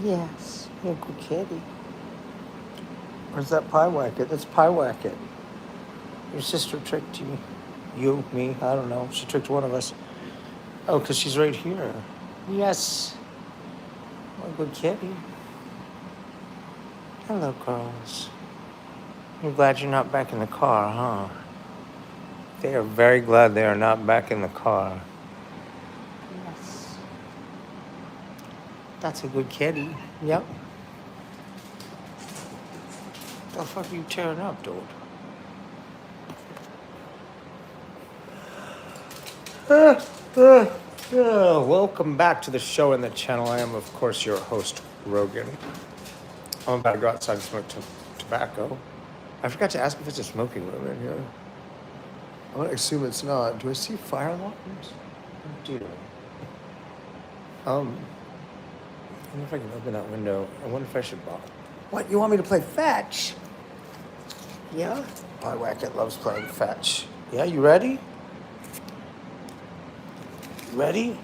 Yes, you're a good kitty. Where's that pie whacket? That's pie whacket. Your sister tricked you. You, me, I don't know. She tricked one of us. Oh, because she's right here. Yes. What a good kitty. Hello, girls. You're glad you're not back in the car, huh? They are very glad they are not back in the car. Yes. That's a good kitty. Yep. The fuck are you tearing up, dude? Welcome back to the show and the channel. I am, of course, your host, Rogan. I'm about to go outside and smoke tobacco. I forgot to ask if it's a smoking room in here. I want to assume it's not. Do I see fire alarms? Oh, dear. I wonder if I can open that window. I wonder if I should bother. What, you want me to play fetch? Yeah? My Wacket loves playing fetch. Yeah, you ready? Ready?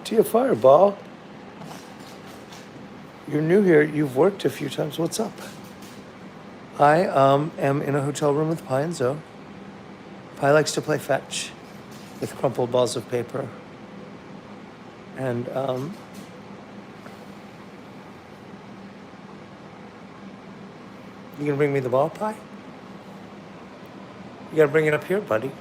Tia Fireball. You're new here. You've worked a few times. What's up? I am in a hotel room with Pi and Zoe. Pi likes to play fetch with crumpled balls of paper. And you gonna bring me the ball, Pi? You gotta bring it up here, buddy.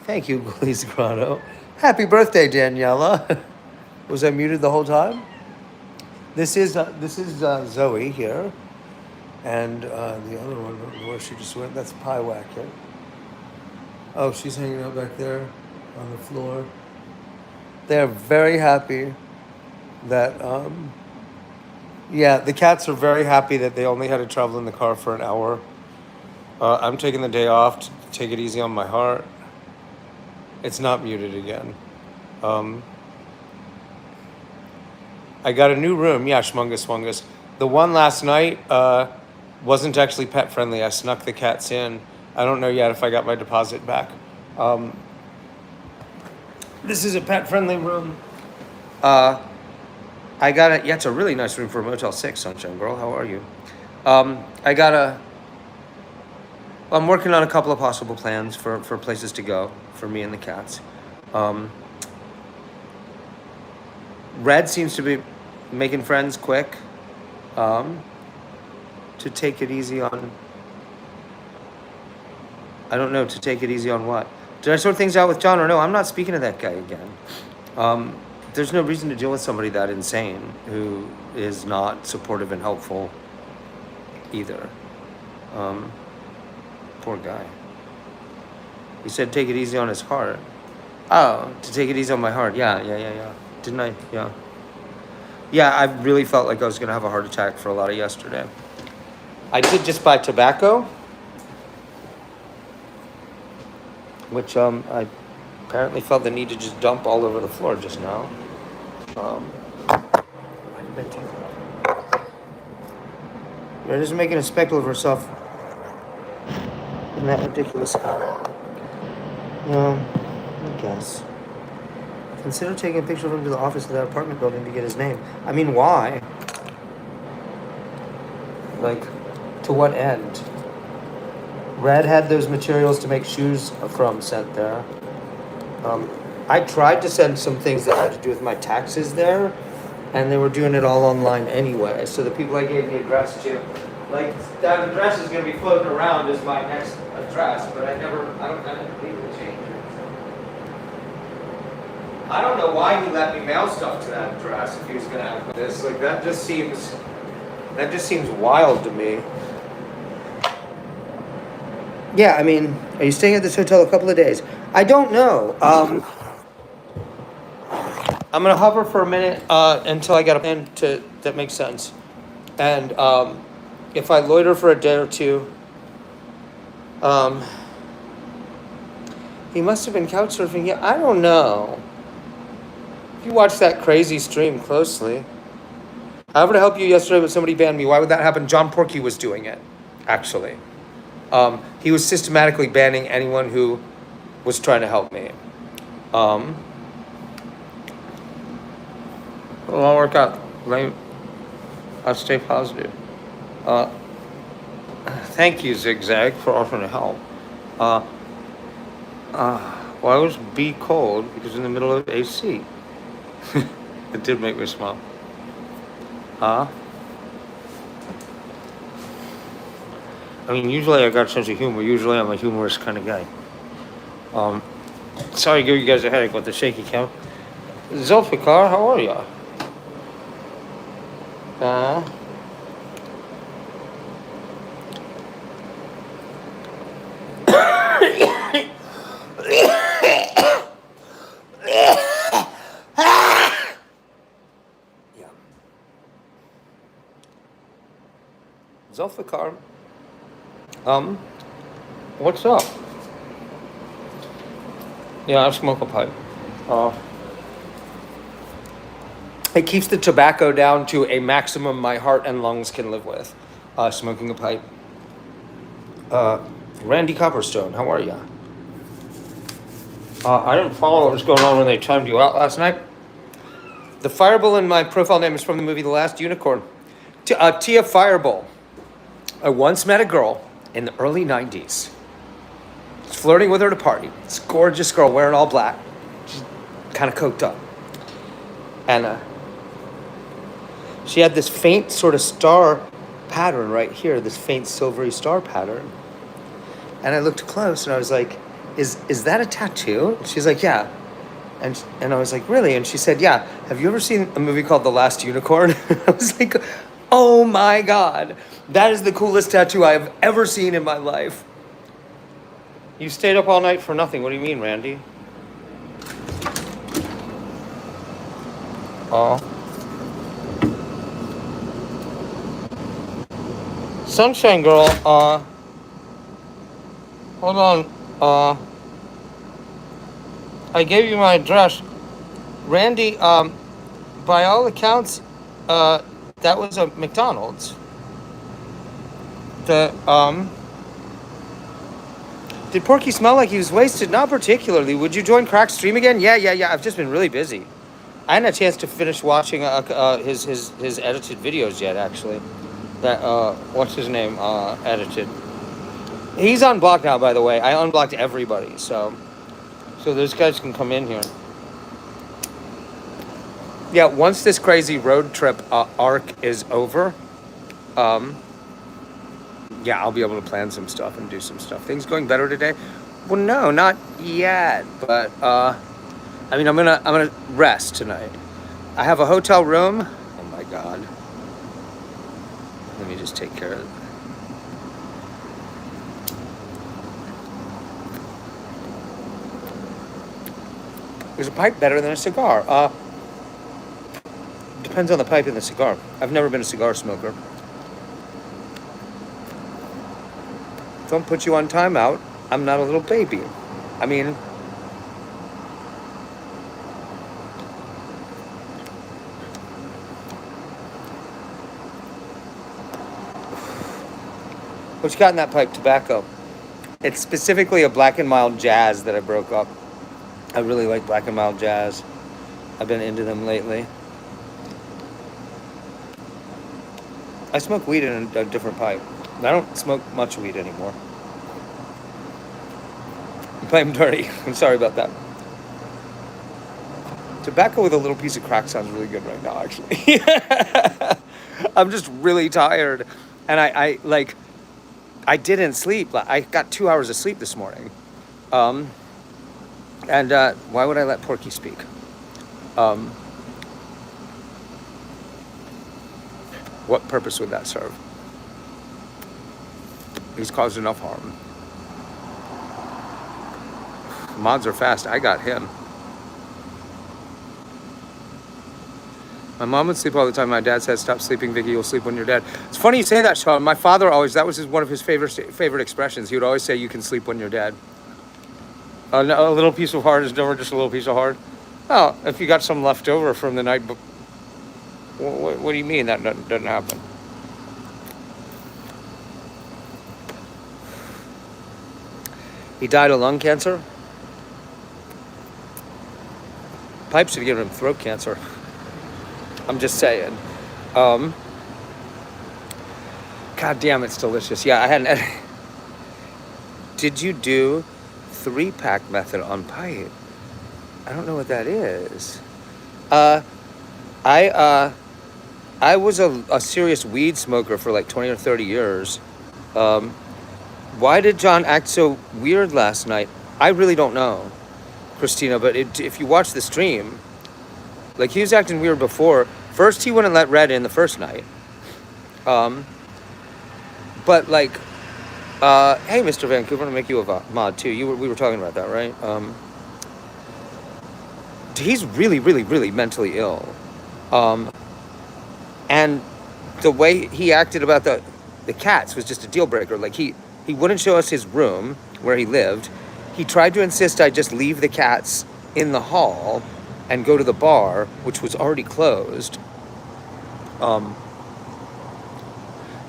Thank you, Glazed Grotto. Happy birthday, Daniela. Was I muted the whole time? This is Zoe here, and the other one, I don't know where she just went. That's Pie Wacket. Oh, she's hanging out back there on the floor. They're very happy that yeah, the cats are very happy that they only had to travel in the car for an hour. I'm taking the day off to take it easy on my heart. It's not muted again. I got a new room. Yeah, Schmungus. The one last night wasn't actually pet friendly. I snuck the cats in. I don't know yet if I got my deposit back. This is a pet friendly room. I got it. Yeah, it's a really nice room for a Motel 6, Sunshine Girl. How are you? I got a. I'm working on a couple of possible plans for places to go for me and the cats. Red seems to be making friends quick. To take it easy on. I don't know, to take it easy on what? Did I sort things out with John or no? I'm not speaking to that guy again. There's no reason to deal with somebody that insane who is not supportive and helpful either. Poor guy. He said take it easy on his heart. Oh, to take it easy on my heart. Yeah. Didn't I? Yeah. Yeah, I really felt like I was going to have a heart attack for a lot of yesterday. I did just buy tobacco, which I apparently felt the need to just dump all over the floor just now. Red is making a spectacle of herself in that ridiculous hat. I guess. Consider taking a picture of him to the office of that apartment building to get his name. I mean, why? Like, to what end? Red had those materials to make shoes from sent there. I tried to send some things that had to do with my taxes there, and they were doing it all online anyway. So the people I gave the address to, like, that address is going to be floating around as my next address, but I didn't legally change it. I don't know why he let me mail stuff to that address if he was going to have this. Like, that That just seems wild to me. Yeah, I mean, are you staying at this hotel a couple of days? I don't know. I'm gonna hover for a minute until I get a plan that makes sense. And if I loiter for a day or two, he must have been couch surfing. Yeah, I don't know. If you watch that crazy stream closely. I offered to help you yesterday, but somebody banned me. Why would that happen? John Porky was doing it, actually. He was systematically banning anyone who was trying to help me. It'll all work out. I'll stay positive. Thank you, Zigzag, for offering to help. Why was B cold? Because in the middle of AC. It did make me smile. I mean, usually I got a sense of humor. Usually I'm a humorous kind of guy. Sorry to give you guys a headache with the shaky cam. Zulfikar, how are ya? Zulfikar, what's up? Yeah, I smoke a pipe. It keeps the tobacco down to a maximum my heart and lungs can live with. Smoking a pipe. Randy Copperstone, how are ya? I didn't follow what was going on when they timed you out last night. The Fireball in my profile name is from the movie The Last Unicorn. Tia Fireball. I once met a girl in the early 90s. I was flirting with her at a party. This gorgeous girl wearing all black. She's kind of coked up. And she had this faint sort of star pattern right here, this faint silvery star pattern. And I looked close and I was like, is that a tattoo? And she's like, yeah. And I was like, really? And she said, yeah. Have you ever seen a movie called The Last Unicorn? I was like, oh my God. That is the coolest tattoo I have ever seen in my life. You stayed up all night for nothing. What do you mean, Randy? Oh. Sunshine Girl, hold on. I gave you my address. Randy, by all accounts, that was a McDonald's. Did Porky smell like he was wasted? Not particularly. Would you join Crack's stream again? Yeah. I've just been really busy. I hadn't a chance to finish watching his edited videos yet, actually. That, what's his name, edited. He's unblocked now, by the way. I unblocked everybody, so those guys can come in here. Yeah, once this crazy road trip arc is over, yeah, I'll be able to plan some stuff and do some stuff. Things going better today? Well, no, not yet. But I mean, I'm gonna rest tonight. I have a hotel room. Oh my God. Let me just take care of it. Is a pipe better than a cigar? Depends on the pipe and the cigar. I've never been a cigar smoker. Don't put you on timeout. I'm not a little baby. I mean, what you got in that pipe? Tobacco. It's specifically a Black and Mild Jazz that I broke up. I really like Black and Mild Jazz. I've been into them lately. I smoke weed in a different pipe. I don't smoke much weed anymore. I'm dirty. I'm sorry about that. Tobacco with a little piece of crack sounds really good right now, actually. I'm just really tired. And I didn't sleep. I got 2 hours of sleep this morning. And why would I let Porky speak? What purpose would that serve? He's caused enough harm. Mods are fast. I got him. My mom would sleep all the time. My dad said, "Stop sleeping, Vicky. You'll sleep when you're dead." It's funny you say that, Sean. My father always, that was one of his favorite expressions. He would always say, "You can sleep when you're dead." A little piece of heart is never just a little piece of heart. Oh, if you got some left over from the night, what do you mean that doesn't happen? He died of lung cancer. Pipe should have given him throat cancer. I'm just saying. God damn, it's delicious. Yeah, I hadn't. Did you do 3-pack method on pipe? I don't know what that is. I was a serious weed smoker for like 20 or 30 years. Why did John act so weird last night? I really don't know, Christina, but if you watch the stream, like he was acting weird before. First, he wouldn't let Red in the first night. But like, hey, Mr. Vancouver, I'm gonna make you a mod too. We were talking about that, right? He's really, really, really mentally ill. And the way he acted about the cats was just a deal breaker. Like he wouldn't show us his room where he lived. He tried to insist I just leave the cats in the hall and go to the bar, which was already closed.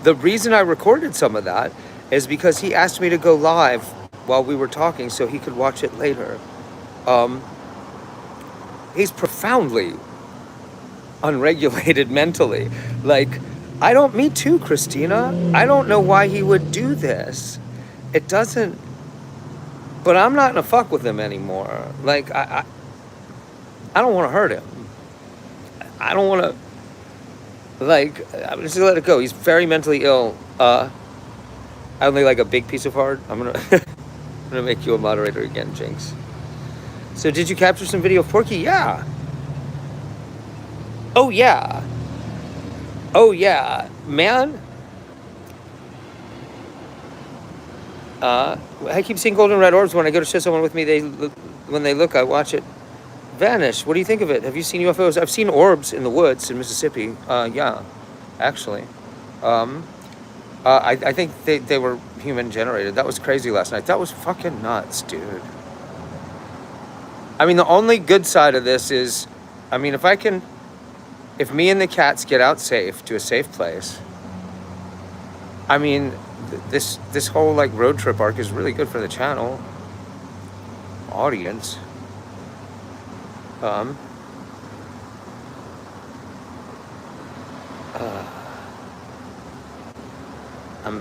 The reason I recorded some of that is because he asked me to go live while we were talking so he could watch it later. He's profoundly unregulated mentally. Like, me too, Christina. I don't know why he would do this. It doesn't, but I'm not gonna fuck with him anymore. Like, I don't want to hurt him. I don't want to, I'm just gonna let it go. He's very mentally ill. I only like a big piece of heart. I'm gonna make you a moderator again, Jinx. So did you capture some video of Porky? Yeah. Oh yeah. Oh yeah, man. I keep seeing golden red orbs when I go to show someone with me. When they look, I watch it vanish. What do you think of it? Have you seen UFOs? I've seen orbs in the woods in Mississippi. Yeah, actually. I think they were human generated. That was crazy last night. That was fucking nuts, dude. I mean, the only good side of this is, I mean, if me and the cats get out safe to a safe place, I mean, this whole like road trip arc is really good for the channel audience. I'm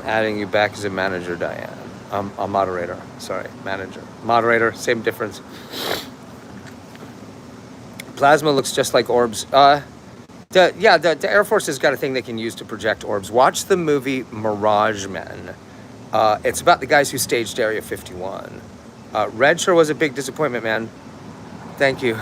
adding you back as a manager, Diane. A moderator. Sorry, manager. Moderator, same difference. Plasma looks just like orbs. The Air Force has got a thing they can use to project orbs. Watch the movie Mirage Men. It's about the guys who staged Area 51. Red sure was a big disappointment, man. Thank you.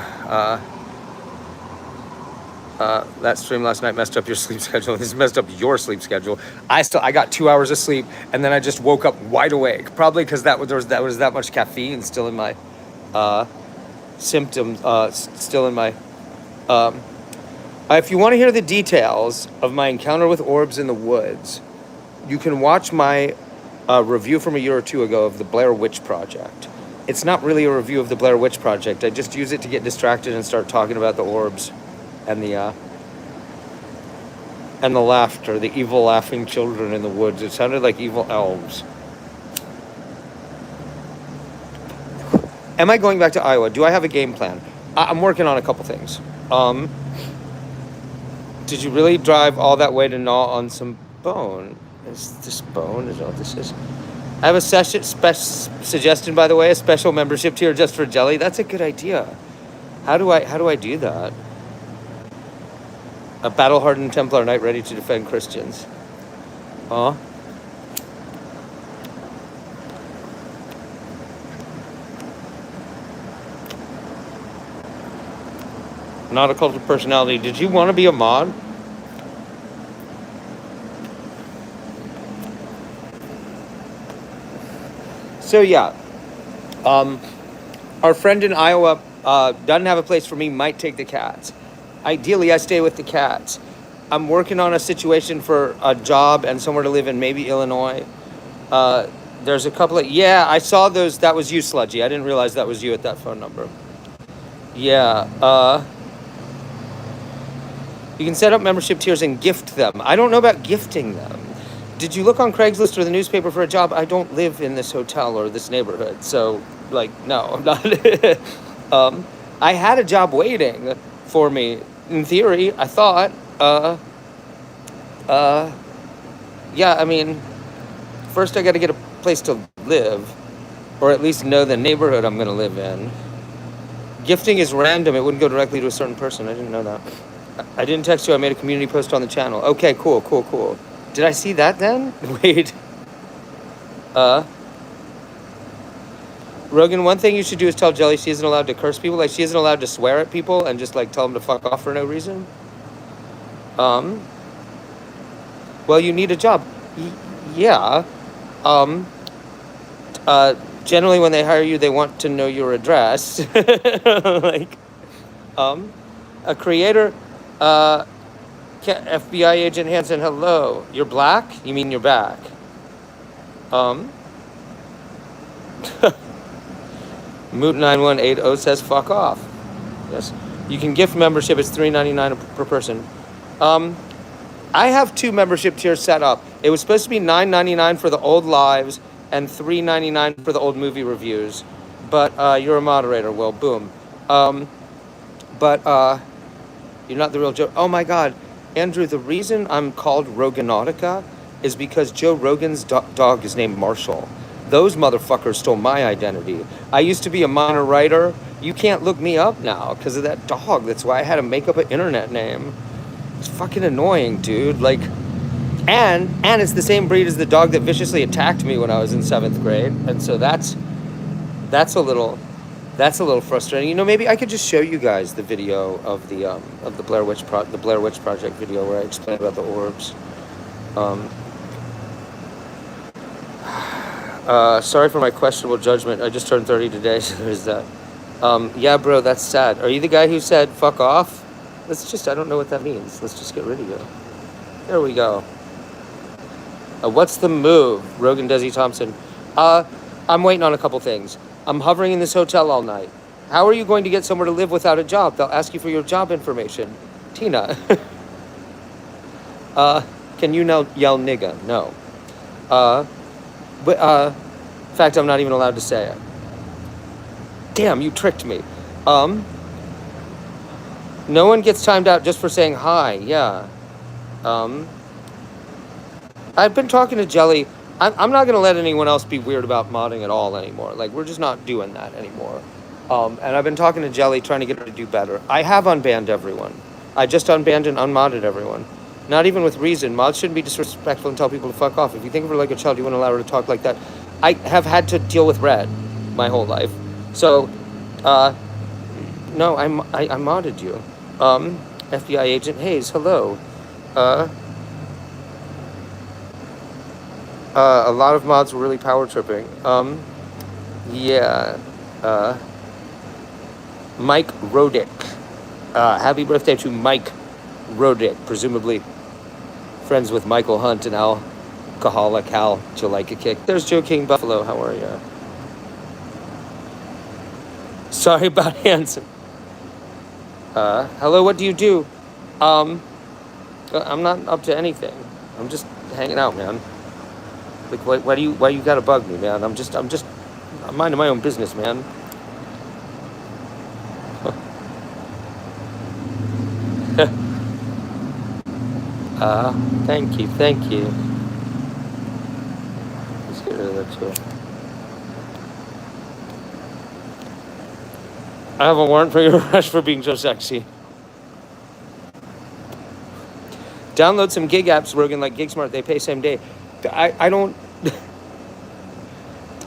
That stream last night messed up your sleep schedule. This messed up your sleep schedule. I got 2 hours of sleep, and then I just woke up wide awake. Probably because there was that much caffeine still in my symptoms. Still in my. If you want to hear the details of my encounter with orbs in the woods, you can watch my review from a year or two ago of the Blair Witch Project. It's not really a review of the Blair Witch Project. I just use it to get distracted and start talking about the orbs and the laughter, the evil laughing children in the woods. It sounded like evil elves. Am I going back to Iowa? Do I have a game plan? I'm working on a couple things. Did you really drive all that way to gnaw on some bone? Is this bone? Is that what this is? I have a suggestion, by the way, a special membership tier just for jelly. That's a good idea. How do I do that? A battle-hardened Templar knight ready to defend Christians. Huh? Not a cult of personality. Did you want to be a mod? So yeah, um, our friend in Iowa doesn't have a place for me. Might take the cats. Ideally, I stay with the cats. I'm working on a situation for a job and somewhere to live in, maybe Illinois. Uh, there's a couple of yeah. I saw those. That was you, Sludgy. I didn't realize that was you at that phone number. Yeah. You can set up membership tiers and gift them. I don't know about gifting them. Did you look on Craigslist or the newspaper for a job? I don't live in this hotel or this neighborhood, so like, no, I'm not. um, I had a job waiting for me. In theory, I thought. Uh, yeah. I mean, first I got to get a place to live, or at least know the neighborhood I'm gonna live in. Gifting is random. It wouldn't go directly to a certain person. I didn't know that. I didn't text you. I made a community post on the channel. Okay, cool, cool, cool. Did I see that then? Wait. Uh, Rogan, one thing you should do is tell Jelly she isn't allowed to curse people. Like, she isn't allowed to swear at people and just, like, tell them to fuck off for no reason. Um, well, you need a job. Yeah. Um, Generally, when they hire you, they want to know your address. Like, um, a creator, uh, FBI agent Hansen, hello. You're black? You mean you're back? Um, Moot 9180 says fuck off. Yes. You can gift membership. It's $3.99 per person. Um, I have 2 membership tiers set up. It was supposed to be $9.99 for the old lives and $3.99 for the old movie reviews. But you're a moderator, Will. Boom. But you're not the real Joe. Oh my God, Andrew. The reason I'm called Roganautica is because Joe Rogan's dog is named Marshall. Those motherfuckers stole my identity. I used to be a minor writer. You can't look me up now because of that dog. That's why I had to make up an internet name. It's fucking annoying, dude. Like, and it's the same breed as the dog that viciously attacked me when I was in 7th grade. And so that's a little frustrating. You know, maybe I could just show you guys the video of the Blair Witch Project video where I explain about the orbs. Sorry for my questionable judgment. I just turned 30 today, so there's that. Yeah, bro, that's sad. Are you the guy who said fuck off? I don't know what that means. Let's just get rid of you. There we go. What's the move? Rogan Desi Thompson. I'm waiting on a couple things. I'm hovering in this hotel all night. How are you going to get somewhere to live without a job? They'll ask you for your job information. Tina. Can you now yell nigga? No. In fact, I'm not even allowed to say it. Damn, you tricked me. No one gets timed out just for saying hi. Yeah. I've been talking to Jelly. I'm not going to let anyone else be weird about modding at all anymore. Like, we're just not doing that anymore. And I've been talking to Jelly, trying to get her to do better. I have unbanned everyone. I just unbanned and unmodded everyone. Not even with reason. Mods shouldn't be disrespectful and tell people to fuck off. If you think of her like a child, you wouldn't allow her to talk like that. I have had to deal with Red my whole life. So, no, I modded you. FBI Agent Hayes, hello. A lot of mods were really power tripping. Yeah. Mike Rodick. Happy birthday to Mike Rodick, presumably friends with Michael Hunt and Alcoholic Hal. Do you like a kick? There's Joe King Buffalo. How are you? Sorry about Hanson. Hello, what do you do? I'm not up to anything. I'm just hanging out, man. Like, why do you gotta bug me, man? I'm minding my own business, man. Thank you. Let's get rid of that too. I have a warrant for your arrest for being so sexy. Download some gig apps, Rogan, like GigSmart. They pay same day. I don't.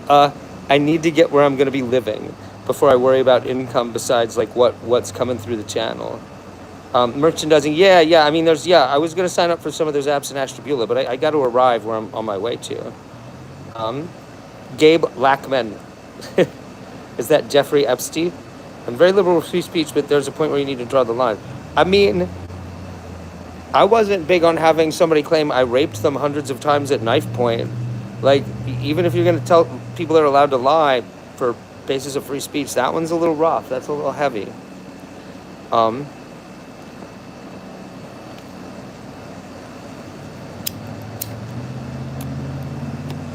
I need to get where I'm going to be living before I worry about income besides like what's coming through the channel. Merchandising, yeah. I mean, I was going to sign up for some of those apps in Ashtabula, but I got to arrive where I'm on my way to. Gabe Lackman. Is that Jeffrey Epstein? I'm very liberal with free speech, but there's a point where you need to draw the line. I mean, I wasn't big on having somebody claim I raped them hundreds of times at knife point. Like, even if you're going to tell people they're allowed to lie for basis of free speech, that one's a little rough. That's a little heavy.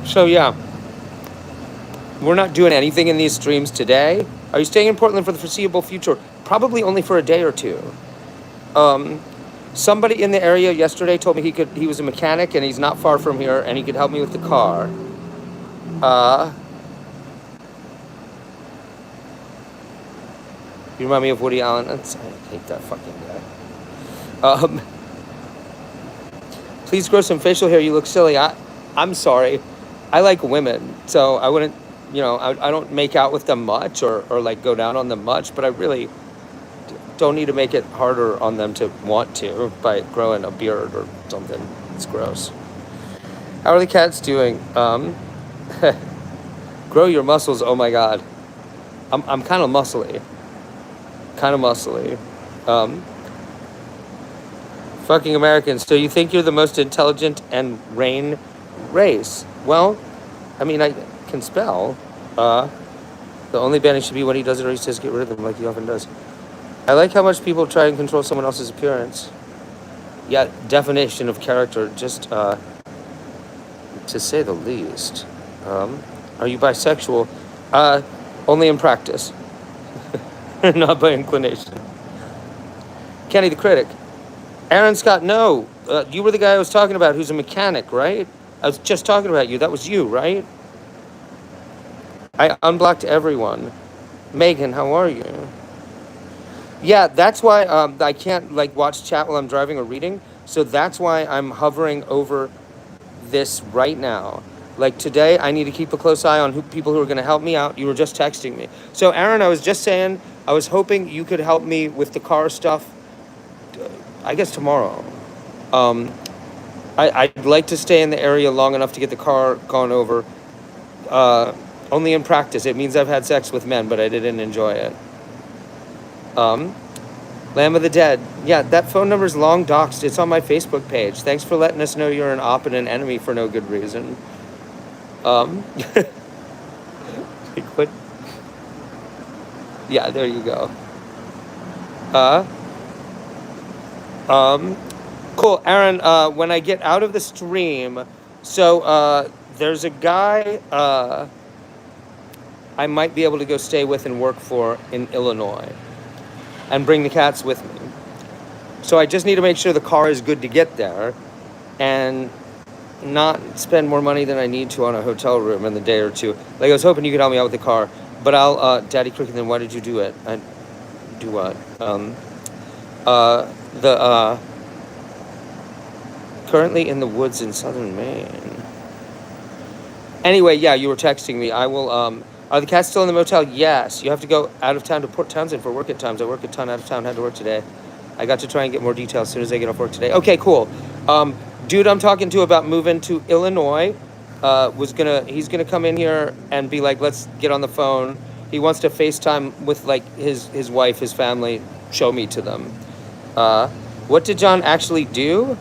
So yeah, we're not doing anything in these streams today. Are you staying in Portland for the foreseeable future? Probably only for a day or two. Somebody in the area yesterday told me he was a mechanic and he's not far from here and he could help me with the car. You remind me of Woody Allen. I hate that fucking guy. Please grow some facial hair. You look silly. I'm sorry. I like women, so I wouldn't, I don't make out with them much or like go down on them much, but I really don't need to make it harder on them to want to by growing a beard or something. It's gross. How are the cats doing? Grow your muscles. Oh my God. I'm kind of muscly. Fucking Americans. So you think you're the most intelligent and rain race? Well, I mean, I can spell. The only banning should be when he does it or he says get rid of them like he often does. I like how much people try and control someone else's appearance. Yeah, definition of character, just to say the least. Are you bisexual? Only in practice. Not by inclination. Kenny the Critic. Aaron Scott, no. You were the guy I was talking about who's a mechanic, right? I was just talking about you. That was you, right? I unblocked everyone. Megan, how are you? Yeah, that's why I can't watch chat while I'm driving or reading. So that's why I'm hovering over this right now. Like today, I need to keep a close eye on people who are going to help me out. You were just texting me. So Aaron, I was just saying, I was hoping you could help me with the car stuff, I guess tomorrow. I'd like to stay in the area long enough to get the car gone over. Only in practice. It means I've had sex with men, but I didn't enjoy it. Lamb of the Dead. Yeah, that phone number's long doxed. It's on my Facebook page. Thanks for letting us know you're an op and an enemy for no good reason. What? Yeah, there you go. Cool, Aaron, when I get out of the stream, so, there's a guy, I might be able to go stay with and work for in Illinois and bring the cats with me. So I just need to make sure the car is good to get there and not spend more money than I need to on a hotel room in the day or two. Like I was hoping you could help me out with the car, but I'll, Daddy Cricket, then why did you do it? I do what? Currently in the woods in southern Maine. Anyway, yeah, you were texting me. I will, are the cats still in the motel? Yes. You have to go out of town to Port Townsend for work at times. I work a ton out of town, had to work today. I got to try and get more details as soon as I get off work today. Okay, cool. Dude I'm talking to about moving to Illinois, he's gonna come in here and be like, let's get on the phone. He wants to FaceTime with his wife, his family, show me to them. What did John actually do?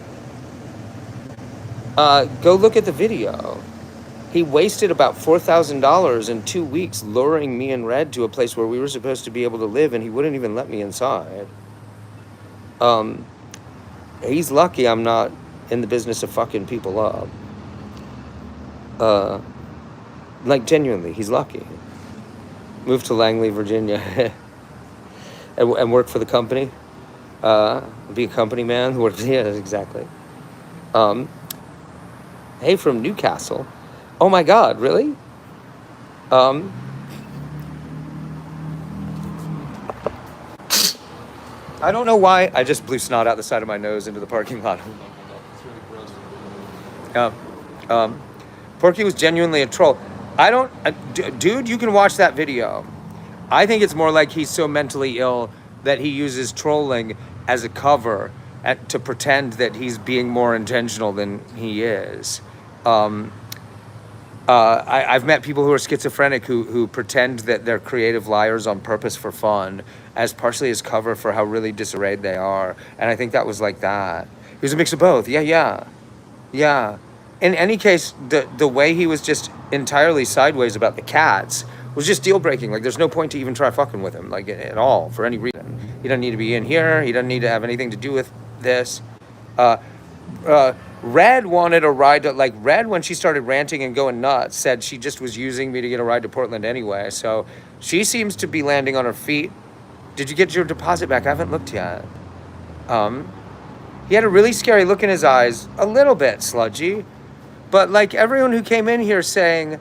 Go look at the video. He wasted about $4,000 in 2 weeks luring me and Red to a place where we were supposed to be able to live, and he wouldn't even let me inside. He's lucky I'm not in the business of fucking people up. Genuinely, he's lucky. Moved to Langley, Virginia, and work for the company. Be a company man. Yeah, exactly. Hey, from Newcastle. Oh my God, really? I don't know why. I just blew snot out the side of my nose into the parking lot. Porky was genuinely a troll. Dude, you can watch that video. I think it's more like he's so mentally ill that he uses trolling as a cover to pretend that he's being more intentional than he is. I've met people who are schizophrenic who pretend that they're creative liars on purpose for fun, as partially as cover for how really disarrayed they are. And I think that was like that. He was a mix of both. Yeah, yeah, yeah. In any case, the way he was just entirely sideways about the cats was just deal breaking. Like, there's no point to even try fucking with him, like, at all, for any reason. He doesn't need to be in here. He doesn't need to have anything to do with this. Uh, Red wanted a ride to, like, Red, when she started ranting and going nuts, said she just was using me to get a ride to Portland anyway. So she seems to be landing on her feet. Did you get your deposit back? I haven't looked yet. He had a really scary look in his eyes, a little bit sludgy. But, like, everyone who came in here saying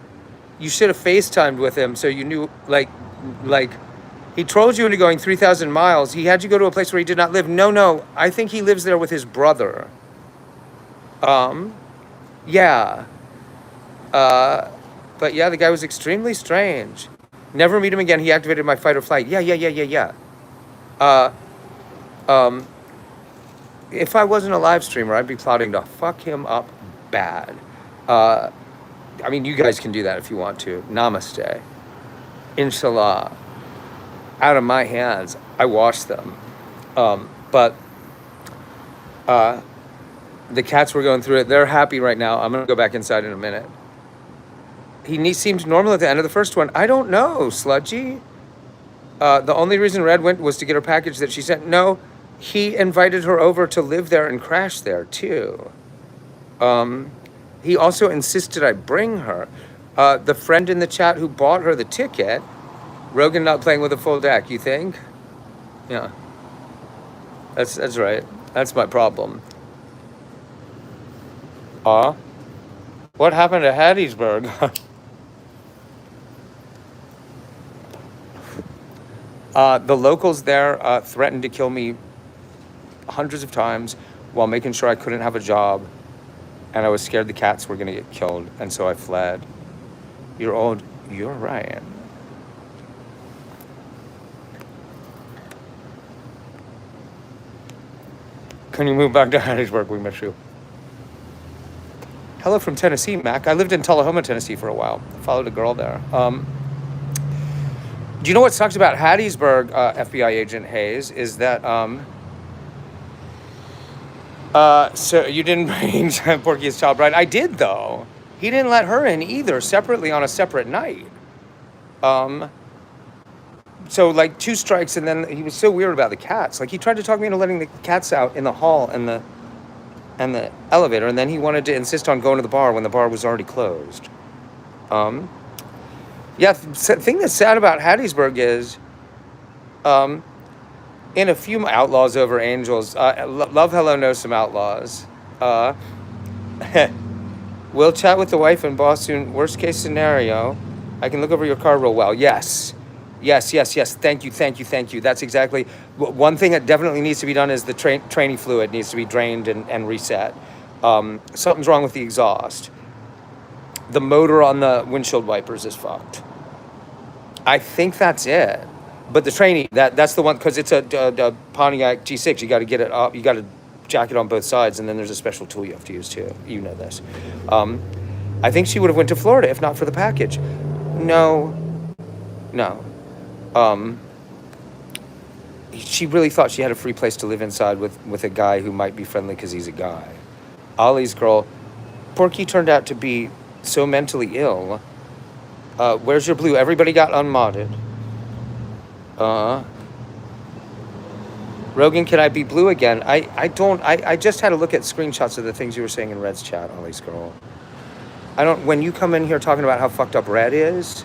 you should have FaceTimed with him so you knew, like, he trolled you into going 3,000 miles. He had you go to a place where he did not live. No, I think he lives there with his brother. Yeah. But yeah, the guy was extremely strange. Never meet him again. He activated my fight or flight. Yeah. If I wasn't a live streamer, I'd be plotting to fuck him up bad. I mean, you guys can do that if you want to. Namaste. Inshallah. Out of my hands. I wash them. But the cats were going through it. They're happy right now. I'm going to go back inside in a minute. He seemed normal at the end of the first one. I don't know, Sludgy. The only reason Red went was to get her package that she sent. No, he invited her over to live there and crash there, too. He also insisted I bring her. The friend in the chat who bought her the ticket, Rogan not playing with a full deck, you think? Yeah. That's right. That's my problem. What happened to Hattiesburg? The locals there threatened to kill me hundreds of times while making sure I couldn't have a job. And I was scared the cats were going to get killed, and so I fled. You're old. You're right. Can you move back to Hattiesburg? We miss you. Hello from Tennessee, Mac. I lived in Tullahoma, Tennessee for a while. Followed a girl there. Do you know what sucks about Hattiesburg, FBI agent Hayes, is that, so you didn't bring Porky as child bride? I did, though. He didn't let her in either, separately on a separate night. So, like, 2 strikes, and then he was so weird about the cats. Like, he tried to talk me into letting the cats out in the hall and the elevator, and then he wanted to insist on going to the bar when the bar was already closed. Yeah, the thing that's sad about Hattiesburg is, in a few Outlaws Over Angels, Love Hello knows some outlaws. We'll chat with the wife and boss soon. Worst case scenario, I can look over your car real well. Yes. Thank you. That's exactly one thing that definitely needs to be done is the training fluid needs to be drained and reset. Something's wrong with the exhaust. The motor on the windshield wipers is fucked. I think that's it. But the training, that's the one, because it's a Pontiac G6. You got to get it up. You got to jack it on both sides, and then there's a special tool you have to use too. You know this. I think she would have went to Florida if not for the package. No. She really thought she had a free place to live inside with a guy who might be friendly because he's a guy. Ollie's girl, Porky turned out to be so mentally ill. Where's your blue? Everybody got unmodded. Rogan, can I be blue again? I just had a look at screenshots of the things you were saying in Red's chat, Ollie's girl. When you come in here talking about how fucked up Red is,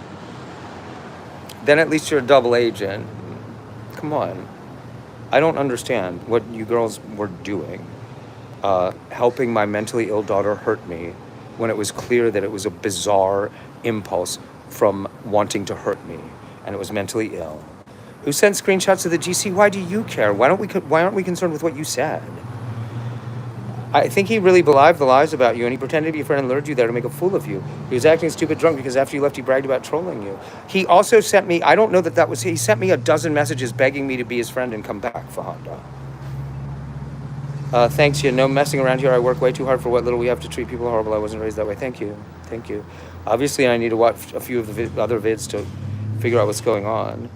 then at least you're a double agent. Come on. I don't understand what you girls were doing. Helping my mentally ill daughter hurt me when it was clear that it was a bizarre impulse from wanting to hurt me, and it was mentally ill. Who sent screenshots of the GC? Why do you care? Why aren't we concerned with what you said? I think he really believed the lies about you, and he pretended to be a friend and lured you there to make a fool of you. He was acting stupid drunk because after you left, he bragged about trolling you. He also sent me, I don't know that was, he sent me a dozen messages begging me to be his friend and come back, Fahanda. Thanks, you. No messing around here. I work way too hard for what little we have to treat people horrible. I wasn't raised that way. Thank you. Thank you. Obviously, I need to watch a few of the other vids to figure out what's going on.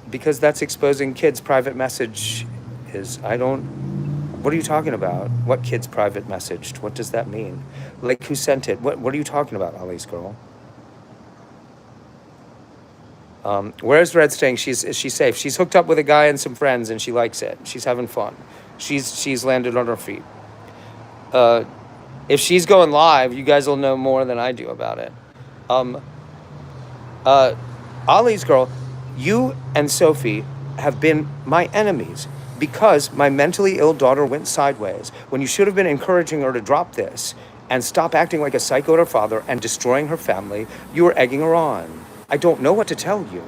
Because that's exposing kids' private message is. I don't. What are you talking about? What kid's private messaged? What does that mean? Like, who sent it? What are you talking about, Ollie's girl? Where's Red staying? She's safe. She's hooked up with a guy and some friends, and she likes it. She's having fun. She's landed on her feet. If she's going live, you guys will know more than I do about it. Ollie's girl, you and Sophie have been my enemies because my mentally ill daughter went sideways when you should have been encouraging her to drop this and stop acting like a psycho to her father and destroying her family. You were egging her on. I don't know what to tell you.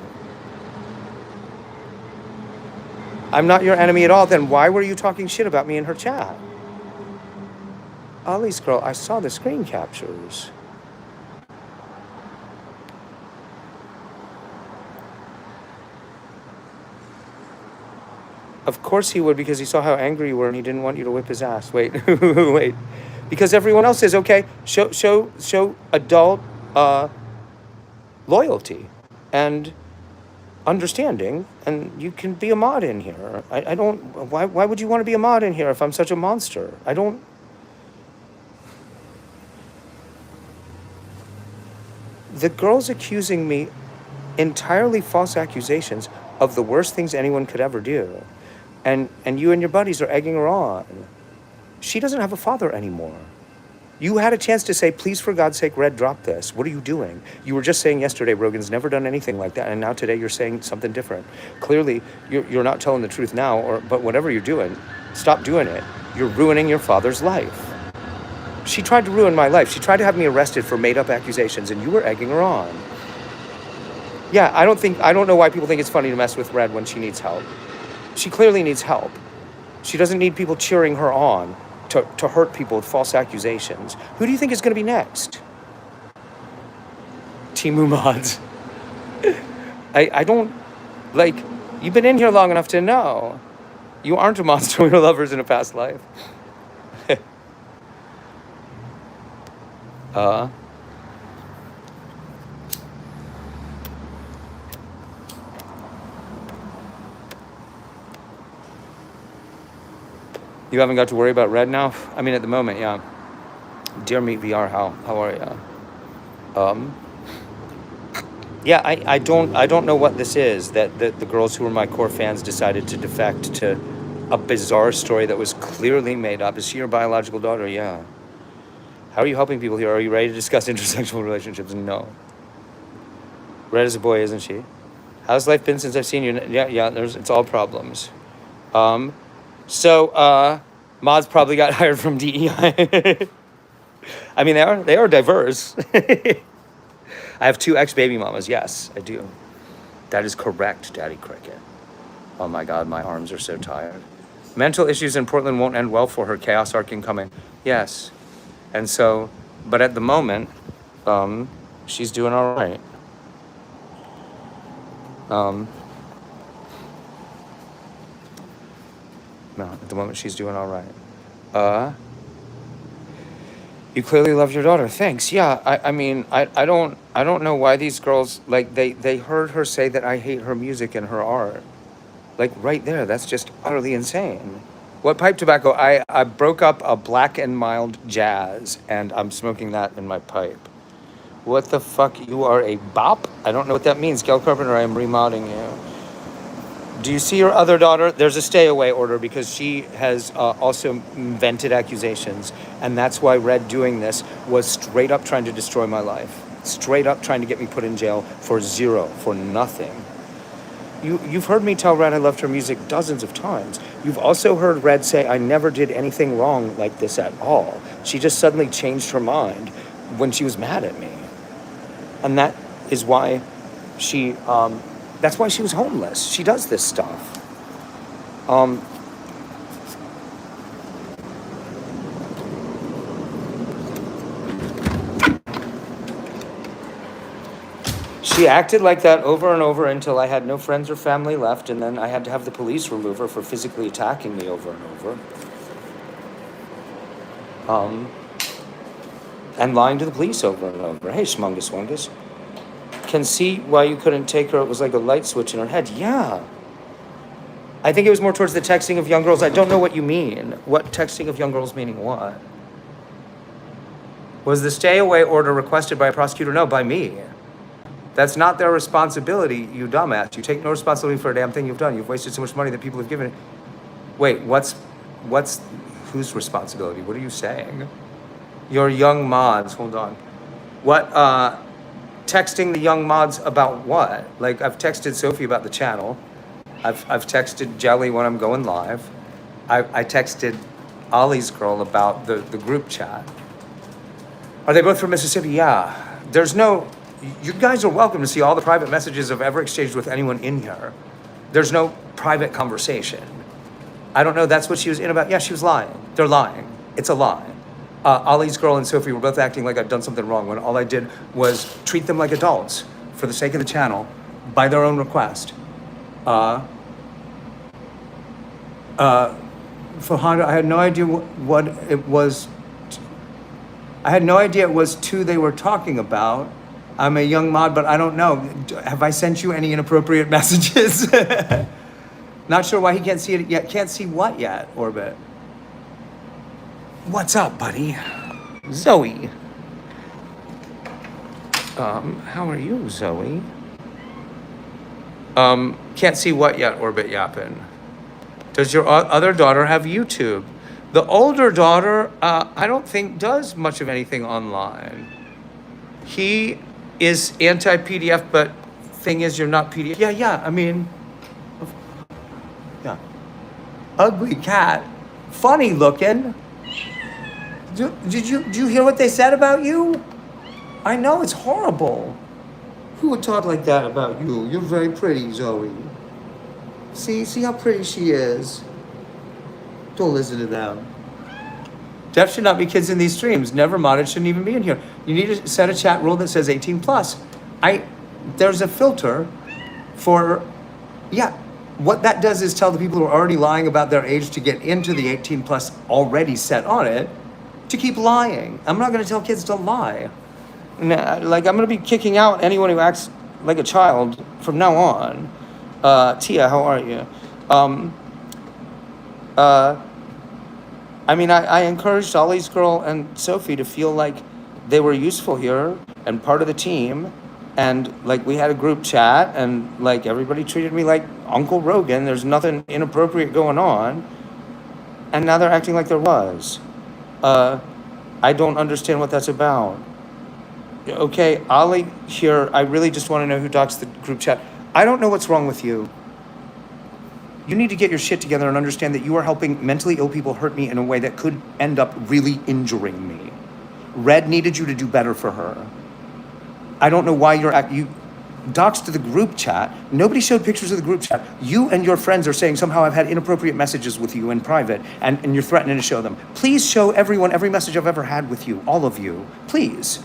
I'm not your enemy at all. Then why were you talking shit about me in her chat? Ollie's girl, I saw the screen captures. Of course he would, because he saw how angry you were and he didn't want you to whip his ass. Wait, wait. Because everyone else is okay. Show adult loyalty and understanding, and you can be a mod in here. I don't. Why would you want to be a mod in here if I'm such a monster? I don't. The girl's accusing me entirely false accusations of the worst things anyone could ever do. And you and your buddies are egging her on. She doesn't have a father anymore. You had a chance to say, please, for God's sake, Red, drop this. What are you doing? You were just saying yesterday, Rogan's never done anything like that, and now today you're saying something different. Clearly, you're not telling the truth now, but whatever you're doing, stop doing it. You're ruining your father's life. She tried to ruin my life. She tried to have me arrested for made-up accusations, and you were egging her on. Yeah, I don't know why people think it's funny to mess with Red when she needs help. She clearly needs help. She doesn't need people cheering her on to hurt people with false accusations. Who do you think is going to be next? Timu mods. I don't, like, you've been in here long enough to know. You aren't a monster when you're lovers in a past life. You haven't got to worry about Red now? I mean, at the moment, yeah. Dear Meat VR, how are you? Yeah, I don't know what this is, that the girls who were my core fans decided to defect to a bizarre story that was clearly made up. Is she your biological daughter? Yeah. How are you helping people here? Are you ready to discuss intersexual relationships? No. Red is a boy, isn't she? How's life been since I've seen you? Yeah, it's all problems. So, mods probably got hired from DEI. I mean, they are diverse. I have 2 ex-baby mamas. Yes, I do. That is correct, Daddy Cricket. Oh my God, my arms are so tired. Mental issues in Portland won't end well for her. Chaos arc incoming. Yes. And so, but at the moment, she's doing all right. No, at the moment she's doing all right. You clearly love your daughter. Thanks. Yeah, I mean, I don't know why these girls, like, they heard her say that I hate her music and her art. Like, right there, that's just utterly insane. What pipe tobacco? I broke up a black and mild jazz, and I'm smoking that in my pipe. What the fuck? You are a bop? I don't know what that means. Gail Carpenter, I am remodding you. Do you see your other daughter? There's a stay away order because she has also invented accusations. And that's why Red doing this was straight up trying to destroy my life. Straight up trying to get me put in jail for zero, for nothing. You've heard me tell Red I loved her music dozens of times. You've also heard Red say I never did anything wrong like this at all. She just suddenly changed her mind when she was mad at me. And that is why she... that's why she was homeless. She does this stuff. She acted like that over and over until I had no friends or family left, and then I had to have the police remove her for physically attacking me over and over. Um, and lying to the police over and over. Hey, Schmungus Wungus. Can see why you couldn't take her. It was like a light switch in her head. Yeah. I think it was more towards the texting of young girls. I don't know what you mean. What texting of young girls meaning what? Was the stay away order requested by a prosecutor? No, by me. That's not their responsibility, you dumbass. You take no responsibility for a damn thing you've done. You've wasted so much money that people have given it. Wait, whose responsibility? What are you saying? Your young mods, hold on. What, texting the young mods about what? Like, I've texted Sophie about the channel. I've texted Jelly when I'm going live. I texted Ollie's girl about the group chat. Are they both from Mississippi? Yeah. There's no, you guys are welcome to see all the private messages I've ever exchanged with anyone in here. There's no private conversation. I don't know, that's what she was in about. Yeah, she was lying. They're lying. It's a lie. Ollie's girl and Sophie were both acting like I'd done something wrong when all I did was treat them like adults for the sake of the channel by their own request. For Honda, I had no idea what it was. I had no idea it was two they were talking about. I'm a young mod, but I don't know. Have I sent you any inappropriate messages? Not sure why he can't see it yet. Can't see what yet, Orbit? What's up, buddy? Zoe. How are you, Zoe? Can't see what yet, Orbit Yappin'. Does your other daughter have YouTube? The older daughter, I don't think does much of anything online. He is anti-PDF, but thing is you're not PDF. Yeah, I mean, yeah. Ugly cat. Funny looking. Did you hear what they said about you? I know, it's horrible. Who would talk like that about you? You're very pretty, Zoe. See how pretty she is. Don't listen to them. Deaf should not be kids in these streams. Never modded, shouldn't even be in here. You need to set a chat rule that says 18 plus. There's a filter for, yeah. What that does is tell the people who are already lying about their age to get into the 18 plus already set on it to keep lying. I'm not gonna tell kids to lie. Like, I'm gonna be kicking out anyone who acts like a child from now on. Tia, how are you? I mean, I encouraged Ollie's girl and Sophie to feel like they were useful here and part of the team. And like, we had a group chat and like everybody treated me like Uncle Rogan. There's nothing inappropriate going on. And now they're acting like there was. I don't understand what that's about. Okay, Ollie here, I really just want to know who docs the group chat. I don't know what's wrong with you. You need to get your shit together and understand that you are helping mentally ill people hurt me in a way that could end up really injuring me. Red needed you to do better for her. I don't know why you doxed the group chat. Nobody showed pictures of the group chat. You and your friends are saying somehow I've had inappropriate messages with you in private and you're threatening to show them. Please show everyone every message I've ever had with you, all of you, please.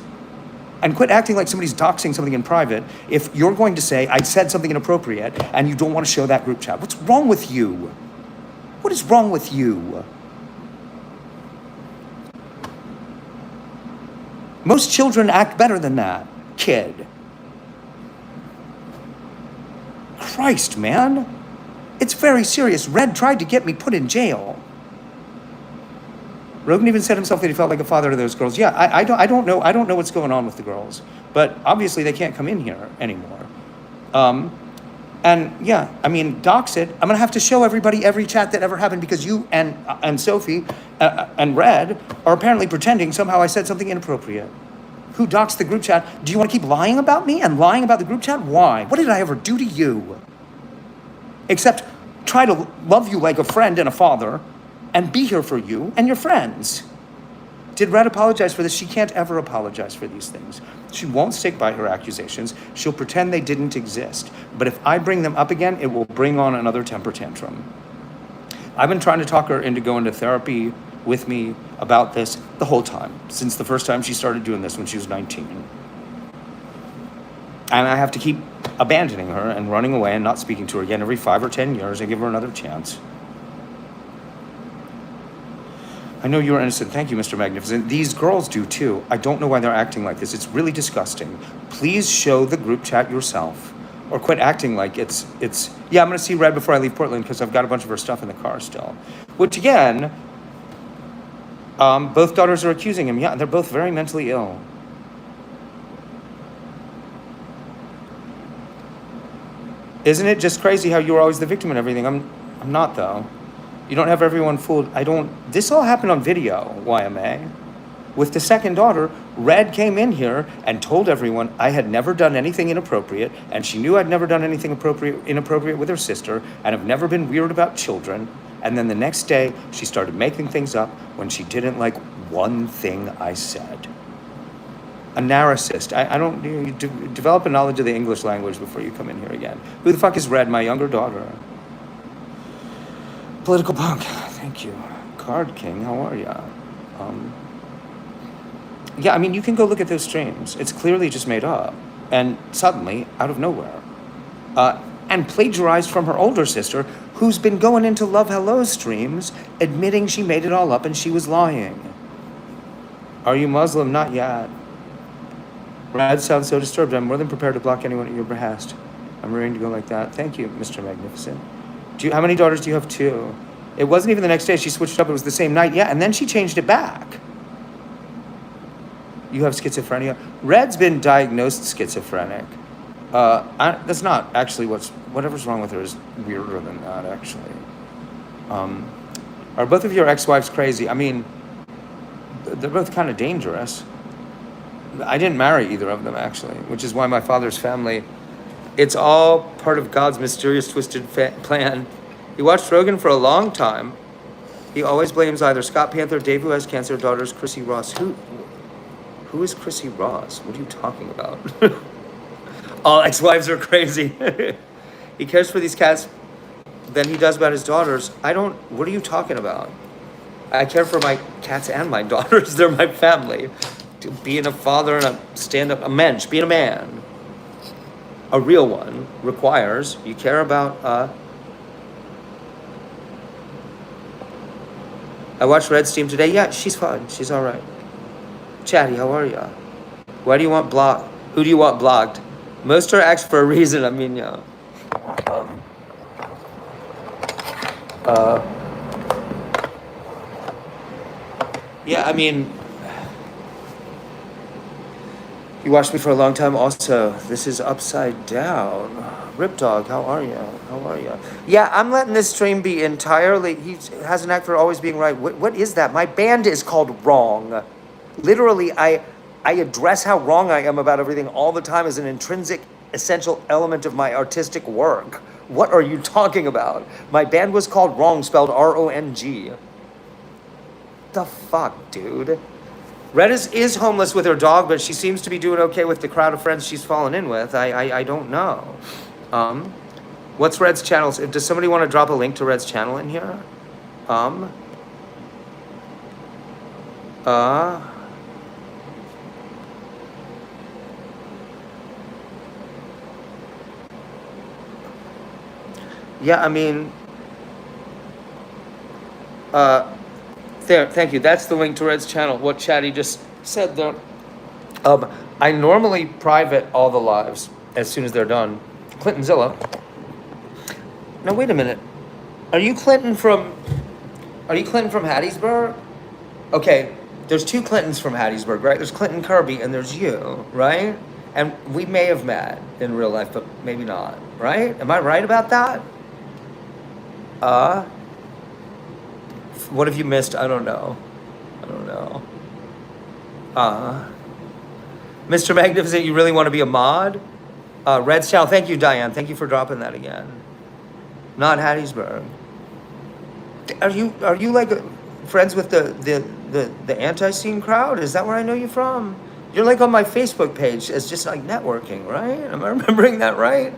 And quit acting like somebody's doxing something in private if you're going to say, I said something inappropriate and you don't want to show that group chat. What's wrong with you? What is wrong with you? Most children act better than that, kid. Christ, man. It's very serious. Red tried to get me put in jail. Rogan even said himself that he felt like a father to those girls. Yeah, I don't know what's going on with the girls, but obviously they can't come in here anymore. And yeah, I mean, dox it. I'm gonna have to show everybody every chat that ever happened because you and Sophie and Red are apparently pretending somehow I said something inappropriate. Who doxed the group chat? Do you want to keep lying about me and lying about the group chat? Why? What did I ever do to you? Except try to love you like a friend and a father and be here for you and your friends. Did Red apologize for this? She can't ever apologize for these things. She won't stick by her accusations. She'll pretend they didn't exist. But if I bring them up again, it will bring on another temper tantrum. I've been trying to talk her into going to therapy with me about this the whole time, since the first time she started doing this when she was 19. And I have to keep abandoning her and running away and not speaking to her again every 5 or 10 years and give her another chance. I know you're innocent. Thank you, Mr. Magnificent. These girls do too. I don't know why they're acting like this. It's really disgusting. Please show the group chat yourself. Or quit acting like it's yeah, I'm gonna see Red before I leave Portland because I've got a bunch of her stuff in the car still. Which again, both daughters are accusing him. Yeah, they're both very mentally ill. Isn't it just crazy how you were always the victim and everything? I'm not though. You don't have everyone fooled. This all happened on video, YMA. With the second daughter, Red came in here and told everyone I had never done anything inappropriate, and she knew I'd never done anything inappropriate with her sister, and have never been weird about children. And then the next day, she started making things up when she didn't like one thing I said. A narcissist. I don't, you develop a knowledge of the English language before you come in here again. Who the fuck is Red? My younger daughter. Political punk. Thank you. Card King, how are ya? Yeah, I mean, you can go look at those streams. It's clearly just made up. And suddenly, out of nowhere. And plagiarized from her older sister, who's been going into Love Hello streams, admitting she made it all up and she was lying. Are you Muslim? Not yet. Rad sounds so disturbed. I'm more than prepared to block anyone at your behest. I'm ready to go like that. Thank you, Mr. Magnificent. How many daughters do you have? 2. It wasn't even the next day. She switched it up. It was the same night. Yeah, and then she changed it back. You have schizophrenia. Red's been diagnosed schizophrenic. That's not actually whatever's wrong with her is weirder than that, actually. Are both of your ex-wives crazy? I mean, they're both kind of dangerous. I didn't marry either of them, actually, which is why my father's family, it's all part of God's mysterious, twisted plan. He watched Rogan for a long time. He always blames either Scott Panther, Dave who has cancer, daughters, Chrissy Ross. Who is Chrissy Ross? What are you talking about? All ex-wives are crazy. He cares for these cats than he does about his daughters. What are you talking about? I care for my cats and my daughters. They're my family. Being a father and a mensch, being a man, a real one, requires you care about. I watched Red Steam today. Yeah, she's fine. She's all right. Chatty, how are ya? Why do you want blocked? Who do you want blocked? Most are acts for a reason. I mean, yeah. Yeah, I mean, you watched me for a long time. Also, this is Upside Down. Rip Dog, how are you? How are you? Yeah, I'm letting this stream be entirely. He has an act for always being right. What is that? My band is called Wrong. Literally, I address how wrong I am about everything all the time as an intrinsic, essential element of my artistic work. What are you talking about? My band was called Wrong, spelled R-O-N-G. The fuck, dude? Red is homeless with her dog, but she seems to be doing okay with the crowd of friends she's fallen in with. I don't know. What's Red's channel? Does somebody want to drop a link to Red's channel in here? Yeah, I mean, there, thank you. That's the link to Red's channel. What Chatty just said there. I normally private all the lives as soon as they're done. Clintonzilla. Now wait a minute. Are you Clinton from Hattiesburg? Okay, there's 2 Clintons from Hattiesburg, right? There's Clinton Kirby and there's you, right? And we may have met in real life, but maybe not, right? Am I right about that? What have you missed? I don't know. Mr. Magnificent, you really want to be a mod? Red's channel. Thank you, Diane. Thank you for dropping that again. Not Hattiesburg. Are you like friends with the anti-scene crowd? Is that where I know you from? You're like on my Facebook page as just like networking, right? Am I remembering that right?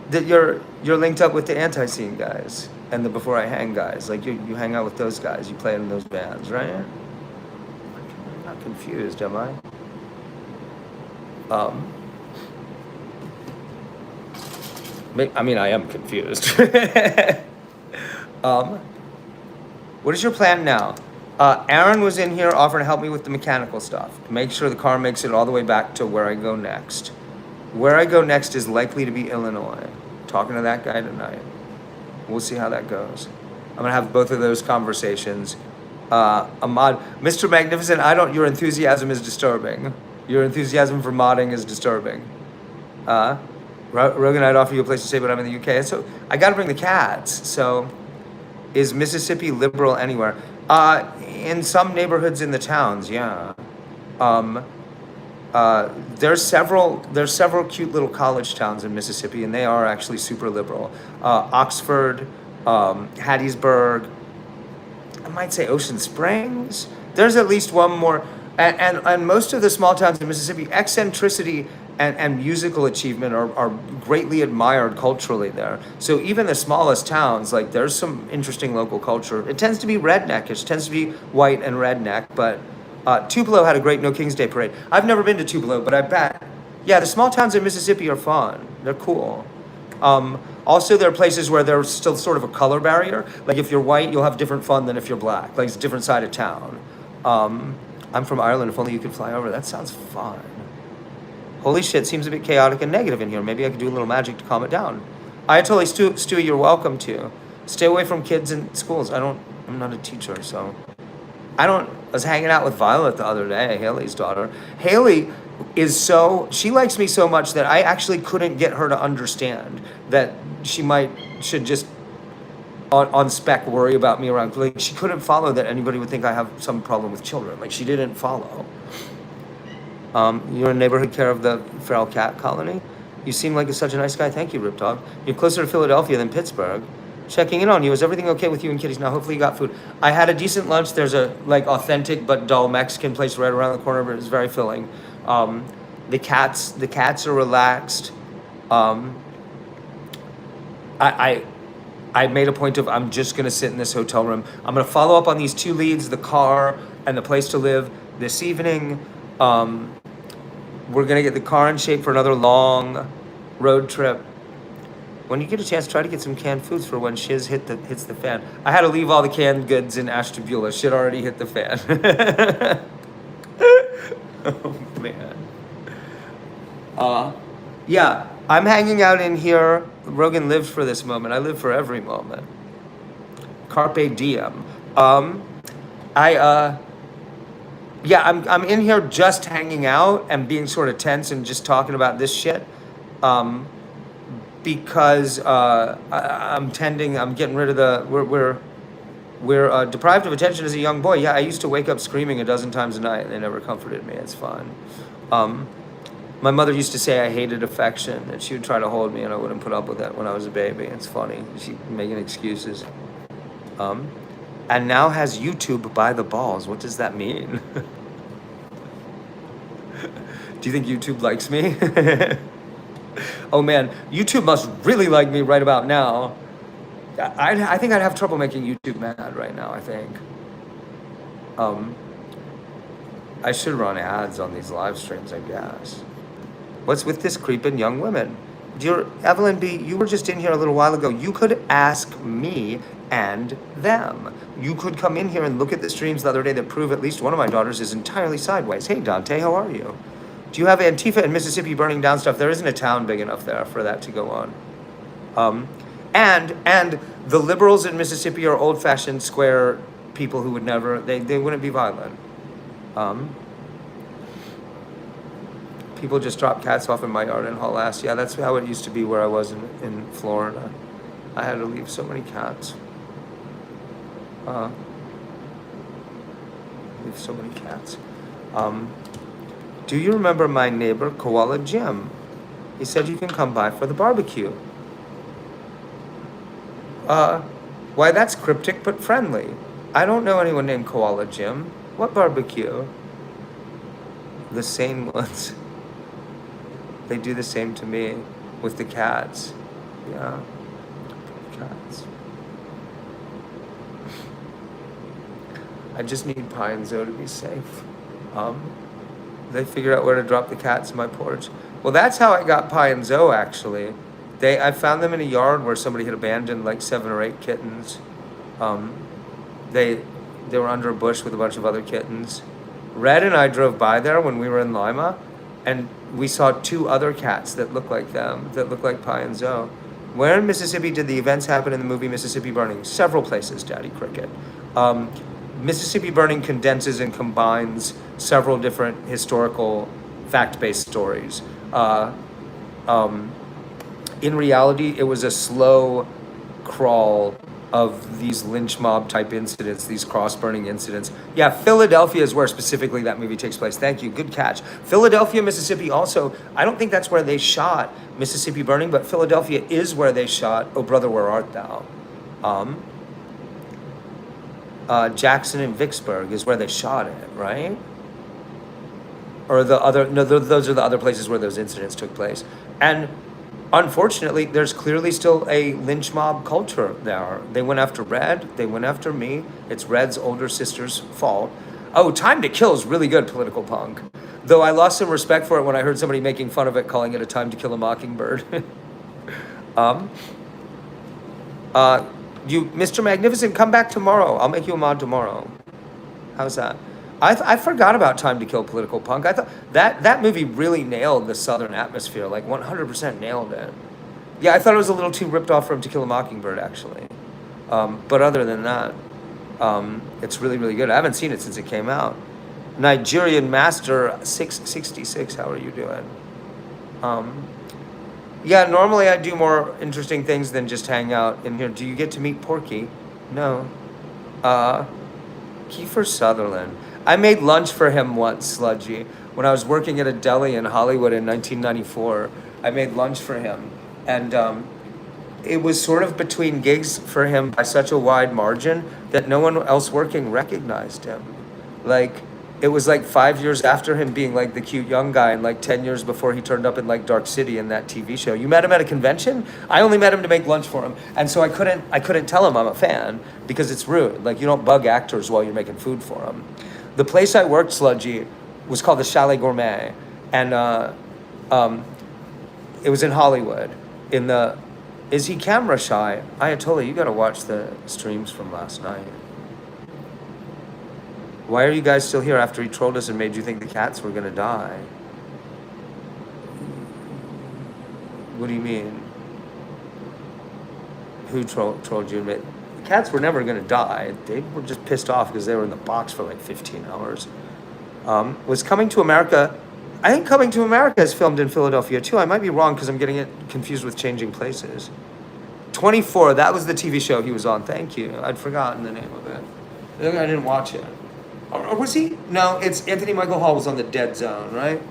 That you're linked up with the anti-scene guys and the Before I Hang guys. Like you hang out with those guys. You play in those bands, right? I'm not confused, am I? I mean, I am confused. What is your plan now? Aaron was in here offering to help me with the mechanical stuff. Make sure the car makes it all the way back to where I go next. Where I go next is likely to be Illinois. Talking to that guy tonight. We'll see how that goes. I'm gonna have both of those conversations. Ahmad, Mr. Magnificent, your enthusiasm is disturbing. Your enthusiasm for modding is disturbing. Rogan, I'd offer you a place to stay, but I'm in the UK. So I gotta bring the cats. So is Mississippi liberal anywhere? In some neighborhoods in the towns, yeah. There's several cute little college towns in Mississippi, and they are actually super liberal. Oxford, Hattiesburg, I might say Ocean Springs. There's at least one more, and most of the small towns in Mississippi, eccentricity and musical achievement are greatly admired culturally there. So even the smallest towns, like there's some interesting local culture. It tends to be redneckish, tends to be white and redneck, but Tupelo had a great No King's Day parade. I've never been to Tupelo, but I bet, yeah, the small towns in Mississippi are fun. They're cool. Also, there are places where there's still sort of a color barrier. Like if you're white, you'll have different fun than if you're black. Like it's a different side of town. I'm from Ireland. If only you could fly over. That sounds fun. Holy shit, seems a bit chaotic and negative in here. Maybe I could do a little magic to calm it down. Ayatollah Stewie, you're welcome to. Stay away from kids in schools. I'm not a teacher, so. I was hanging out with Violet the other day, Haley's daughter. Haley she likes me so much that I actually couldn't get her to understand that should just on spec worry about me around. Like she couldn't follow that anybody would think I have some problem with children. Like she didn't follow. You're in neighborhood care of the feral cat colony. You seem like such a nice guy. Thank you, Rip Dog. You're closer to Philadelphia than Pittsburgh. Checking in on you. Is everything okay with you and kitties now? Hopefully you got food. I had a decent lunch. There's a authentic but dull Mexican place right around the corner, but it's very filling. The cats are relaxed. I made a point of I'm just gonna sit in this hotel room. I'm gonna follow up on these 2 leads, the car and the place to live this evening. We're gonna get the car in shape for another long road trip. When you get a chance, try to get some canned foods for when shiz hits the fan. I had to leave all the canned goods in Ashtabula. Shit already hit the fan. Oh, man. Yeah, I'm hanging out in here. Rogan lived for this moment. I live for every moment. Carpe diem. Yeah, I'm in here just hanging out and being sort of tense and just talking about this shit. Because I'm getting rid of we're deprived of attention as a young boy. Yeah, I used to wake up screaming a dozen times a night and they never comforted me. It's fun. My mother used to say I hated affection and she would try to hold me and I wouldn't put up with that when I was a baby. It's funny. She's making excuses. And now has YouTube by the balls. What does that mean? Do you think YouTube likes me? Oh man, YouTube must really like me right about now. I think I'd have trouble making YouTube mad right now, I think. I should run ads on these live streams, I guess. What's with this creeping young women? Dear Evelyn B., you were just in here a little while ago. You could ask me and them. You could come in here and look at the streams the other day that prove at least one of my daughters is entirely sideways. Hey Dante, how are you? Do you have Antifa in Mississippi burning down stuff? There isn't a town big enough there for that to go on. And the liberals in Mississippi are old-fashioned square people who would never, they wouldn't be violent. People just drop cats off in my yard in haul ass. Yeah, that's how it used to be where I was in Florida. I had to leave so many cats. Leave so many cats. Do you remember my neighbor, Koala Jim? He said you can come by for the barbecue. Why, that's cryptic but friendly. I don't know anyone named Koala Jim. What barbecue? The same ones. They do the same to me with the cats. Yeah. Cats. I just need Pi and Zoe to be safe. They figured out where to drop the cats in my porch. Well, that's how I got Pi and Zoe, actually. I found them in a yard where somebody had abandoned like 7 or 8 kittens. They were under a bush with a bunch of other kittens. Red and I drove by there when we were in Lima, and we saw 2 other cats that looked like them, that looked like Pi and Zoe. Where in Mississippi did the events happen in the movie Mississippi Burning? Several places, Daddy Cricket. Mississippi Burning condenses and combines several different historical fact-based stories. In reality, it was a slow crawl of these lynch mob type incidents, these cross burning incidents. Yeah, Philadelphia is where specifically that movie takes place. Thank you, good catch. Philadelphia, Mississippi also, I don't think that's where they shot Mississippi Burning, but Philadelphia is where they shot Oh Brother, Where Art Thou? Jackson and Vicksburg is where they shot it, right? Or the other, no, those are the other places where those incidents took place. And unfortunately, there's clearly still a lynch mob culture there. They went after Red, they went after me. It's Red's older sister's fault. Oh, Time to Kill is really good political punk. Though I lost some respect for it when I heard somebody making fun of it, calling it a Time to Kill a Mockingbird. You, Mr. Magnificent, come back tomorrow. I'll make you a mod tomorrow. How's that? I forgot about Time to Kill Political Punk. I thought that movie really nailed the Southern atmosphere, like 100% nailed it. Yeah, I thought it was a little too ripped off from To Kill a Mockingbird, actually. But other than that, it's really, really good. I haven't seen it since it came out. Nigerian Master 666, how are you doing? Yeah, normally I do more interesting things than just hang out in here. Do you get to meet Porky? No. Kiefer Sutherland. I made lunch for him once, Sludgy. When I was working at a deli in Hollywood in 1994, I made lunch for him. And it was sort of between gigs for him by such a wide margin that no one else working recognized him. Like, it was like 5 years after him being like the cute young guy and like 10 years before he turned up in like Dark City in that TV show. You met him at a convention? I only met him to make lunch for him. And so I couldn't tell him I'm a fan because it's rude. Like, you don't bug actors while you're making food for them. The place I worked, Sludgy, was called the Chalet Gourmet. And it was in Hollywood. Is he camera shy? Ayatollah, you gotta watch the streams from last night. Why are you guys still here after he trolled us and made you think the cats were gonna die? What do you mean? Who trolled you? The cats were never gonna die. They were just pissed off because they were in the box for like 15 hours. Was Coming to America... I think Coming to America is filmed in Philadelphia too. I might be wrong because I'm getting it confused with Changing Places. 24, that was the TV show he was on. Thank you. I'd forgotten the name of it. I didn't watch it. Or was he? No, it's Anthony Michael Hall was on The Dead Zone, right?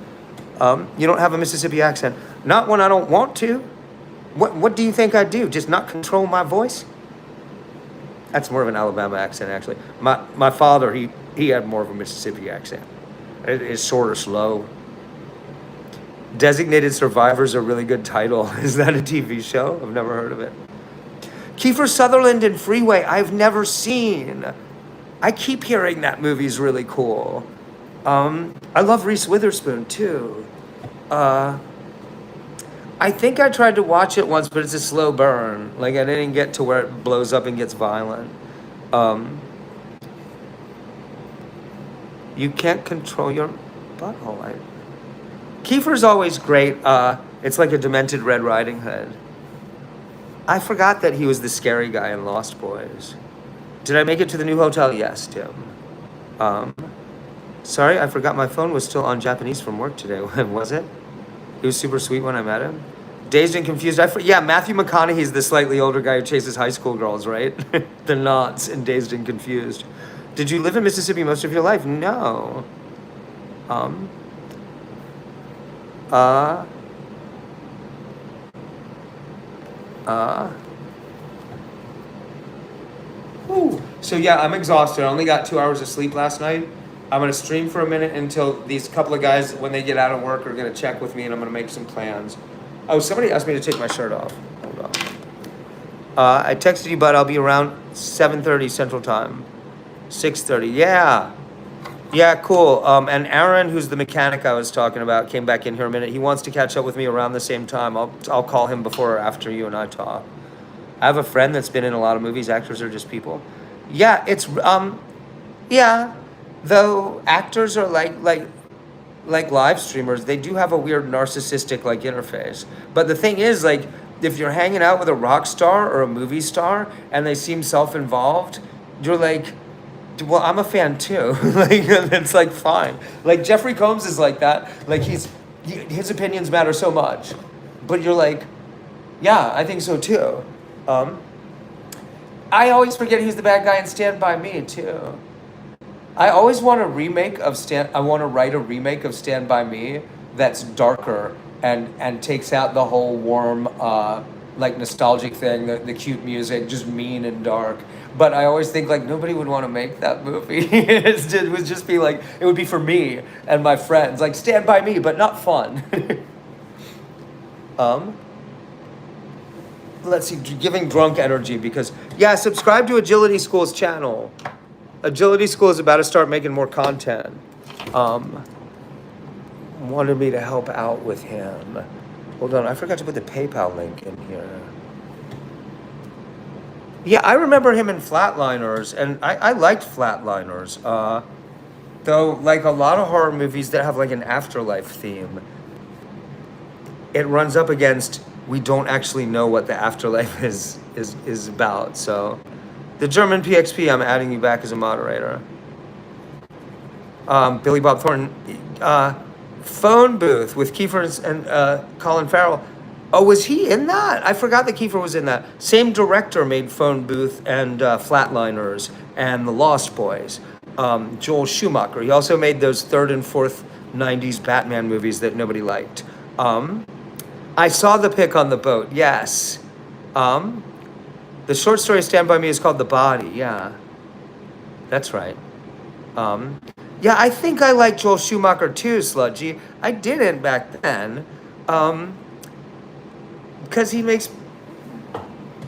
You don't have a Mississippi accent. Not when I don't want to. What do you think I do? Just not control my voice? That's more of an Alabama accent, actually. My father, he had more of a Mississippi accent. It's sort of slow. Designated Survivor's a really good title. Is that a TV show? I've never heard of it. Kiefer Sutherland in Freeway, I've never seen. I keep hearing that movie's really cool. I love Reese Witherspoon too. I think I tried to watch it once, but it's a slow burn. Like, I didn't get to where it blows up and gets violent. You can't control your butthole. Kiefer's always great. It's like a demented Red Riding Hood. I forgot that he was the scary guy in Lost Boys. Did I make it to the new hotel? Yes, Tim. Sorry, I forgot my phone was still on Japanese from work today. Was it? He was super sweet when I met him. Dazed and Confused. Yeah, Matthew McConaughey's the slightly older guy who chases high school girls, right? The knots in Dazed and Confused. Did you live in Mississippi most of your life? No. So yeah, I'm exhausted. I only got 2 hours of sleep last night. I'm gonna stream for a minute until these couple of guys, when they get out of work, are gonna check with me, and I'm gonna make some plans. Oh, somebody asked me to take my shirt off. Hold on. I texted you, but I'll be around 7:30 Central Time. 6:30. Yeah. Yeah, cool. And Aaron, who's the mechanic I was talking about, came back in here a minute. He wants to catch up with me around the same time. I'll call him before or after you and I talk. I have a friend that's been in a lot of movies. Actors are just people. Yeah, it's yeah. Though actors are like live streamers, they do have a weird narcissistic like interface. But the thing is, like, if you're hanging out with a rock star or a movie star and they seem self-involved, you're like, well, I'm a fan too. Like, it's like fine. Like Jeffrey Combs is like that. Like his opinions matter so much, but you're like, yeah, I think so too. Um, I always forget he's the bad guy in Stand By Me too. I always want a remake of Stand. I want to write a remake of Stand By Me that's darker and takes out the whole warm, like nostalgic thing, the cute music, just mean and dark. But I always think like nobody would want to make that movie. It would just be like it would be for me and my friends, like Stand By Me, but not fun. um, let's see, giving drunk energy because yeah, subscribe to Agility School's channel. Agility School is about to start making more content. Um, Wanted me to help out with him. Hold on, I forgot to put the PayPal link in here. Yeah, I remember him in Flatliners, and I liked Flatliners. Though, like a lot of horror movies that have like an afterlife theme, it runs up against we don't actually know what the afterlife is about. So, the German PXP, I'm adding you back as a moderator. Billy Bob Thornton, Phone Booth with Kiefer and Colin Farrell. Oh, was he in that? I forgot that Kiefer was in that. Same director made Phone Booth and Flatliners and The Lost Boys. Joel Schumacher. He also made those third and fourth 90s Batman movies that nobody liked. I saw the pic on the boat, yes. The short story Stand By Me is called The Body, yeah. That's right. Yeah, I think I like Joel Schumacher too, Sludgy. I didn't back then. Because he makes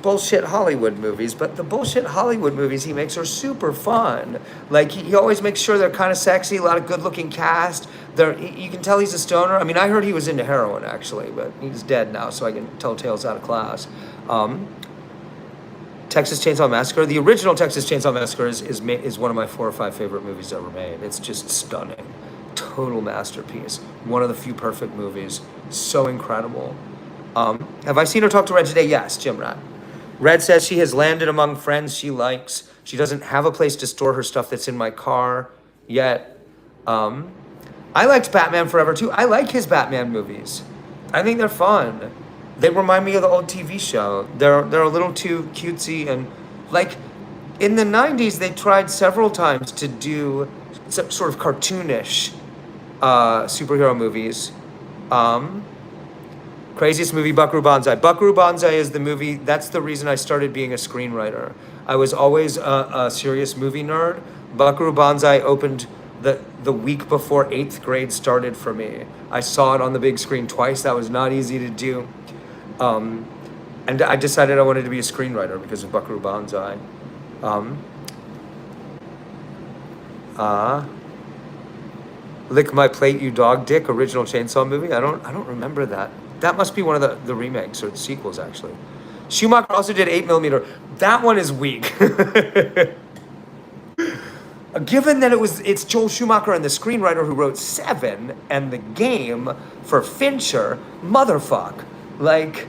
bullshit Hollywood movies, but the bullshit Hollywood movies he makes are super fun. Like he always makes sure they're kind of sexy, a lot of good-looking cast. You can tell he's a stoner. I mean, I heard he was into heroin actually, but he's dead now, so I can tell tales out of class. Texas Chainsaw Massacre. The original Texas Chainsaw Massacre is one of my 4 or 5 favorite movies ever made. It's just stunning, total masterpiece. One of the few perfect movies. So incredible. Have I seen her talk to Red today? Yes, Jim Rat. Red says she has landed among friends she likes. She doesn't have a place to store her stuff that's in my car yet. I liked Batman Forever too. I like his Batman movies. I think they're fun. They remind me of the old TV show. They're a little too cutesy and like in the 90s they tried several times to do some sort of cartoonish superhero movies. Craziest movie, Buckaroo Banzai. Buckaroo Banzai is the movie, that's the reason I started being a screenwriter. I was always a serious movie nerd. Buckaroo Banzai opened the week before 8th grade started for me. I saw it on the big screen twice. That was not easy to do. And I decided I wanted to be a screenwriter because of Buckaroo Banzai. Lick My Plate, You Dog Dick, original Chainsaw movie. I don't remember that. That must be one of the remakes or the sequels, actually. Schumacher also did 8mm. That one is weak. Given that it's Joel Schumacher and the screenwriter who wrote Seven and The Game for Fincher, motherfuck. Like,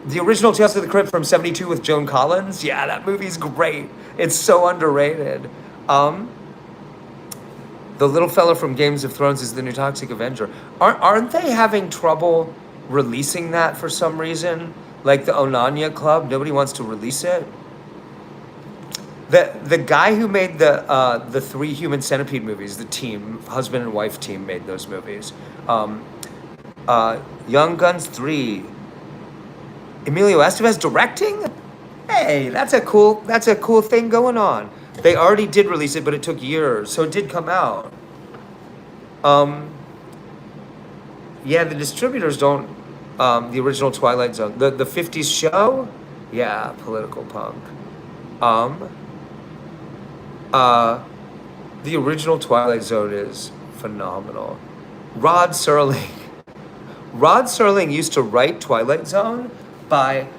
the original Tales of the Crypt from 72 with Joan Collins, yeah, that movie's great. It's so underrated. The little fella from Games of Thrones is the new Toxic Avenger. Aren't they having trouble releasing that for some reason? Like the Onanya Club, nobody wants to release it. The guy who made the 3 Human Centipede movies, the team, husband and wife team, made those movies. Young Guns 3. Emilio Estevez directing? Hey, that's a cool thing going on. They already did release it, but it took years, so it did come out. Yeah, the distributors don't. The original Twilight Zone, the 50s show, yeah, political punk. The original Twilight Zone is phenomenal. Rod Serling used to write Twilight Zone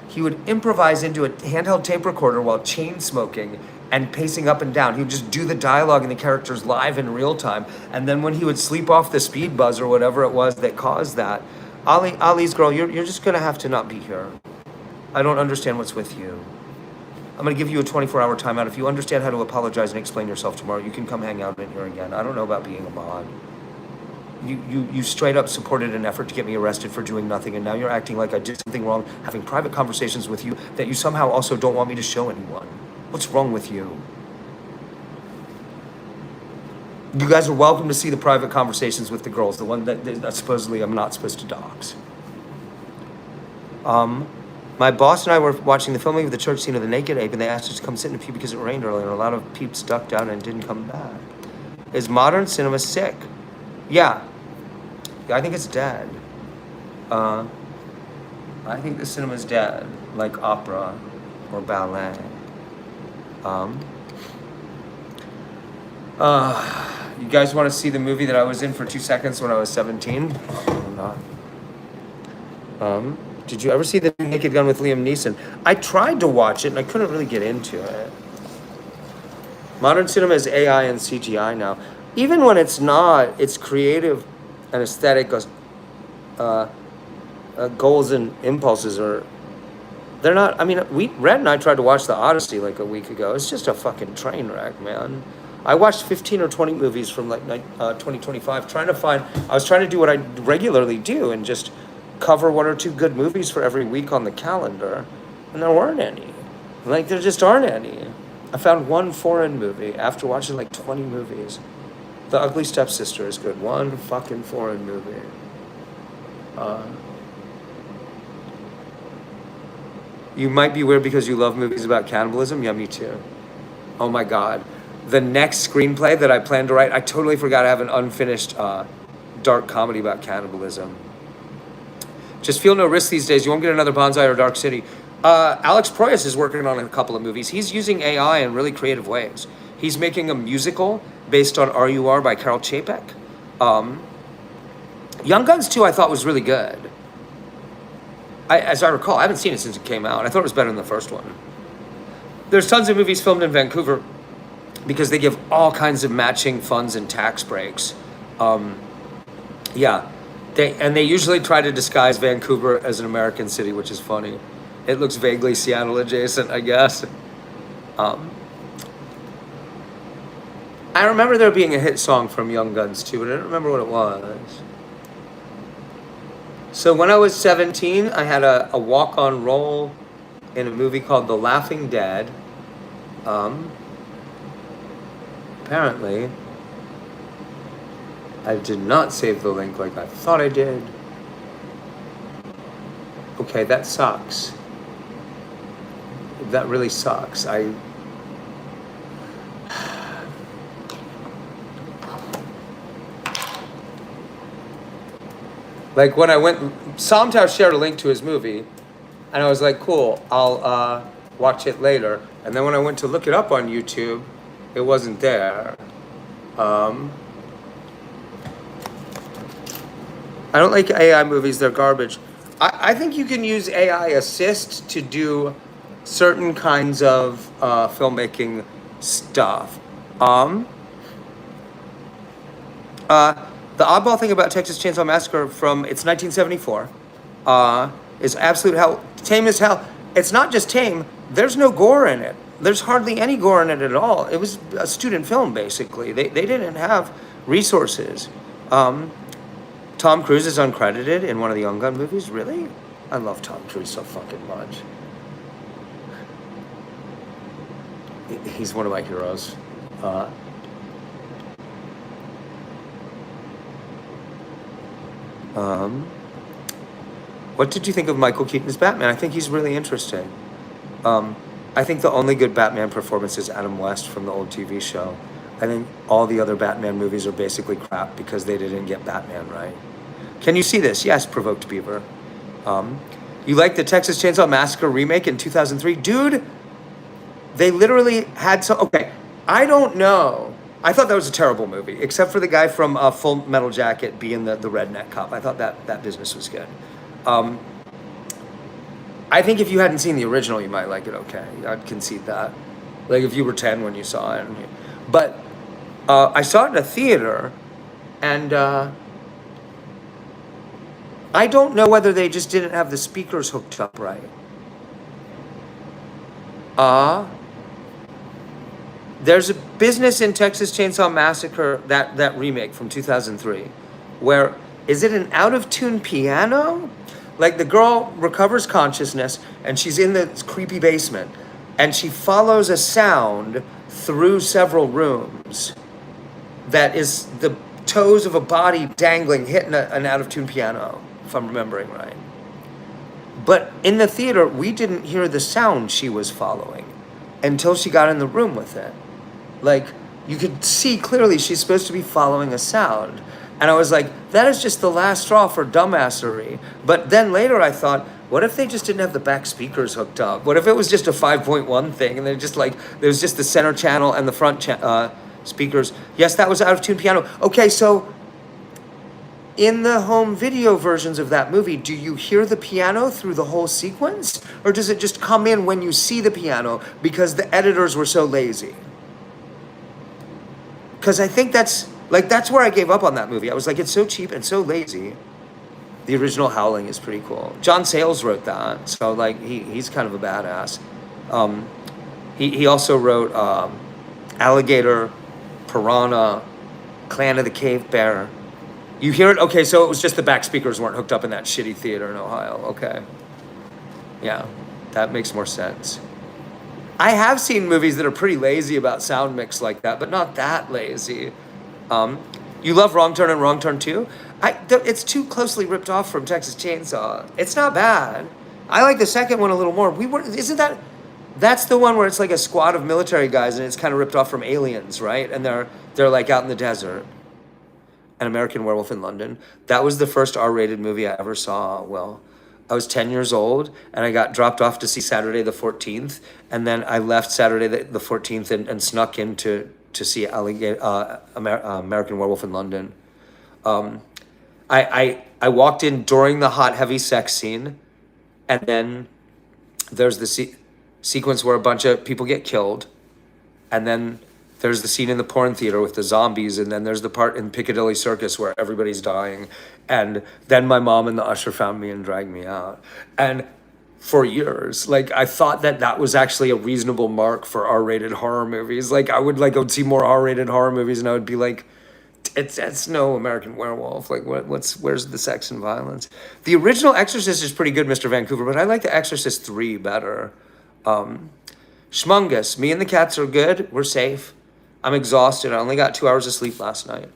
he would improvise into a handheld tape recorder while chain smoking and pacing up and down. He would just do the dialogue and the characters live in real time. And then when he would sleep off the speed buzz or whatever it was that caused that, Ali's girl, you're just gonna have to not be here. I don't understand what's with you. I'm gonna give you a 24-hour timeout. If you understand how to apologize and explain yourself tomorrow, you can come hang out in here again. I don't know about being a mod. You straight up supported an effort to get me arrested for doing nothing, and now you're acting like I did something wrong, having private conversations with you that you somehow also don't want me to show anyone. What's wrong with you? You guys are welcome to see the private conversations with the girls, the one that supposedly I'm not supposed to dox. My boss and I were watching the filming of the church scene of the naked ape, and they asked us to come sit in a pew because it rained earlier, and a lot of peeps ducked out and didn't come back. Is modern cinema sick? Yeah, I think it's dead. I think the cinema's dead, like opera or ballet. You guys want to see the movie that I was in for 2 seconds when I was 17? Or not. Did you ever see The Naked Gun with Liam Neeson? I tried to watch it and I couldn't really get into it. Modern cinema is AI and CGI now. Even when it's not, it's creative and aesthetic goals and impulses are, they're not, I mean, Red and I tried to watch The Odyssey like a week ago. It's just a fucking train wreck, man. I watched 15 or 20 movies from like 2025 I was trying to do what I regularly do and just cover 1 or 2 good movies for every week on the calendar, and there weren't any. Like, there just aren't any. I found 1 foreign movie after watching like 20 movies. The Ugly Stepsister is good. 1 fucking foreign movie. You might be weird because you love movies about cannibalism. Yeah, me too. Oh my God. The next screenplay that I plan to write, I totally forgot I have an unfinished dark comedy about cannibalism. Just feel no risk these days. You won't get another Bonsai or Dark City. Alex Proyas is working on a couple of movies. He's using AI in really creative ways. He's making a musical based on RUR by Carol Chapek. Young Guns 2 I thought was really good. As I recall, I haven't seen it since it came out. I thought it was better than the first one. There's tons of movies filmed in Vancouver because they give all kinds of matching funds and tax breaks. Yeah. They usually try to disguise Vancouver as an American city, which is funny. It looks vaguely Seattle adjacent, I guess. I remember there being a hit song from Young Guns too, but I don't remember what it was. So when I was 17, I had a walk-on role in a movie called The Laughing Dead. Apparently, I did not save the link like I thought I did. Okay, that sucks. That really sucks. Like when I went, Somtow shared a link to his movie, and I was like, cool, I'll watch it later. And then when I went to look it up on YouTube, it wasn't there. I don't like AI movies, they're garbage. I think you can use AI assist to do certain kinds of filmmaking stuff. The oddball thing about Texas Chainsaw Massacre from, it's 1974, is absolute hell. Tame as hell. It's not just tame, there's no gore in it. There's hardly any gore in it at all. It was a student film, basically. They didn't have resources. Tom Cruise is uncredited in one of the Young Gun movies? Really? I love Tom Cruise so fucking much. He's one of my heroes. What did you think of Michael Keaton as Batman? I think he's really interesting. I think the only good Batman performance is Adam West from the old TV show. I think all the other Batman movies are basically crap because they didn't get Batman right. Can you see this? Yes, Provoked Beaver. You like the Texas Chainsaw Massacre remake in 2003? Dude, they literally had some... Okay, I don't know. I thought that was a terrible movie, except for the guy from Full Metal Jacket being the redneck cop. I thought that business was good. I think if you hadn't seen the original, you might like it okay. I'd concede that. Like if you were 10 when you saw it. But I saw it in a theater, and I don't know whether they just didn't have the speakers hooked up right. Uh, there's a business in Texas Chainsaw Massacre, that remake from 2003, where is it an out of tune piano? Like the girl recovers consciousness and she's in the creepy basement and she follows a sound through several rooms that is the toes of a body dangling, hitting an out of tune piano, if I'm remembering right. But in the theater, we didn't hear the sound she was following until she got in the room with it. Like, you could see clearly she's supposed to be following a sound. And I was like, that is just the last straw for dumbassery. But then later I thought, what if they just didn't have the back speakers hooked up? What if it was just a 5.1 thing and they're just like, there was just the center channel and the front speakers? Yes, that was out of tune piano. Okay, so in the home video versions of that movie, do you hear the piano through the whole sequence? Or does it just come in when you see the piano because the editors were so lazy? Because I think that's where I gave up on that movie. I was like, it's so cheap and so lazy. The original Howling is pretty cool. John Sayles wrote that, so like he's kind of a badass. He also wrote Alligator, Piranha, Clan of the Cave Bear. You hear it? Okay, so it was just the back speakers weren't hooked up in that shitty theater in Ohio. Okay. Yeah, that makes more sense. I have seen movies that are pretty lazy about sound mix like that, but not that lazy. You love Wrong Turn and Wrong Turn 2? It's too closely ripped off from Texas Chainsaw. It's not bad. I like the second one a little more. That's the one where it's like a squad of military guys and it's kind of ripped off from Aliens, right? And they're like out in the desert. An American Werewolf in London. That was the first R-rated movie I ever saw. Well, I was 10 years old and I got dropped off to see Saturday the 14th. And then I left Saturday the 14th and snuck in to see American Werewolf in London. I walked in during the hot, heavy sex scene. And then there's the sequence where a bunch of people get killed. And then there's the scene in the porn theater with the zombies, and then there's the part in Piccadilly Circus where everybody's dying. And then my mom and the usher found me and dragged me out. And for years, like, I thought that was actually a reasonable mark for R-rated horror movies. Like, I would see more R-rated horror movies, and I would be like, it's no American Werewolf. Like, where's the sex and violence? The original Exorcist is pretty good, Mr. Vancouver, but I like The Exorcist 3 better. Schmungus, me and the cats are good. We're safe. I'm exhausted. I only got 2 hours of sleep last night.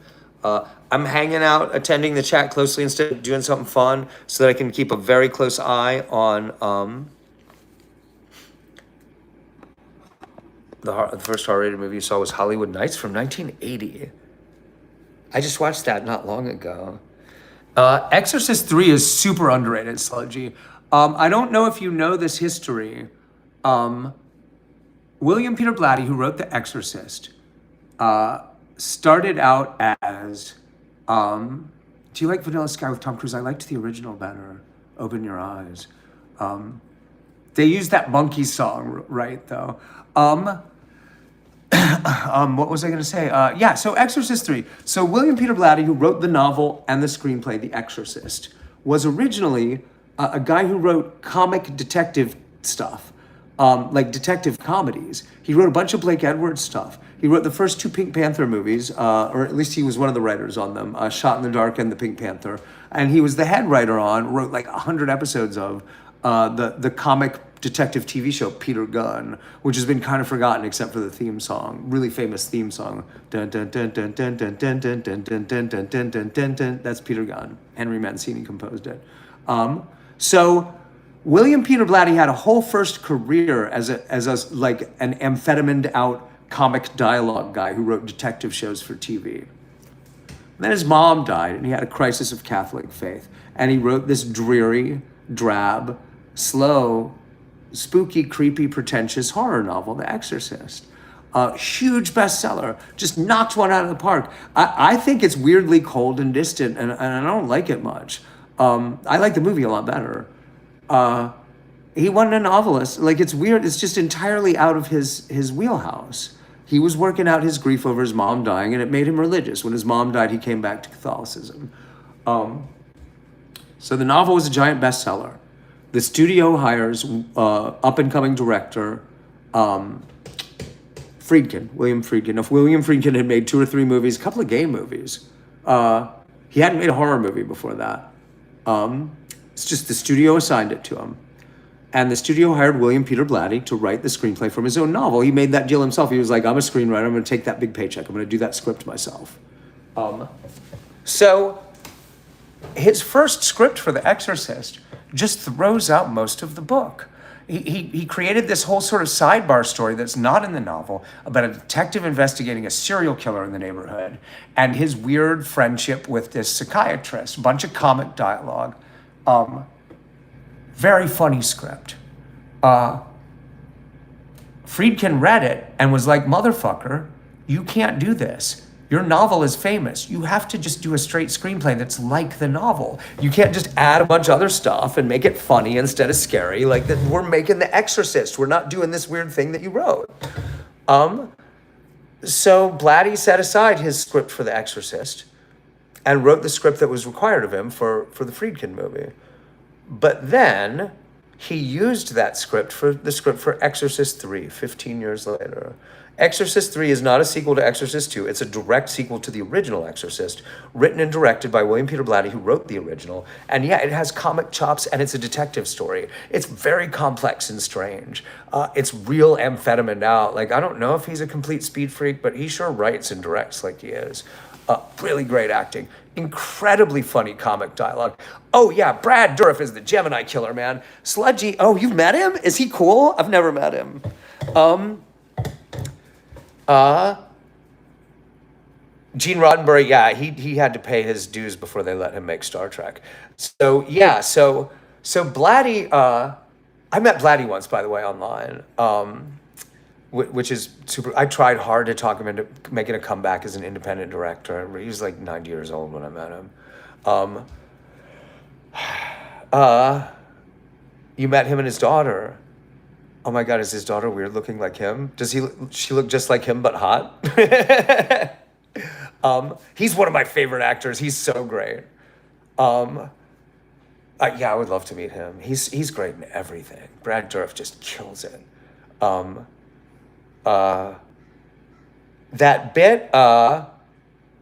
I'm hanging out, attending the chat closely instead of doing something fun so that I can keep a very close eye on the first R-rated movie you saw was Hollywood Nights from 1980. I just watched that not long ago. Exorcist 3 is super underrated, Sludgy. I don't know if you know this history. William Peter Blatty, who wrote The Exorcist, started out as, do you like Vanilla Sky with Tom Cruise? I liked the original better, Open Your Eyes. They used that monkey song, right, though. What was I going to say? So Exorcist 3. So William Peter Blatty, who wrote the novel and the screenplay, The Exorcist, was originally a guy who wrote comic detective stuff. Like detective comedies. He wrote a bunch of Blake Edwards stuff. He wrote the first 2 Pink Panther movies, or at least he was one of the writers on them, Shot in the Dark and The Pink Panther. And he was the head writer on, wrote like 100 episodes of the comic detective TV show Peter Gunn, which has been kind of forgotten except for the theme song, really famous theme song. Dun dun dun dun dun dun dun dun dun dun dun dun dun dun dun dun. That's Peter Gunn. Henry Mancini composed it. So William Peter Blatty had a whole first career as a like an amphetamine out comic dialogue guy who wrote detective shows for TV. And then his mom died and he had a crisis of Catholic faith. And he wrote this dreary, drab, slow, spooky, creepy, pretentious horror novel, The Exorcist. Huge bestseller, just knocked one out of the park. I think it's weirdly cold and distant and I don't like it much. I like the movie a lot better. He wasn't a novelist. Like, it's weird. It's just entirely out of his wheelhouse. He was working out his grief over his mom dying, and it made him religious. When his mom died, he came back to Catholicism. So the novel was a giant bestseller. The studio hires up-and-coming director William Friedkin. If William Friedkin had made 2 or 3 movies, a couple of gay movies, he hadn't made a horror movie before that. It's just the studio assigned it to him. And the studio hired William Peter Blatty to write the screenplay from his own novel. He made that deal himself. He was like, I'm a screenwriter. I'm going to take that big paycheck. I'm going to do that script myself. So his first script for The Exorcist just throws out most of the book. He created this whole sort of sidebar story that's not in the novel about a detective investigating a serial killer in the neighborhood and his weird friendship with this psychiatrist. A bunch of comic dialogue. Very funny script. Friedkin read it and was like, motherfucker, you can't do this. Your novel is famous. You have to just do a straight screenplay that's like the novel. You can't just add a bunch of other stuff and make it funny instead of scary. Like that, we're making The Exorcist. We're not doing this weird thing that you wrote. So Blatty set aside his script for The Exorcist and wrote the script that was required of him for the Friedkin movie. But then he used that script for the script for Exorcist 3, 15 years later. Exorcist 3 is not a sequel to Exorcist 2. It's a direct sequel to the original Exorcist, written and directed by William Peter Blatty, who wrote the original. And yeah, it has comic chops and it's a detective story. It's very complex and strange. It's real amphetamine out. Like, I don't know if he's a complete speed freak, but he sure writes and directs like he is. Really great acting. Incredibly funny comic dialogue. Oh yeah, Brad Dourif is the Gemini killer, man. Sludgy, oh, you've met him? Is he cool? I've never met him. Gene Roddenberry, yeah, he had to pay his dues before they let him make Star Trek. So yeah, so Blatty, I met Blatty once, by the way, online, which is super. I tried hard to talk him into making a comeback as an independent director. He was like 90 years old when I met him. You met him and his daughter. Oh my God, is his daughter weird looking like him? She look just like him but hot? He's one of my favorite actors. He's so great. Yeah, I would love to meet him. He's great in everything. Brad Dourif just kills it.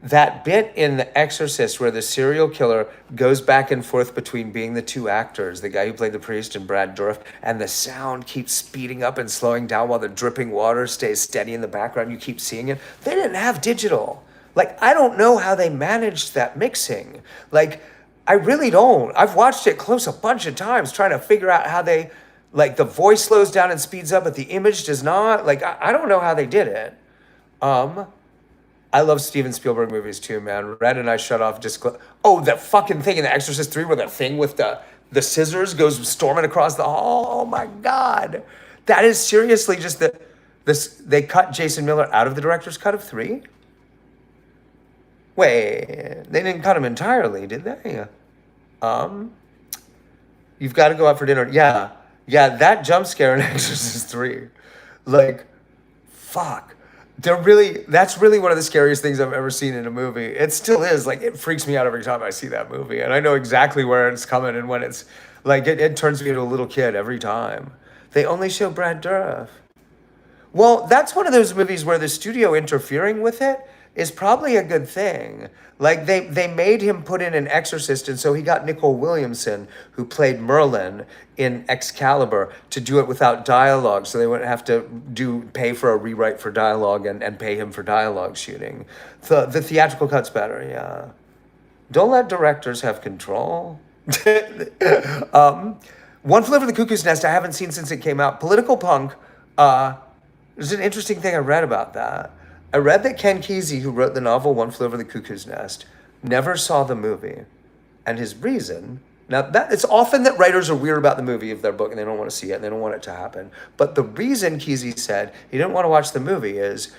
That bit in The Exorcist where the serial killer goes back and forth between being the two actors, the guy who played the priest and Brad Dourif, and the sound keeps speeding up and slowing down while the dripping water stays steady in the background. You keep seeing it. They didn't have digital. Like, I don't know how they managed that mixing. Like, I really don't. I've watched it close a bunch of times trying to figure out how they, like, the voice slows down and speeds up, but the image does not. Like, I don't know how they did it. I love Steven Spielberg movies too, man. Red and I shut off that fucking thing in The Exorcist 3 where that thing with the scissors goes storming across the hall. Oh my God. That is seriously just they cut Jason Miller out of the director's cut of 3? Wait, they didn't cut him entirely, did they? You've got to go out for dinner. Yeah, that jump scare in Exorcist 3. Like, fuck. That's really one of the scariest things I've ever seen in a movie. It still is. Like, it freaks me out every time I see that movie. And I know exactly where it's coming and when it's, like, it turns me into a little kid every time. They only show Brad Dourif. Well, that's one of those movies where the studio interfering with it is probably a good thing. Like, they made him put in an exorcist, and so he got Nicole Williamson, who played Merlin in Excalibur, to do it without dialogue, so they wouldn't have to pay for a rewrite for dialogue and pay him for dialogue shooting. The theatrical cut's better, yeah. Don't let directors have control. One Flew Over the Cuckoo's Nest I haven't seen since it came out. Political Punk, there's an interesting thing I read about that. I read that Ken Kesey, who wrote the novel One Flew Over the Cuckoo's Nest, never saw the movie. And his reason, now it's often that writers are weird about the movie of their book and they don't want to see it and they don't want it to happen. But the reason Kesey said he didn't want to watch the movie is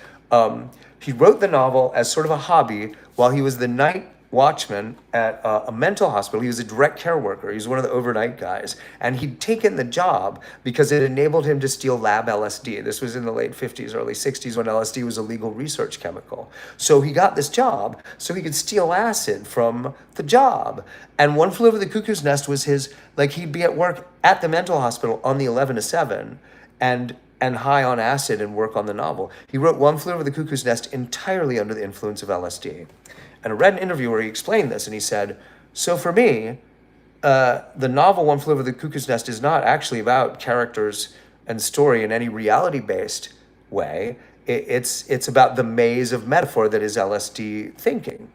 he wrote the novel as sort of a hobby while he was the night watchman at a mental hospital. He was a direct care worker. He was one of the overnight guys. And he'd taken the job because it enabled him to steal lab LSD. This was in the late 50s, early 60s when LSD was a legal research chemical. So he got this job so he could steal acid from the job. And One Flew Over the Cuckoo's Nest was his, like he'd be at work at the mental hospital on the 11 to 7 and high on acid and work on the novel. He wrote One Flew Over the Cuckoo's Nest entirely under the influence of LSD. And I read an interview where he explained this, and he said, so for me, the novel One Flew Over the Cuckoo's Nest is not actually about characters and story in any reality-based way. It's about the maze of metaphor that is LSD thinking.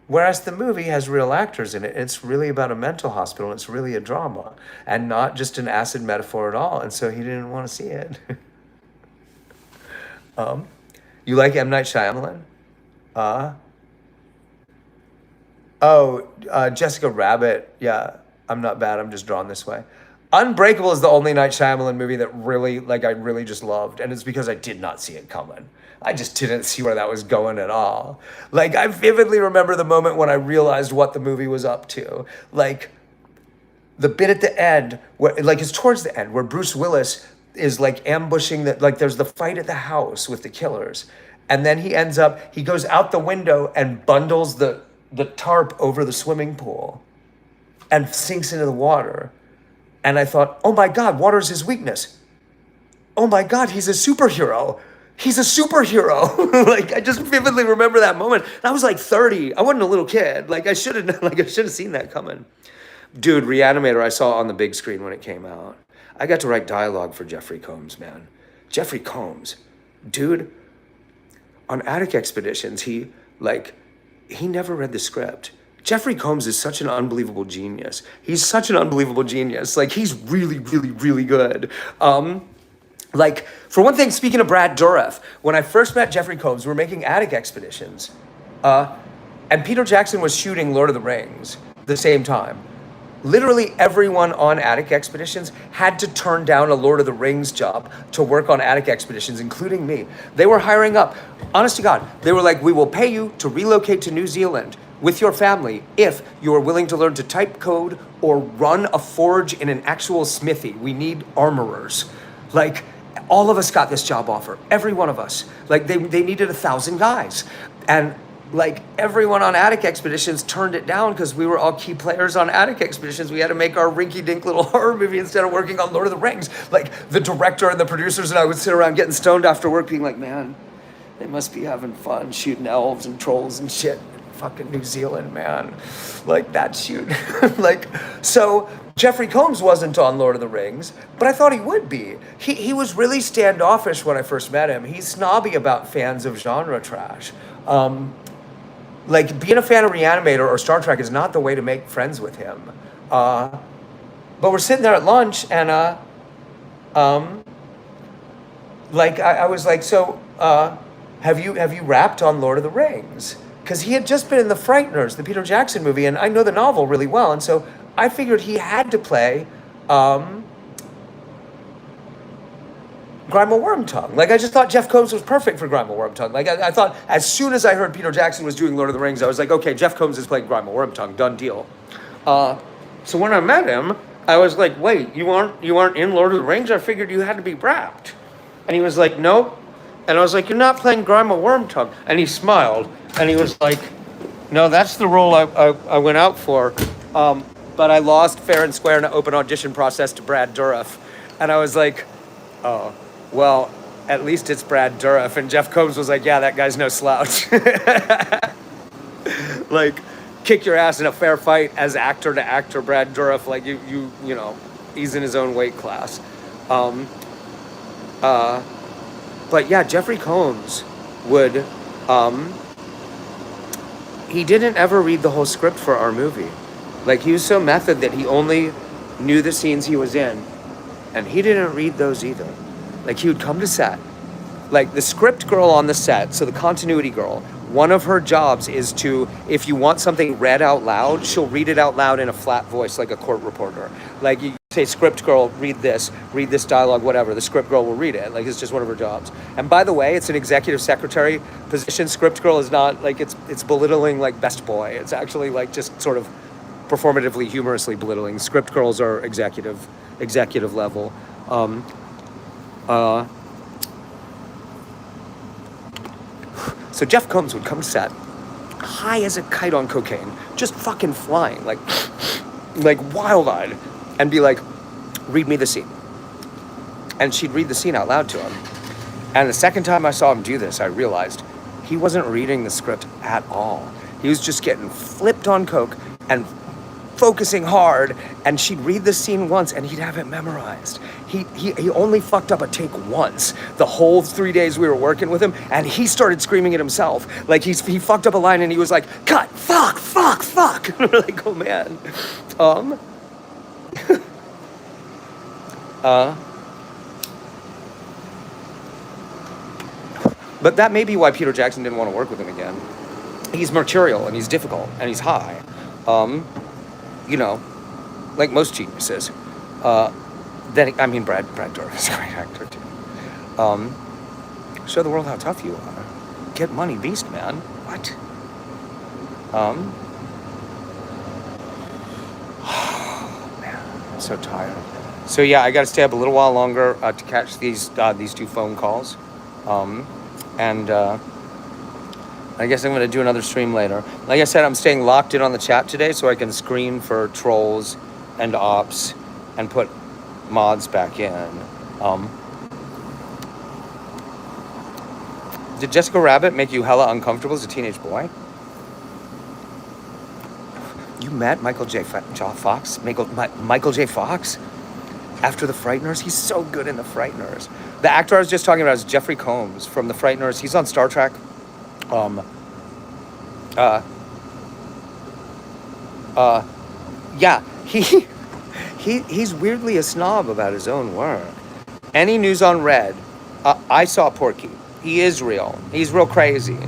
Whereas the movie has real actors in it. It's really about a mental hospital. It's really a drama and not just an acid metaphor at all. And so he didn't want to see it. You like M. Night Shyamalan? Jessica Rabbit. Yeah, I'm not bad. I'm just drawn this way. Unbreakable is the only Night Shyamalan movie that really, like, I really just loved. And it's because I did not see it coming. I just didn't see where that was going at all. Like, I vividly remember the moment when I realized what the movie was up to. Like, the bit at the end, where, like, it's towards the end, where Bruce Willis is, like, ambushing, like, there's the fight at the house with the killers. And then he goes out the window and bundles the tarp over the swimming pool and sinks into the water. And I thought, oh my God, water's his weakness. Oh my God, he's a superhero. He's a superhero. Like, I just vividly remember that moment. I was like 30. I wasn't a little kid. I should have seen that coming. Dude, Reanimator I saw on the big screen when it came out. I got to write dialogue for Jeffrey Combs, man. Jeffrey Combs, dude. On Attic Expeditions, he never read the script. Jeffrey Combs is such an unbelievable genius. He's such an unbelievable genius. Like, he's really, really, really good. For one thing, speaking of Brad Dourif, when I first met Jeffrey Combs, we were making Attic Expeditions. And Peter Jackson was shooting Lord of the Rings the same time. Literally everyone on Attic Expeditions had to turn down a Lord of the Rings job to work on Attic Expeditions, including me. They were hiring up. Honest to God, they were like, we will pay you to relocate to New Zealand with your family if you are willing to learn to type code or run a forge in an actual smithy. We need armorers. Like, all of us got this job offer. Every one of us. Like, they needed 1,000 guys. And like, everyone on Attic Expeditions turned it down because we were all key players on Attic Expeditions. We had to make our rinky-dink little horror movie instead of working on Lord of the Rings. Like, the director and the producers and I would sit around getting stoned after work being like, man, they must be having fun shooting elves and trolls and shit in fucking New Zealand, man. Like, that shoot. So Jeffrey Combs wasn't on Lord of the Rings, but I thought he would be. He was really standoffish when I first met him. He's snobby about fans of genre trash. Being a fan of Reanimator or Star Trek is not the way to make friends with him. But we're sitting there at lunch, and I was like, so have you rapped on Lord of the Rings? Because he had just been in The Frighteners, the Peter Jackson movie, and I know the novel really well, and so I figured he had to play Grima Wormtongue. Like, I just thought Jeff Combs was perfect for Grima Wormtongue. Like, I thought as soon as I heard Peter Jackson was doing Lord of the Rings, I was like, okay, Jeff Combs is playing Grima Wormtongue, done deal. So when I met him, I was like, wait, you aren't in Lord of the Rings? I figured you had to be wrapped. And he was like, nope. And I was like, you're not playing Grima Wormtongue. And he smiled, and he was like, no, that's the role I went out for. But I lost fair and square in an open audition process to Brad Dourif. And I was like, oh, well, at least it's Brad Dourif. And Jeff Combs was like, yeah, that guy's no slouch. Like, kick your ass in a fair fight as actor to actor, Brad Dourif. Like, you know, he's in his own weight class. But yeah, Jeffrey Combs would, he didn't ever read the whole script for our movie. Like, he was so method that he only knew the scenes he was in, and he didn't read those either. Like, he would come to set. Like, the script girl on the set, so the continuity girl, one of her jobs is to, if you want something read out loud, she'll read it out loud in a flat voice like a court reporter. Like, you say say, script girl, read this dialogue, whatever. The script girl will read it. Like, it's just one of her jobs. And by the way, it's an executive secretary position. Script girl is not like it's belittling like best boy. It's actually like just sort of performatively, humorously belittling. Script girls are executive level. So Jeff Combs would come to set, high as a kite on cocaine, just fucking flying, like wild-eyed, and be like, read me the scene. And she'd read the scene out loud to him. And the second time I saw him do this, I realized he wasn't reading the script at all. He was just getting flipped on coke and focusing hard, and she'd read the scene once and he'd have it memorized. He only fucked up a take once the whole 3 days we were working with him, and he started screaming at himself. Like he fucked up a line and he was like, cut, fuck. And we're like, oh man. But that may be why Peter Jackson didn't want to work with him again. He's mercurial and he's difficult and he's high. You know, like most geniuses. Brad Dourif is a great actor too. Show the world how tough you are. Get money, beast man. What? Man, I'm so tired. So yeah, I got to stay up a little while longer to catch these two phone calls. I guess I'm going to do another stream later. Like I said, I'm staying locked in on the chat today so I can screen for trolls and ops and put mods back in. Did Jessica Rabbit make you hella uncomfortable as a teenage boy? You met Michael J. Fox? Michael J. Fox? After The Frighteners? He's so good in The Frighteners. The actor I was just talking about is Jeffrey Combs from The Frighteners. He's on Star Trek. Yeah, he's weirdly a snob about his own work. Any news on Red? I saw Porky. He is real. He's real crazy.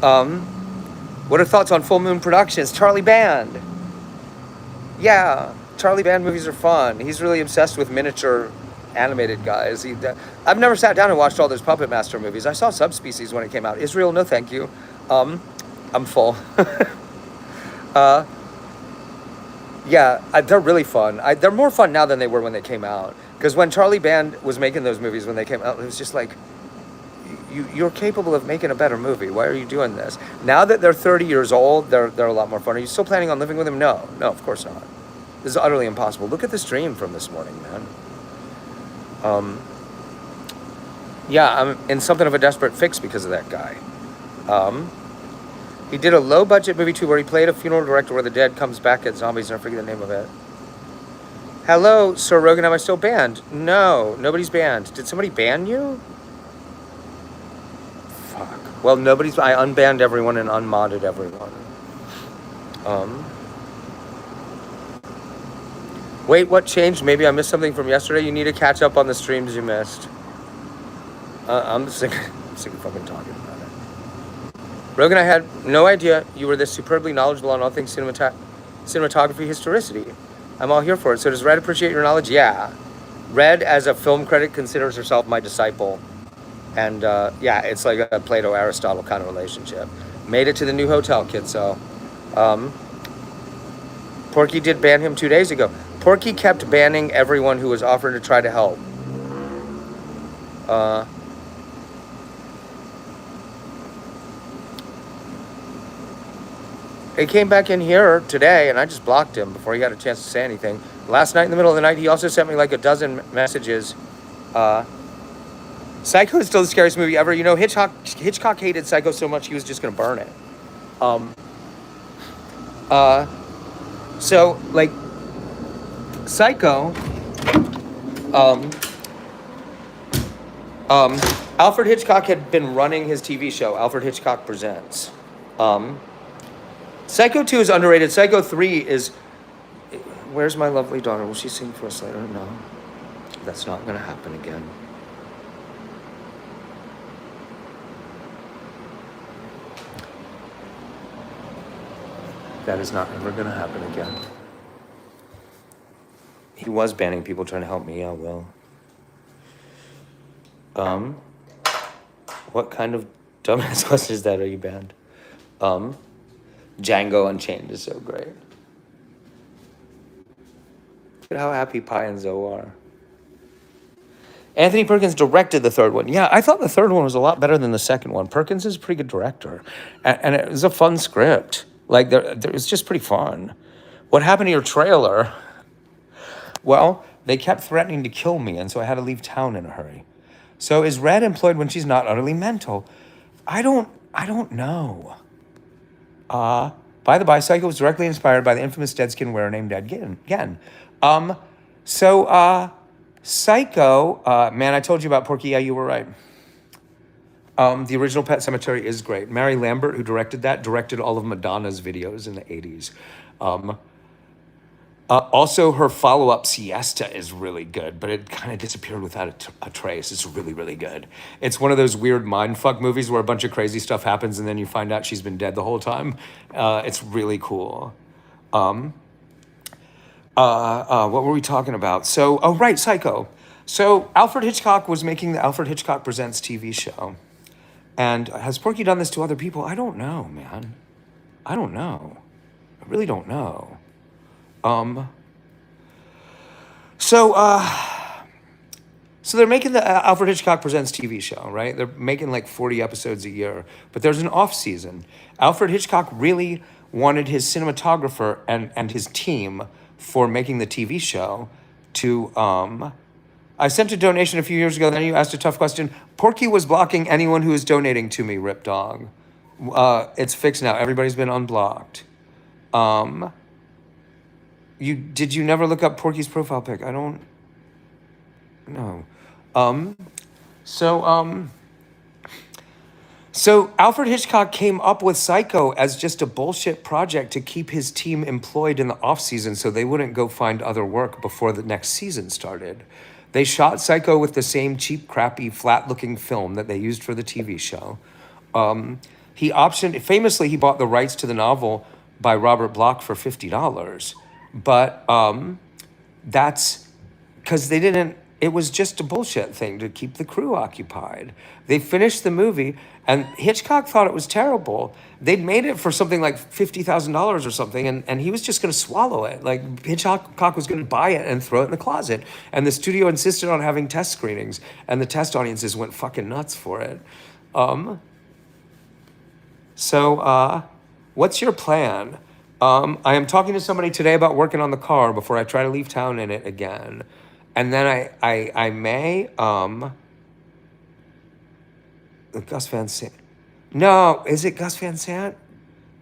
What are thoughts on Full Moon Productions? Charlie Band. Yeah, Charlie Band movies are fun. He's really obsessed with miniature animated guys. I've never sat down and watched all those Puppet Master movies. I saw Subspecies when it came out. Israel, no thank you. I'm full. Yeah, they're really fun. They're more fun now than they were when they came out. Because when Charlie Band was making those movies when they came out, it was just like, you're capable of making a better movie. Why are you doing this? Now that they're 30 years old, they're a lot more fun. Are you still planning on living with him? No, of course not. This is utterly impossible. Look at the stream from this morning, man. Yeah, I'm in something of a desperate fix because of that guy. He did a low-budget movie, too, where he played a funeral director where the dead comes back as zombies, and I forget the name of it. Hello, Sir Rogan, am I still banned? No, nobody's banned. Did somebody ban you? Fuck. Well, I unbanned everyone and unmodded everyone. Wait, what changed? Maybe I missed something from yesterday. You need to catch up on the streams you missed. I'm sick of fucking talking about it. Rogan, I had no idea you were this superbly knowledgeable on all things cinematography historicity. I'm all here for it. So does Red appreciate your knowledge? Yeah. Red, as a film critic, considers herself my disciple. And yeah, it's like a Plato-Aristotle kind of relationship. Made it to the new hotel, kid, so. Porky did ban him 2 days ago. Porky kept banning everyone who was offering to try to help. He came back in here today, and I just blocked him before he had a chance to say anything. Last night, in the middle of the night, he also sent me like a dozen messages. Psycho is still the scariest movie ever. You know, Hitchcock hated Psycho so much he was just going to burn it. So, like, Psycho, Alfred Hitchcock had been running his TV show, Alfred Hitchcock Presents. Psycho 2 is underrated. Psycho 3 is... Where's my lovely daughter? Will she sing for us later? No. That's not going to happen again. That is not ever going to happen again. He was banning people trying to help me. Yeah, well. What kind of dumbass question is that? Are you banned? Django Unchained is so great. Look at how happy Pi and Zoe are. Anthony Perkins directed the third one. Yeah, I thought the third one was a lot better than the second one. Perkins is a pretty good director, and it was a fun script. Like it was just pretty fun. What happened to your trailer? Well, they kept threatening to kill me, and so I had to leave town in a hurry. So is Red employed when she's not utterly mental? I don't know. By the by, Psycho was directly inspired by the infamous deadskin wearer named Ed Gein. Psycho, man, I told you about Porky. Yeah, you were right. The original Pet Sematary is great. Mary Lambert, who directed that, directed all of Madonna's videos in the 80s. Also, her follow-up Siesta is really good, but it kind of disappeared without a trace. It's really, really good. It's one of those weird mindfuck movies where a bunch of crazy stuff happens and then you find out she's been dead the whole time. It's really cool. What were we talking about? Right, Psycho. So Alfred Hitchcock was making the Alfred Hitchcock Presents TV show. And has Porky done this to other people? I don't know, man. I don't know. I really don't know. So they're making the Alfred Hitchcock Presents TV show, right? They're making like 40 episodes a year, but there's an off season. Alfred Hitchcock really wanted his cinematographer and his team for making the TV show to, I sent a donation a few years ago, then you asked a tough question. Porky was blocking anyone who is donating to me, Rip Dog. It's fixed now. Everybody's been unblocked. Did you never look up Porky's profile pic? I don't know. So Alfred Hitchcock came up with Psycho as just a bullshit project to keep his team employed in the off season so they wouldn't go find other work before the next season started. They shot Psycho with the same cheap, crappy, flat-looking film that they used for the TV show. Famously, he bought the rights to the novel by Robert Bloch for $50. But that's because it was just a bullshit thing to keep the crew occupied. They finished the movie, and Hitchcock thought it was terrible. They'd made it for something like $50,000 or something, and he was just going to swallow it. Like, Hitchcock was going to buy it and throw it in the closet. And the studio insisted on having test screenings, and the test audiences went fucking nuts for it. What's your plan? I am talking to somebody today about working on the car before I try to leave town in it again. And then I may, Gus Van Sant. No, is it Gus Van Sant?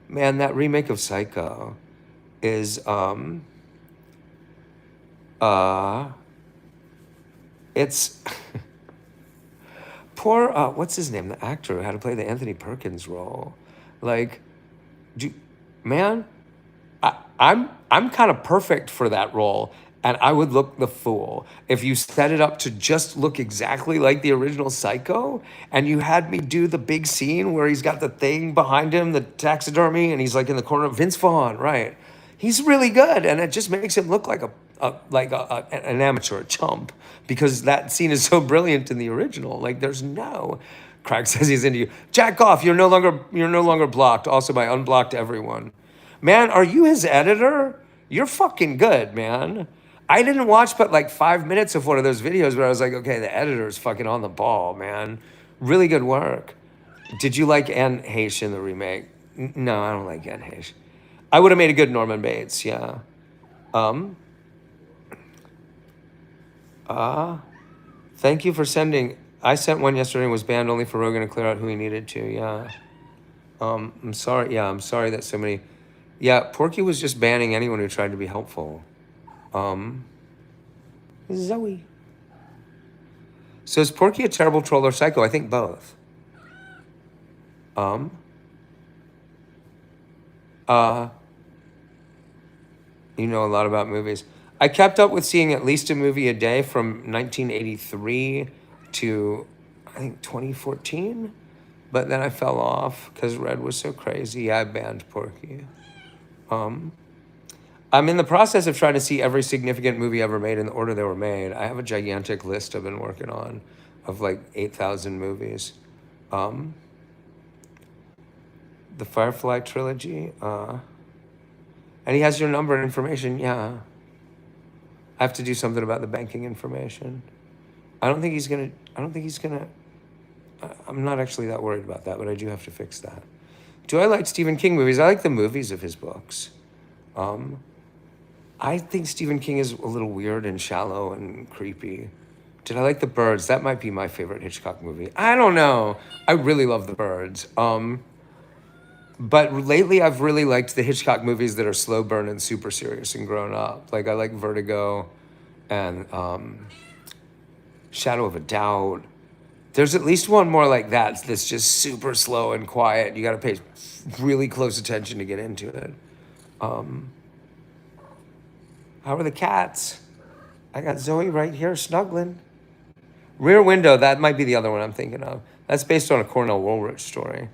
Man, that remake of Psycho is, it's, poor, what's his name? The actor who had to play the Anthony Perkins role. Like, man, I'm kind of perfect for that role, and I would look the fool if you set it up to just look exactly like the original Psycho, and you had me do the big scene where he's got the thing behind him, the taxidermy, and he's like in the corner of Vince Vaughn, right? He's really good, and it just makes him look like an amateur, a chump, because that scene is so brilliant in the original. Like, there's no. Craig says he's into you. Jack off! You're no longer blocked. Also, by unblocked everyone. Man, are you his editor? You're fucking good, man. I didn't watch but like 5 minutes of one of those videos where I was like, okay, the editor's fucking on the ball, man. Really good work. Did you like Anne Heche in the remake? No, I don't like Anne Heche. I would have made a good Norman Bates, yeah. Thank you for sending. I sent one yesterday and was banned only for Rogan to clear out who he needed to, yeah. I'm sorry that so many. Yeah, Porky was just banning anyone who tried to be helpful. Zoe. So is Porky a terrible troll or psycho? I think both. You know a lot about movies. I kept up with seeing at least a movie a day from 1983 to, I think, 2014. But then I fell off because Red was so crazy. I banned Porky. I'm in the process of trying to see every significant movie ever made in the order they were made. I have a gigantic list I've been working on of like 8,000 movies. Um, the Firefly trilogy. And he has your number and information. Yeah. I have to do something about the banking information. I don't think he's gonna. I don't think he's gonna. I'm not actually that worried about that, but I do have to fix that. Do I like Stephen King movies? I like the movies of his books. I think Stephen King is a little weird and shallow and creepy. Did I like The Birds? That might be my favorite Hitchcock movie. I don't know. I really love The Birds. But lately I've really liked the Hitchcock movies that are slow burn and super serious and grown up. Like I like Vertigo and Shadow of a Doubt. There's at least one more like that that's just super slow and quiet. You got to pay really close attention to get into it. How are the cats? I got Zoe right here snuggling. Rear Window, that might be the other one I'm thinking of. That's based on a Cornell Woolrich story.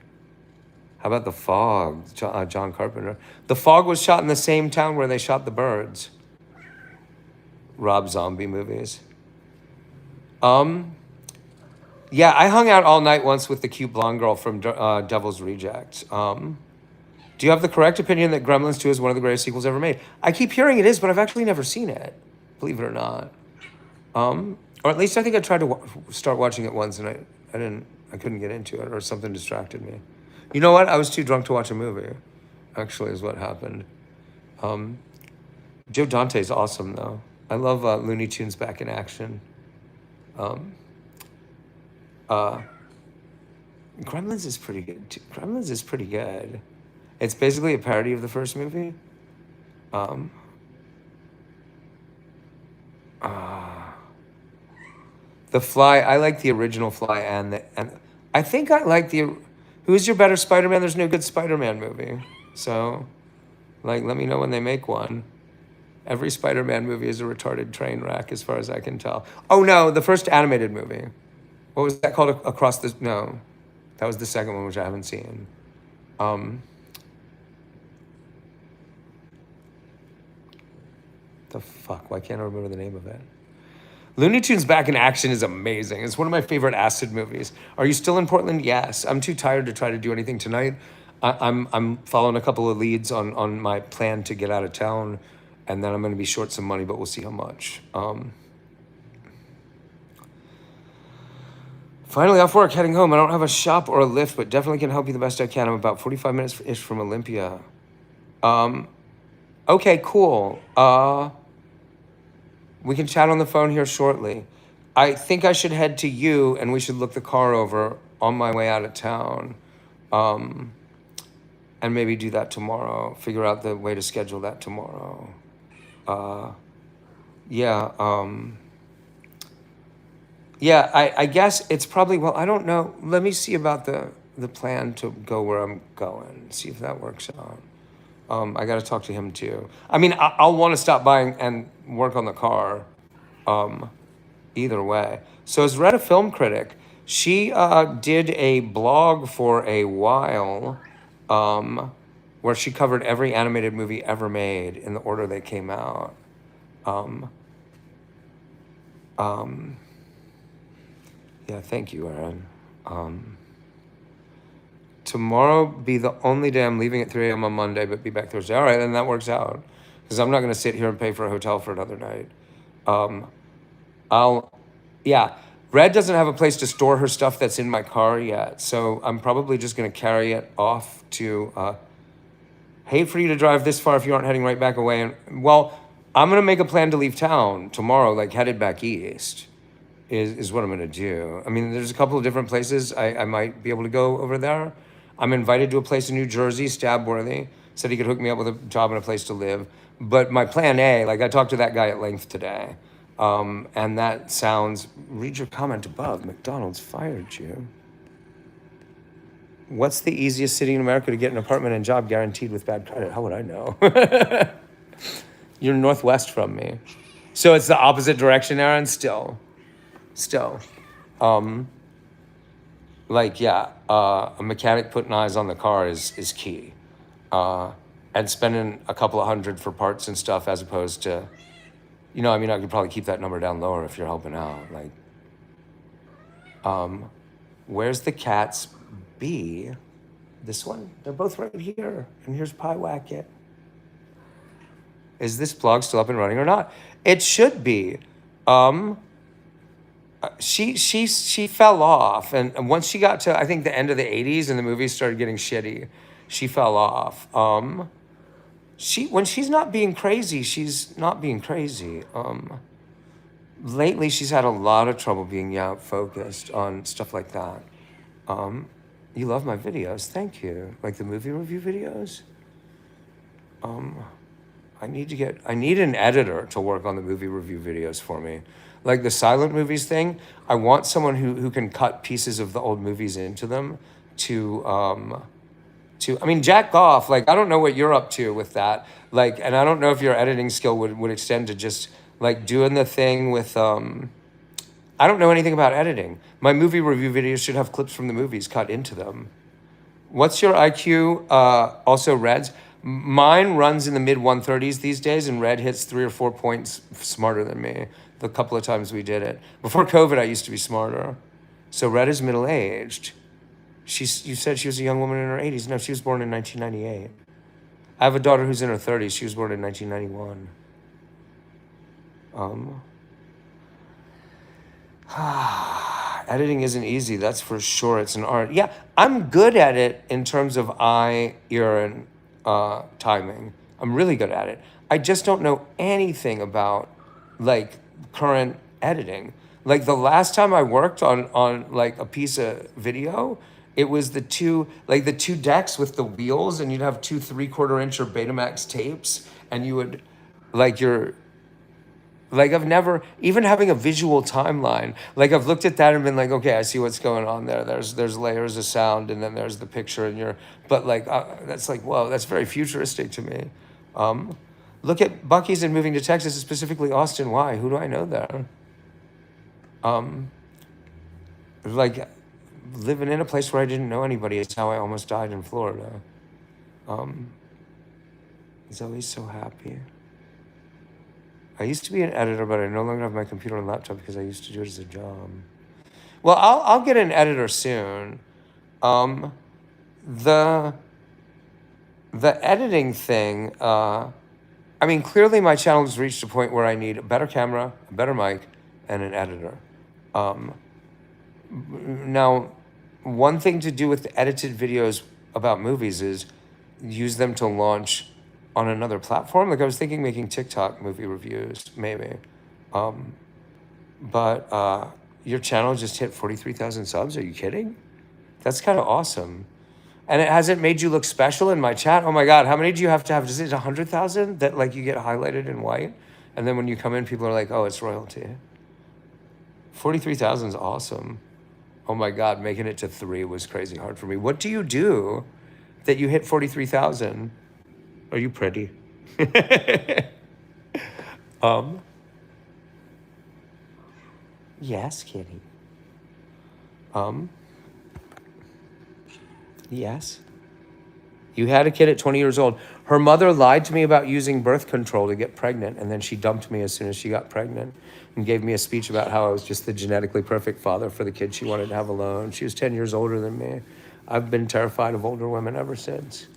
How about The Fog, John Carpenter? The Fog was shot in the same town where they shot The Birds. Rob Zombie movies. Yeah, I hung out all night once with the cute blonde girl from Devil's Rejects. Do you have the correct opinion that Gremlins 2 is one of the greatest sequels ever made? I keep hearing it is, but I've actually never seen it, believe it or not. Or at least I think I tried to start watching it once and I couldn't get into it or something distracted me. You know what? I was too drunk to watch a movie, actually, is what happened. Joe Dante's awesome, though. I love Looney Tunes Back in Action. Gremlins is pretty good, too. Gremlins is pretty good. It's basically a parody of the first movie. The Fly, I like the original Fly and I think I like who's your better Spider-Man? There's no good Spider-Man movie. So, like, let me know when they make one. Every Spider-Man movie is a retarded train wreck as far as I can tell. Oh no, the first animated movie. What was that called? No, that was the second one, which I haven't seen. The fuck? Why can't I remember the name of it? Looney Tunes Back in Action is amazing. It's one of my favorite acid movies. Are you still in Portland? Yes. I'm too tired to try to do anything tonight. I'm following a couple of leads on my plan to get out of town, and then I'm going to be short some money, but we'll see how much. Finally off work, heading home. I don't have a shop or a lift, but definitely can help you the best I can. I'm about 45 minutes-ish from Olympia. Okay, cool. We can chat on the phone here shortly. I think I should head to you, and we should look the car over on my way out of town. And maybe do that tomorrow. Figure out the way to schedule that tomorrow. Yeah. Yeah, I guess it's probably, well, I don't know. Let me see about the plan to go where I'm going. See if that works out. I got to talk to him too. I mean, I'll want to stop by and work on the car. Either way. So as Red a film critic, she did a blog for a while where she covered every animated movie ever made in the order they came out. Yeah, thank you, Aaron. Tomorrow be the only day I'm leaving at 3 a.m. on Monday, but be back Thursday. All right, then that works out. Because I'm not going to sit here and pay for a hotel for another night. Red doesn't have a place to store her stuff that's in my car yet. So I'm probably just going to carry it off to, hate for you to drive this far if you aren't heading right back away. Well, I'm going to make a plan to leave town tomorrow, like headed back east. Is what I'm going to do. I mean, there's a couple of different places I might be able to go over there. I'm invited to a place in New Jersey, Stabworthy. Said he could hook me up with a job and a place to live. But my plan A, like I talked to that guy at length today. And that sounds, read your comment above. McDonald's fired you. What's the easiest city in America to get an apartment and job guaranteed with bad credit? How would I know? You're northwest from me. So it's the opposite direction, Aaron, still. A mechanic putting eyes on the car is key. and spending a couple of hundred for parts and stuff as opposed to, I mean, I could probably keep that number down lower if you're helping out. Like, where's the cat's bee? This one? They're both right here. And here's Pie Wacket. Is this blog still up and running or not? It should be. She fell off, and once she got to I think the end of the '80s and the movies started getting shitty, she fell off. When she's not being crazy, she's not being crazy. Lately she's had a lot of trouble being focused on stuff like that. You love my videos, thank you. Like the movie review videos. I need an editor to work on the movie review videos for me. Like the silent movies thing, I want someone who can cut pieces of the old movies into them I mean, jack off. Like, I don't know what you're up to with that. Like, and I don't know if your editing skill would extend to just like doing the thing with, I don't know anything about editing. My movie review videos should have clips from the movies cut into them. What's your IQ? Also Red's. Mine runs in the mid 130s these days, and Red hits 3 or 4 points smarter than me the couple of times we did it. Before COVID, I used to be smarter. So Red is middle-aged. You said she was a young woman in her 80s. No, she was born in 1998. I have a daughter who's in her 30s. She was born in 1991. Editing isn't easy, that's for sure. It's an art. Yeah, I'm good at it in terms of eye, ear, and timing. I'm really good at it. I just don't know anything about like current editing. Like the last time I worked on like a piece of video, it was the two decks with the wheels, and you'd have 2 3/4 inch or Betamax tapes, and you would like I've never, even having a visual timeline, like I've looked at that and been like, okay, I see what's going on there. There's layers of sound, and then there's the picture, and but like, that's like, whoa, that's very futuristic to me. Look at Buc-ee's and moving to Texas, specifically Austin. Why? Who do I know there? Like living in a place where I didn't know anybody is how I almost died in Florida. Zoe's so happy. I used to be an editor, but I no longer have my computer and laptop because I used to do it as a job. Well, I'll get an editor soon. The editing thing, I mean, clearly my channel has reached a point where I need a better camera, a better mic, and an editor. Now, one thing to do with the edited videos about movies is use them to launch on another platform. Like I was thinking making TikTok movie reviews, maybe. But your channel just hit 43,000 subs. Are you kidding? That's kind of awesome. And it hasn't made you look special in my chat. Oh my God, how many do you have to have? Is it 100,000 that like you get highlighted in white? And then when you come in, people are like, oh, it's royalty. 43,000 is awesome. Oh my God, making it to 3 was crazy hard for me. What do you do that you hit 43,000? Are you pretty? Yes, kitty. Yes. You had a kid at 20 years old. Her mother lied to me about using birth control to get pregnant, and then she dumped me as soon as she got pregnant and gave me a speech about how I was just the genetically perfect father for the kid she wanted to have alone. She was 10 years older than me. I've been terrified of older women ever since.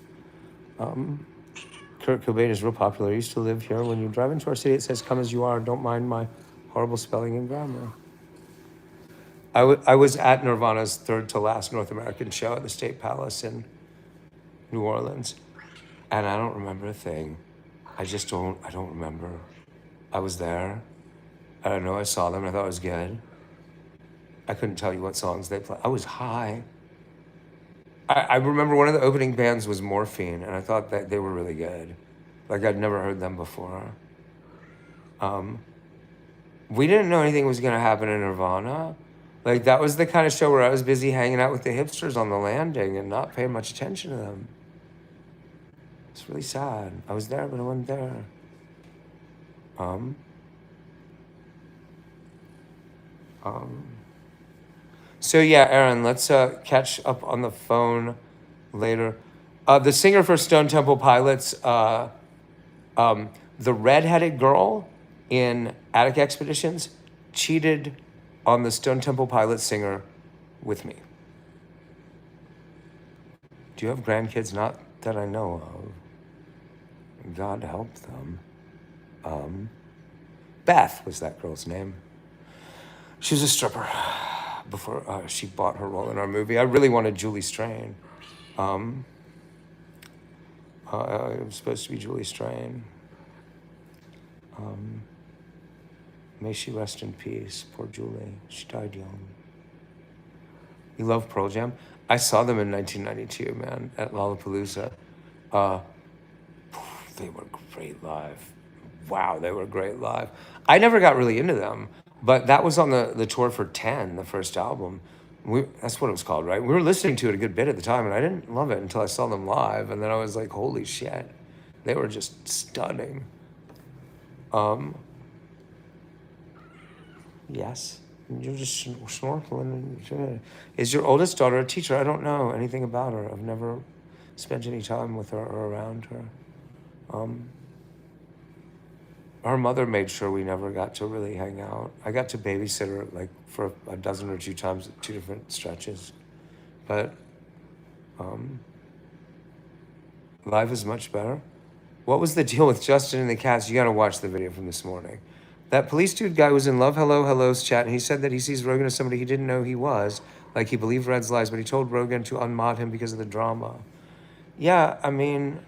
Kurt Cobain is real popular. I used to live here. When you drive into our city, it says, come as you are. Don't mind my horrible spelling and grammar. I was at Nirvana's third to last North American show at the State Palace in New Orleans. And I don't remember a thing. I don't remember. I was there. I don't know, I saw them. I thought it was good. I couldn't tell you what songs they played. I was high. I remember one of the opening bands was Morphine, and I thought that they were really good. Like, I'd never heard them before. We didn't know anything was going to happen in Nirvana. Like, that was the kind of show where I was busy hanging out with the hipsters on the landing and not paying much attention to them. It's really sad. I was there, but I wasn't there. So yeah, Aaron, let's catch up on the phone later. The singer for Stone Temple Pilots, the redheaded girl in Attic Expeditions, cheated on the Stone Temple Pilots singer with me. Do you have grandkids? Not that I know of. God help them. Beth was that girl's name. She was a stripper before she bought her role in our movie. I really wanted Julie Strain. It was supposed to be Julie Strain. May she rest in peace. Poor Julie. She died young. You love Pearl Jam? I saw them in 1992, man, at Lollapalooza. They were great live. Wow, they were great live. I never got really into them, but that was on the tour for 10, the first album. That's what it was called, right? We were listening to it a good bit at the time, and I didn't love it until I saw them live, and then I was like, holy shit. They were just stunning. Yes, you're just snorkeling. Is your oldest daughter a teacher? I don't know anything about her. I've never spent any time with her or around her. Her mother made sure we never got to really hang out. I got to babysit her like for a dozen or two times at 2 different stretches. But life is much better. What was the deal with Justin and the cats? You gotta watch the video from this morning. That police dude guy was in Love Hello Hello's chat, and he said that he sees Rogan as somebody he didn't know he was. Like he believed Red's lies, but he told Rogan to unmod him because of the drama. Yeah, I mean,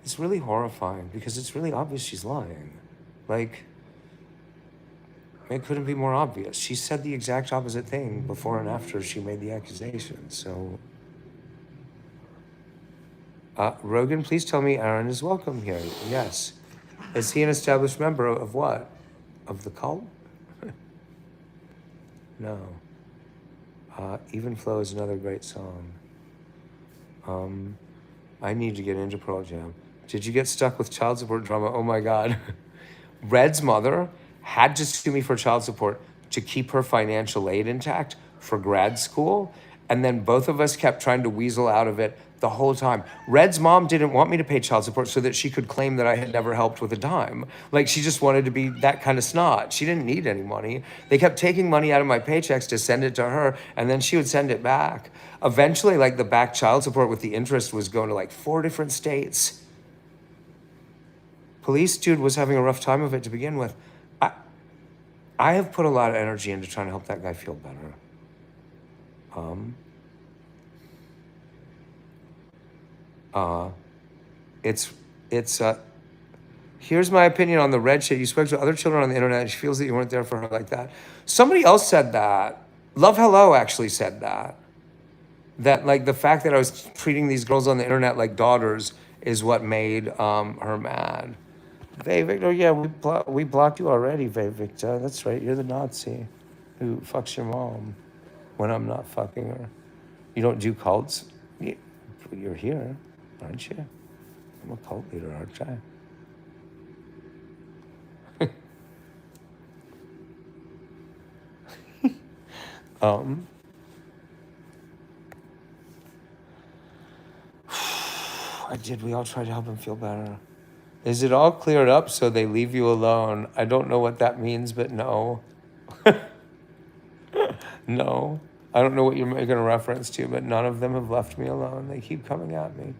it's really horrifying because it's really obvious she's lying. Like, it couldn't be more obvious. She said the exact opposite thing before and after she made the accusation, so... Rogan, please tell me Aaron is welcome here. Yes. Is he an established member of what? Of the cult? No. Even Flow is another great song. I need to get into Pearl Jam. Did you get stuck with child support drama? Oh my God. Red's mother had to sue me for child support to keep her financial aid intact for grad school. And then both of us kept trying to weasel out of it the whole time. Red's mom didn't want me to pay child support so that she could claim that I had never helped with a dime. Like, she just wanted to be that kind of snot. She didn't need any money. They kept taking money out of my paychecks to send it to her, and then she would send it back. Eventually, like, the back child support with the interest was going to like 4 different states. Police dude was having a rough time of it to begin with. I have put a lot of energy into trying to help that guy feel better. Here's my opinion on the red shit. You spoke to other children on the internet and she feels that you weren't there for her like that. Somebody else said that. Love Hello actually said that. That like the fact that I was treating these girls on the internet like daughters is what made her mad. Vey Victor, yeah, we blocked you already, Vey Victor. That's right, you're the Nazi who fucks your mom when I'm not fucking her. You don't do cults? You're here, aren't you? I'm a cult leader, aren't I? We all tried to help him feel better. Is it all cleared up so they leave you alone? I don't know what that means, but no. No. I don't know what you're making a reference to, but none of them have left me alone. They keep coming at me.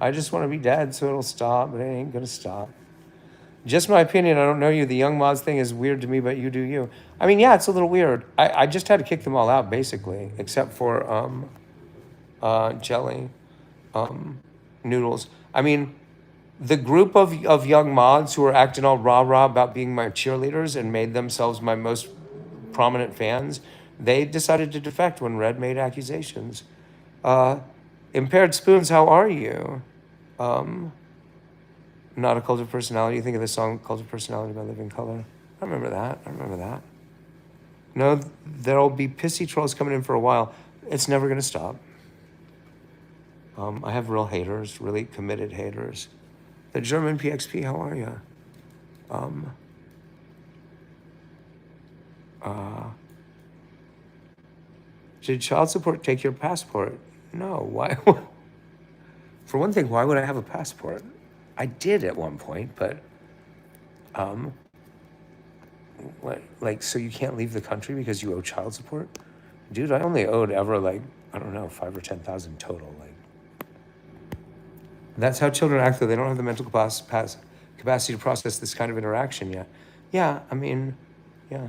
I just want to be dead so it'll stop, but it ain't gonna stop. Just my opinion, I don't know you. The young mods thing is weird to me, but you do you. I mean, yeah, it's a little weird. I just had to kick them all out, basically, except for Jelly, Noodles. I mean, the group of young mods who were acting all rah-rah about being my cheerleaders and made themselves my most prominent fans, they decided to defect when Red made accusations. Impaired Spoons, how are you? Not a Cult of Personality. You think of the song Cult of Personality by Living Colour? I remember that. No, there'll be pissy trolls coming in for a while. It's never going to stop. I have real haters, really committed haters. The German PXP, how are you? Did child support take your passport? No, why? For one thing, why would I have a passport? I did at one point, but what? Like, so you can't leave the country because you owe child support? Dude, I only owed ever like, I don't know, 5 or 10,000 total. Like, that's how children act, though. They don't have the mental capacity to process this kind of interaction yet. Yeah, I mean, yeah.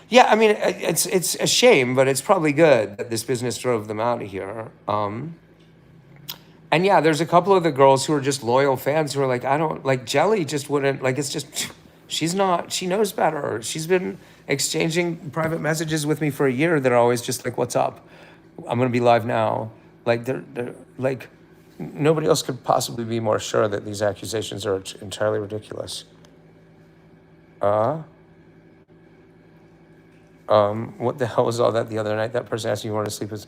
Yeah, I mean, it's a shame, but it's probably good that this business drove them out of here. And yeah, there's a couple of the girls who are just loyal fans who are like, I don't, like, Jelly just wouldn't, like, it's just, she's not, she knows better. She's been exchanging private messages with me for a year that are always just like, what's up? I'm going to be live now. Like, they're like, nobody else could possibly be more sure that these accusations are entirely ridiculous. What the hell was all that the other night? That person asked me you wanted to sleep with.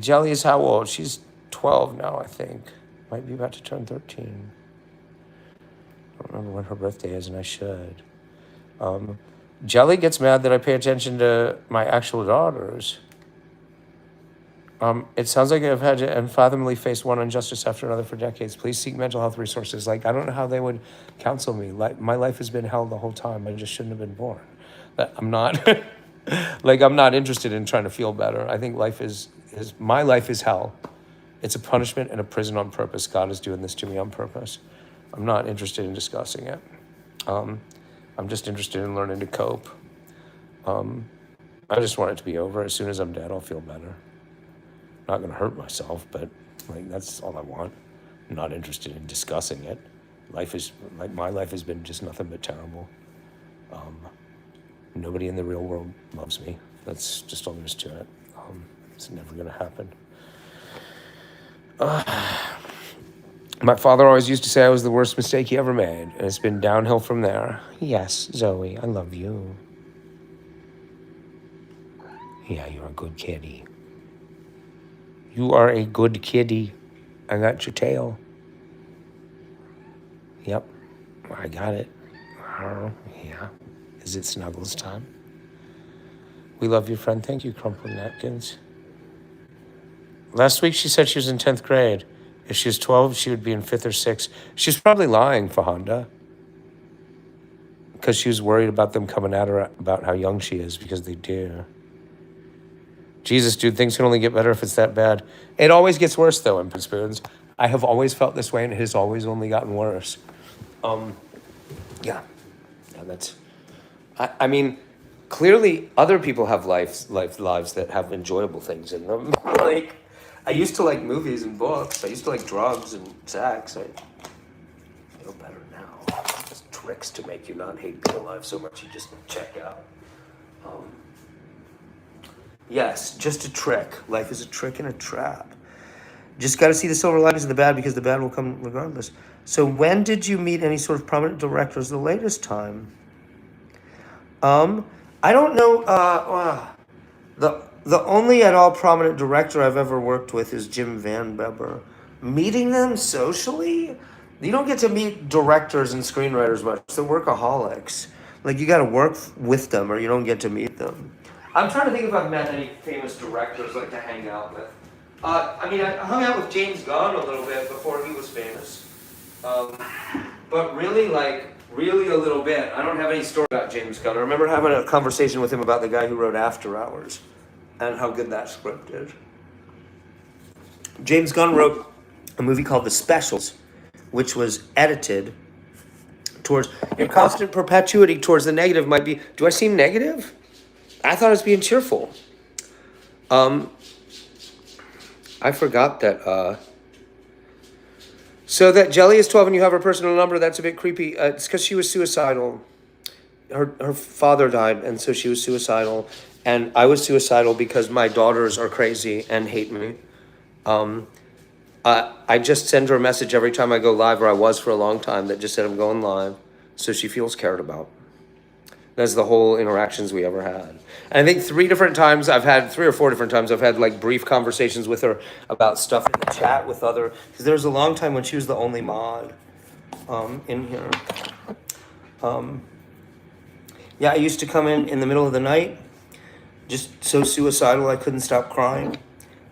Jelly is how old? She's 12 now, I think. Might be about to turn 13. I don't remember when her birthday is, and I should. Jelly gets mad that I pay attention to my actual daughters. It sounds like I've had to unfathomably face one injustice after another for decades. Please seek mental health resources. Like, I don't know how they would counsel me. Like, my life has been hell the whole time. I just shouldn't have been born. I'm not, like, I'm not interested in trying to feel better. I think my life is hell. It's a punishment and a prison on purpose. God is doing this to me on purpose. I'm not interested in discussing it. I'm just interested in learning to cope. I just want it to be over. As soon as I'm dead, I'll feel better. Not going to hurt myself, but like, that's all I want. I'm not interested in discussing it. Life is like, my life has been just nothing but terrible. Nobody in the real world loves me. That's just all there is to it. It's never going to happen. My father always used to say I was the worst mistake he ever made, and it's been downhill from there. Yes, Zoe, I love you. Yeah, you're a good kitty. You are a good kitty. I got your tail. Yep, I got it. Oh, yeah. Is it Snuggles time? We love you, friend. Thank you, Crumpled Napkins. Last week she said she was in 10th grade. If she was 12, she would be in 5th or 6th. She's probably lying for Honda. Because she was worried about them coming at her about how young she is, because they do. Jesus, dude, things can only get better if it's that bad. It always gets worse, though, in Spoons. I have always felt this way, and it has always only gotten worse. Yeah, that's... I mean, clearly other people have lives that have enjoyable things in them. Like, I used to like movies and books. I used to like drugs and sex. I feel better now. There's tricks to make you not hate being alive so much you just check out. Yes, just a trick. Life is a trick and a trap. Just got to see the silver linings of the bad, because the bad will come regardless. So when did you meet any sort of prominent directors the latest time? I don't know. The only at all prominent director I've ever worked with is Jim Van Beber. Meeting them socially, you don't get to meet directors and screenwriters much. They're workaholics. Like, you got to work with them, or you don't get to meet them. I'm trying to think if I've met any famous directors like to hang out with. I mean, I hung out with James Gunn a little bit before he was famous. But really a little bit. I don't have any story about James Gunn. I remember having a conversation with him about the guy who wrote After Hours and how good that script is. James Gunn wrote a movie called The Specials, which was edited towards, in constant perpetuity towards the negative might be, do I seem negative? I thought I was being cheerful. I forgot that, so that Jelly is 12 and you have her personal number, that's a bit creepy. It's because she was suicidal. Her father died, and so she was suicidal. And I was suicidal because my daughters are crazy and hate me. I just send her a message every time I go live, or I was for a long time, that just said I'm going live, so she feels cared about. That's the whole interactions we ever had. And I think 3 or 4 different times I've had like brief conversations with her about stuff in the chat with other, because there was a long time when she was the only mod in here. Yeah, I used to come in the middle of the night, just so suicidal I couldn't stop crying.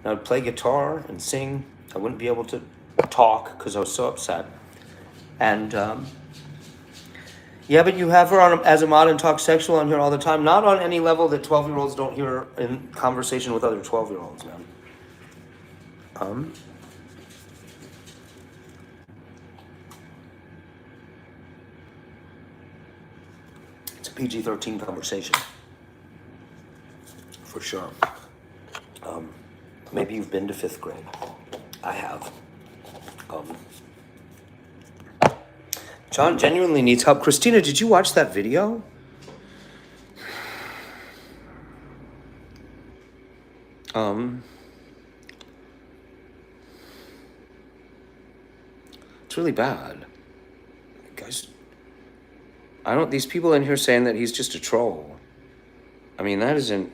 And I'd play guitar and sing. I wouldn't be able to talk because I was so upset. And yeah, but you have her on as a mod and talk sexual on here all the time. Not on any level that 12-year-olds don't hear in conversation with other 12-year-olds, man. It's a PG-13 conversation, for sure. Maybe you've been to 5th grade. I have. John genuinely needs help. Christina, did you watch that video? It's really bad. Guys, I don't, these people in here saying that he's just a troll. I mean, that isn't,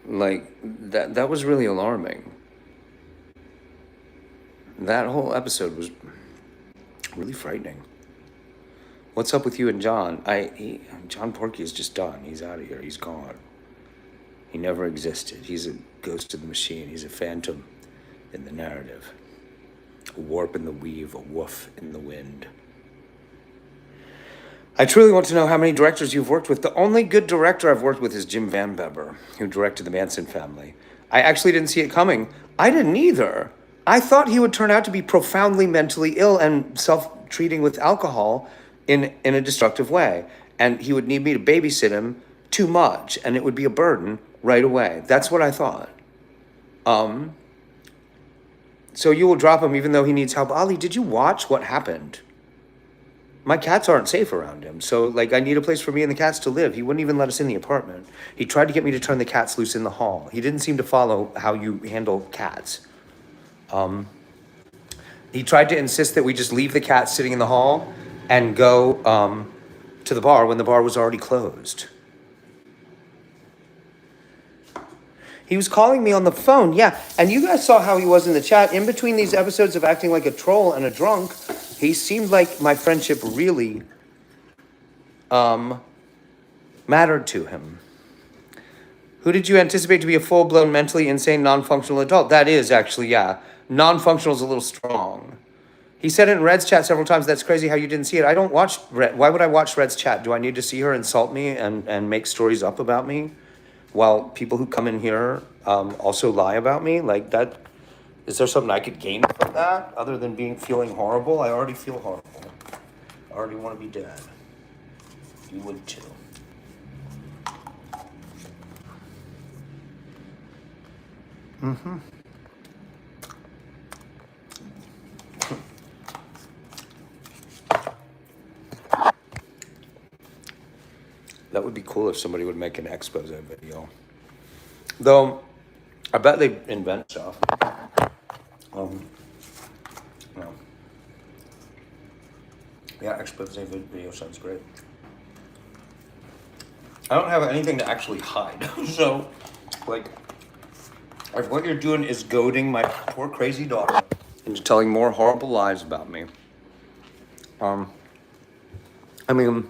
like, that was really alarming. That whole episode was really frightening. What's up with you and John? John Porky is just done. He's out of here. He's gone. He never existed. He's a ghost in the machine. He's a phantom in the narrative. A warp in the weave, a woof in the wind. I truly want to know how many directors you've worked with. The only good director I've worked with is Jim Van Beber, who directed The Manson Family. I actually didn't see it coming. I didn't either. I thought he would turn out to be profoundly mentally ill and self-treating with alcohol in a destructive way. And he would need me to babysit him too much, and it would be a burden right away. That's what I thought. So you will drop him even though he needs help. Ali, did you watch what happened? My cats aren't safe around him, so like I need a place for me and the cats to live. He wouldn't even let us in the apartment. He tried to get me to turn the cats loose in the hall. He didn't seem to follow how you handle cats. He tried to insist that we just leave the cats sitting in the hall and go to the bar when the bar was already closed. He was calling me on the phone, yeah. And you guys saw how he was in the chat. In between these episodes of acting like a troll and a drunk, he seemed like my friendship really mattered to him. Who did you anticipate to be a full-blown mentally insane, non-functional adult? That is actually, yeah. Non-functional is a little strong. He said it in Red's chat several times. That's crazy how you didn't see it. I don't watch Red. Why would I watch Red's chat? Do I need to see her insult me and make stories up about me? While people who come in here also lie about me? Like that, is there something I could gain from that other than feeling horrible? I already feel horrible. I already want to be dead. You would too. Mm-hmm. That would be cool if somebody would make an expose video. Though, I bet they invent stuff. No. Yeah, expose video sounds great. I don't have anything to actually hide. So, like, if what you're doing is goading my poor crazy daughter into telling more horrible lies about me. I mean,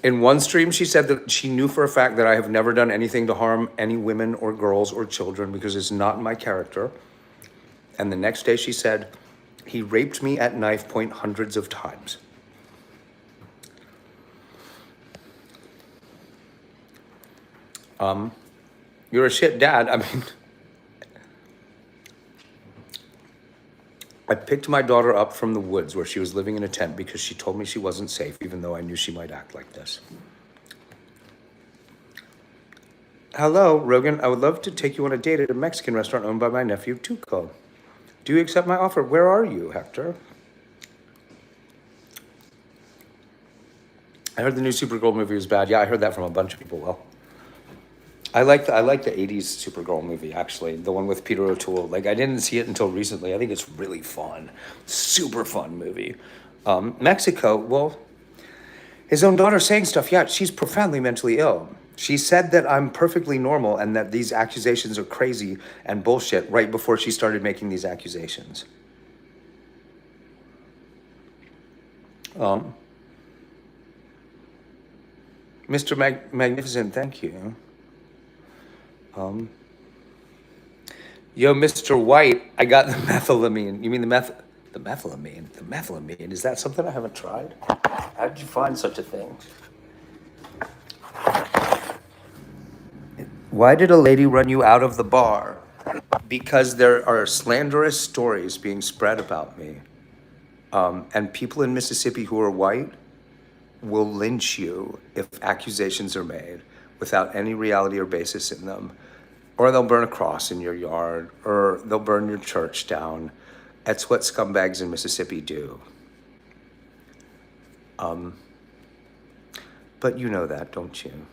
in one stream, she said that she knew for a fact that I have never done anything to harm any women or girls or children because it's not in my character. And the next day she said, he raped me at knife point hundreds of times. You're a shit dad. I mean, I picked my daughter up from the woods where she was living in a tent because she told me she wasn't safe, even though I knew she might act like this. Hello, Rogan. I would love to take you on a date at a Mexican restaurant owned by my nephew, Tuco. Do you accept my offer? Where are you, Hector? I heard the new Supergirl movie was bad. Yeah, I heard that from a bunch of people. Well, I like the 80s Supergirl movie, actually. The one with Peter O'Toole. Like, I didn't see it until recently. I think it's really fun. Super fun movie. Mexico, well, his own daughter saying stuff. Yeah, she's profoundly mentally ill. She said that I'm perfectly normal and that these accusations are crazy and bullshit right before she started making these accusations. Mr. Magnificent, thank you. Yo, Mr. White, I got the methylamine. You mean the methylamine? The methylamine, is that something I haven't tried? How did you find such a thing? Why did a lady run you out of the bar? Because there are slanderous stories being spread about me. And people in Mississippi who are white will lynch you if accusations are made without any reality or basis in them. Or they'll burn a cross in your yard, or they'll burn your church down. That's what scumbags in Mississippi do. But you know that, don't you?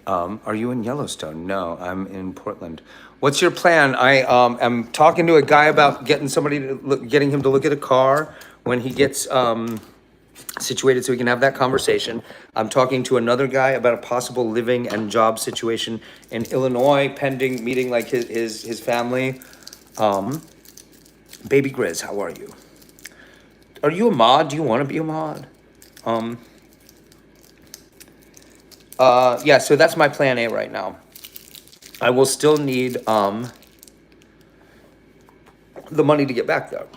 Are you in Yellowstone? No, I'm in Portland. What's your plan? I am talking to a guy about getting him to look at a car when he gets situated, so we can have that conversation. I'm talking to another guy about a possible living and job situation in Illinois, pending meeting like his family. Baby Grizz, how are you? Are you a mod? Do you want to be a mod? Yeah, so that's my plan A right now. I will still need the money to get back there.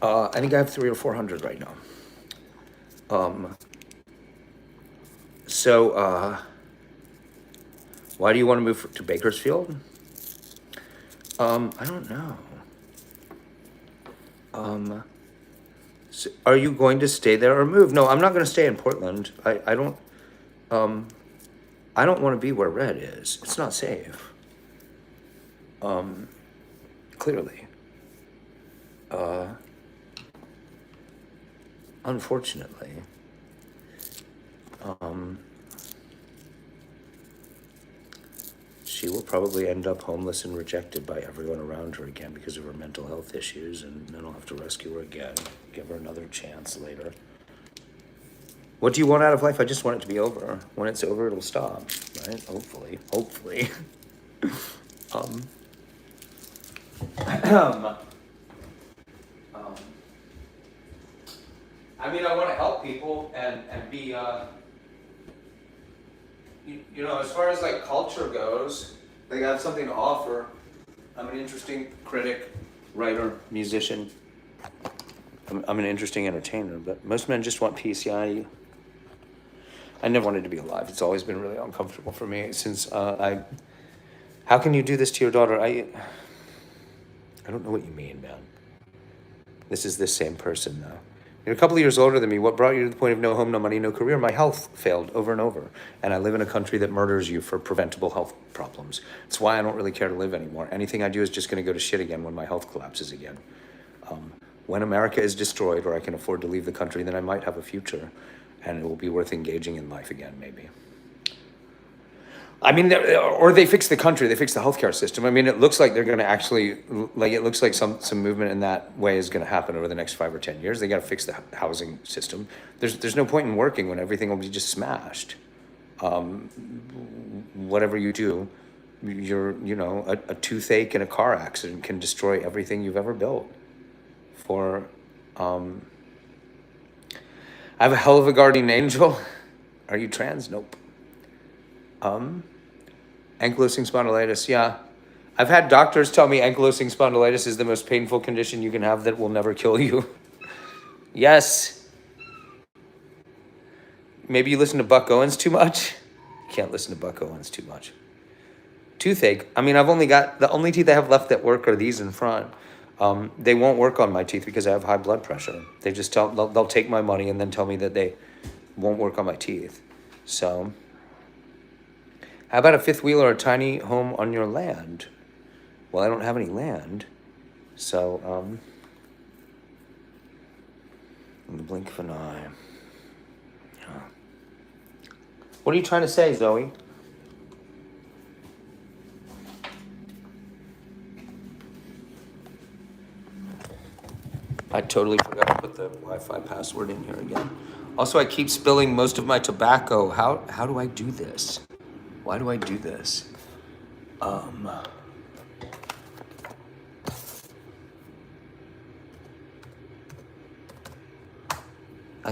I think I have 300 or 400 right now. So why do you want to move to Bakersfield? I don't know. So are you going to stay there or move? No, I'm not going to stay in Portland. I don't want to be where Red is. It's not safe. Clearly. Unfortunately. She will probably end up homeless and rejected by everyone around her again because of her mental health issues, and then I'll have to rescue her again, give her another chance later. What do you want out of life? I just want it to be over. When it's over, it'll stop, right? Hopefully. I mean, I want to help people and be, you know, as far as like culture goes, they got something to offer. I'm an interesting critic, writer, musician. I'm an interesting entertainer, but most men just want peace. Yeah, I never wanted to be alive. It's always been really uncomfortable for me since how can you do this to your daughter? I don't know what you mean, man. This is this same person though. You're a couple of years older than me. What brought you to the point of no home, no money, no career? My health failed over and over. And I live in a country that murders you for preventable health problems. It's why I don't really care to live anymore. Anything I do is just going to go to shit again when my health collapses again. When America is destroyed or I can afford to leave the country, then I might have a future. And it will be worth engaging in life again, maybe. I mean, or they fix the country, they fix the healthcare system. I mean, it looks like they're going to actually, like, it looks like some movement in that way is going to happen over the next 5 or 10 years. They got to fix the housing system. There's no point in working when everything will be just smashed. Whatever you do, a toothache in a car accident can destroy everything you've ever built. I have a hell of a guardian angel. Are you trans? Nope. Ankylosing spondylitis, yeah. I've had doctors tell me ankylosing spondylitis is the most painful condition you can have that will never kill you. Yes. Maybe you listen to Buck Owens too much? You can't listen to Buck Owens too much. Toothache, I mean, the only teeth I have left that work are these in front. They won't work on my teeth because I have high blood pressure. They just they'll take my money and then tell me that they won't work on my teeth. So, how about a fifth wheel or a tiny home on your land? Well, I don't have any land. So, in the blink of an eye. Yeah. What are you trying to say, Zoe? I totally forgot to put the Wi-Fi password in here again. Also, I keep spilling most of my tobacco. How do I do this? Why do I do this? I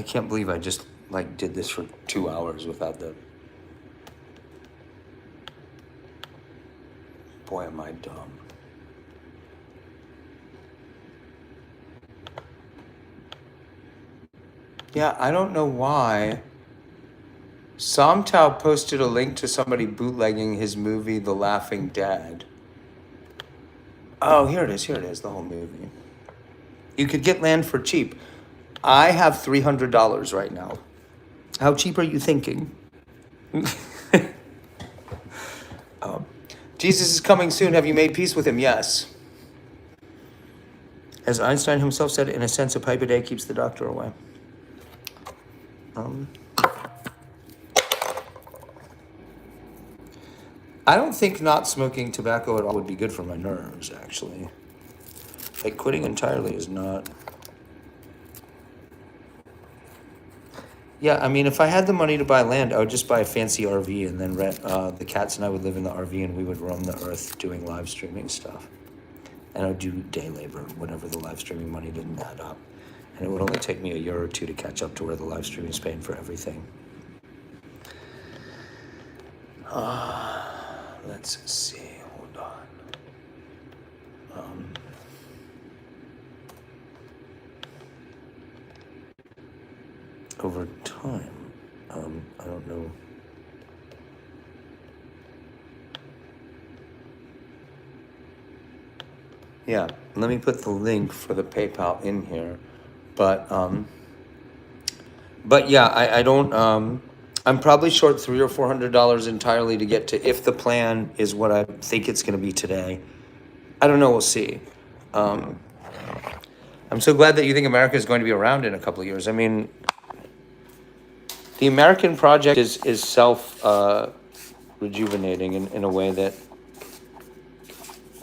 can't believe I just did this for 2 hours without the Boy, am I dumb. Yeah, I don't know why. Somtao posted a link to somebody bootlegging his movie, The Laughing Dad. Oh, here it is. Here it is. The whole movie. You could get land for cheap. I have $300 right now. How cheap are you thinking? Jesus is coming soon. Have you made peace with him? Yes. As Einstein himself said, in a sense, a pipe a day keeps the doctor away. I don't think not smoking tobacco at all would be good for my nerves, actually. Like, quitting entirely is not. Yeah, I mean, if I had the money to buy land, I would just buy a fancy RV and then rent. The cats and I would live in the RV and we would roam the earth doing live streaming stuff. And I would do day labor whenever the live streaming money didn't add up. And it would only take me a year or two to catch up to where the live streaming is paying for everything. Let's see. Hold on. Over time, I don't know. Yeah, let me put the link for the PayPal in here, but yeah, I don't. I'm probably short $300 or $400 entirely to get to, if the plan is what I think it's going to be today. I don't know. We'll see. I'm so glad that you think America is going to be around in a couple of years. I mean, the American project is self rejuvenating in a way that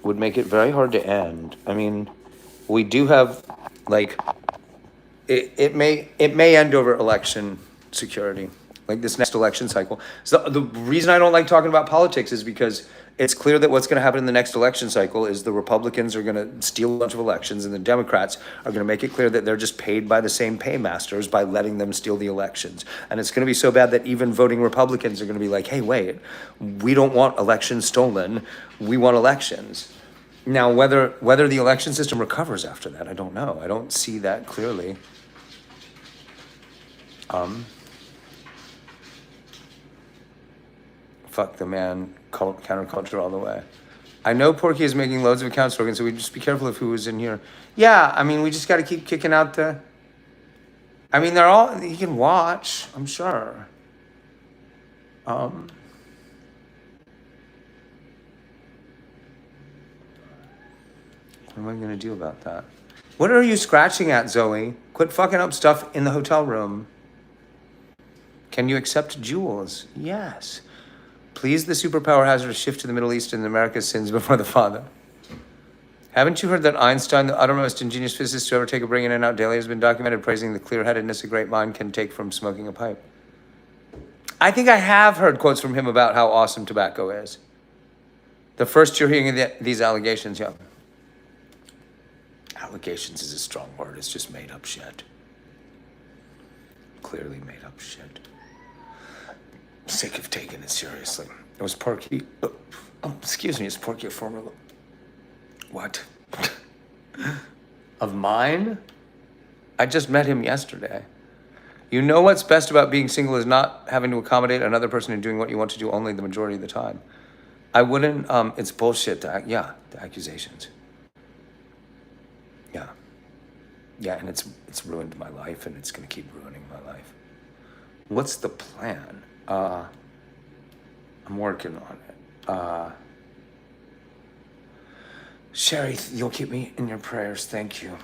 would make it very hard to end. I mean, we do have, like, it may end over election security, like this next election cycle. So the reason I don't like talking about politics is because it's clear that what's going to happen in the next election cycle is the Republicans are going to steal a bunch of elections and the Democrats are going to make it clear that they're just paid by the same paymasters by letting them steal the elections. And it's going to be so bad that even voting Republicans are going to be like, hey, wait, we don't want elections stolen. We want elections. Now, whether the election system recovers after that, I don't know. I don't see that clearly. Fuck the man, counterculture all the way. I know Porky is making loads of account slogans, so we just be careful of who is in here. Yeah, I mean, we just got to keep kicking out the. I mean, they're all. You can watch, I'm sure. What am I gonna do about that? What are you scratching at, Zoe? Quit fucking up stuff in the hotel room. Can you accept jewels? Yes. Please, the superpower hazard shift to the Middle East and America's sins before the Father. Haven't you heard that Einstein, the uttermost ingenious physicist to ever take a brain in and out daily, has been documented praising the clear-headedness a great mind can take from smoking a pipe? I think I have heard quotes from him about how awesome tobacco is. The first you're hearing these allegations, yeah. Allegations is a strong word. It's just made up shit. Clearly made up shit. Sick of taking it seriously. It was Porky. Excuse me, is Porky a former. What? Of mine? I just met him yesterday. You know what's best about being single is not having to accommodate another person and doing what you want to do only the majority of the time. I wouldn't. It's bullshit. The accusations. Yeah. Yeah, and it's ruined my life, and it's gonna keep ruining my life. What's the plan? I'm working on it. Sherry, you'll keep me in your prayers. Thank you.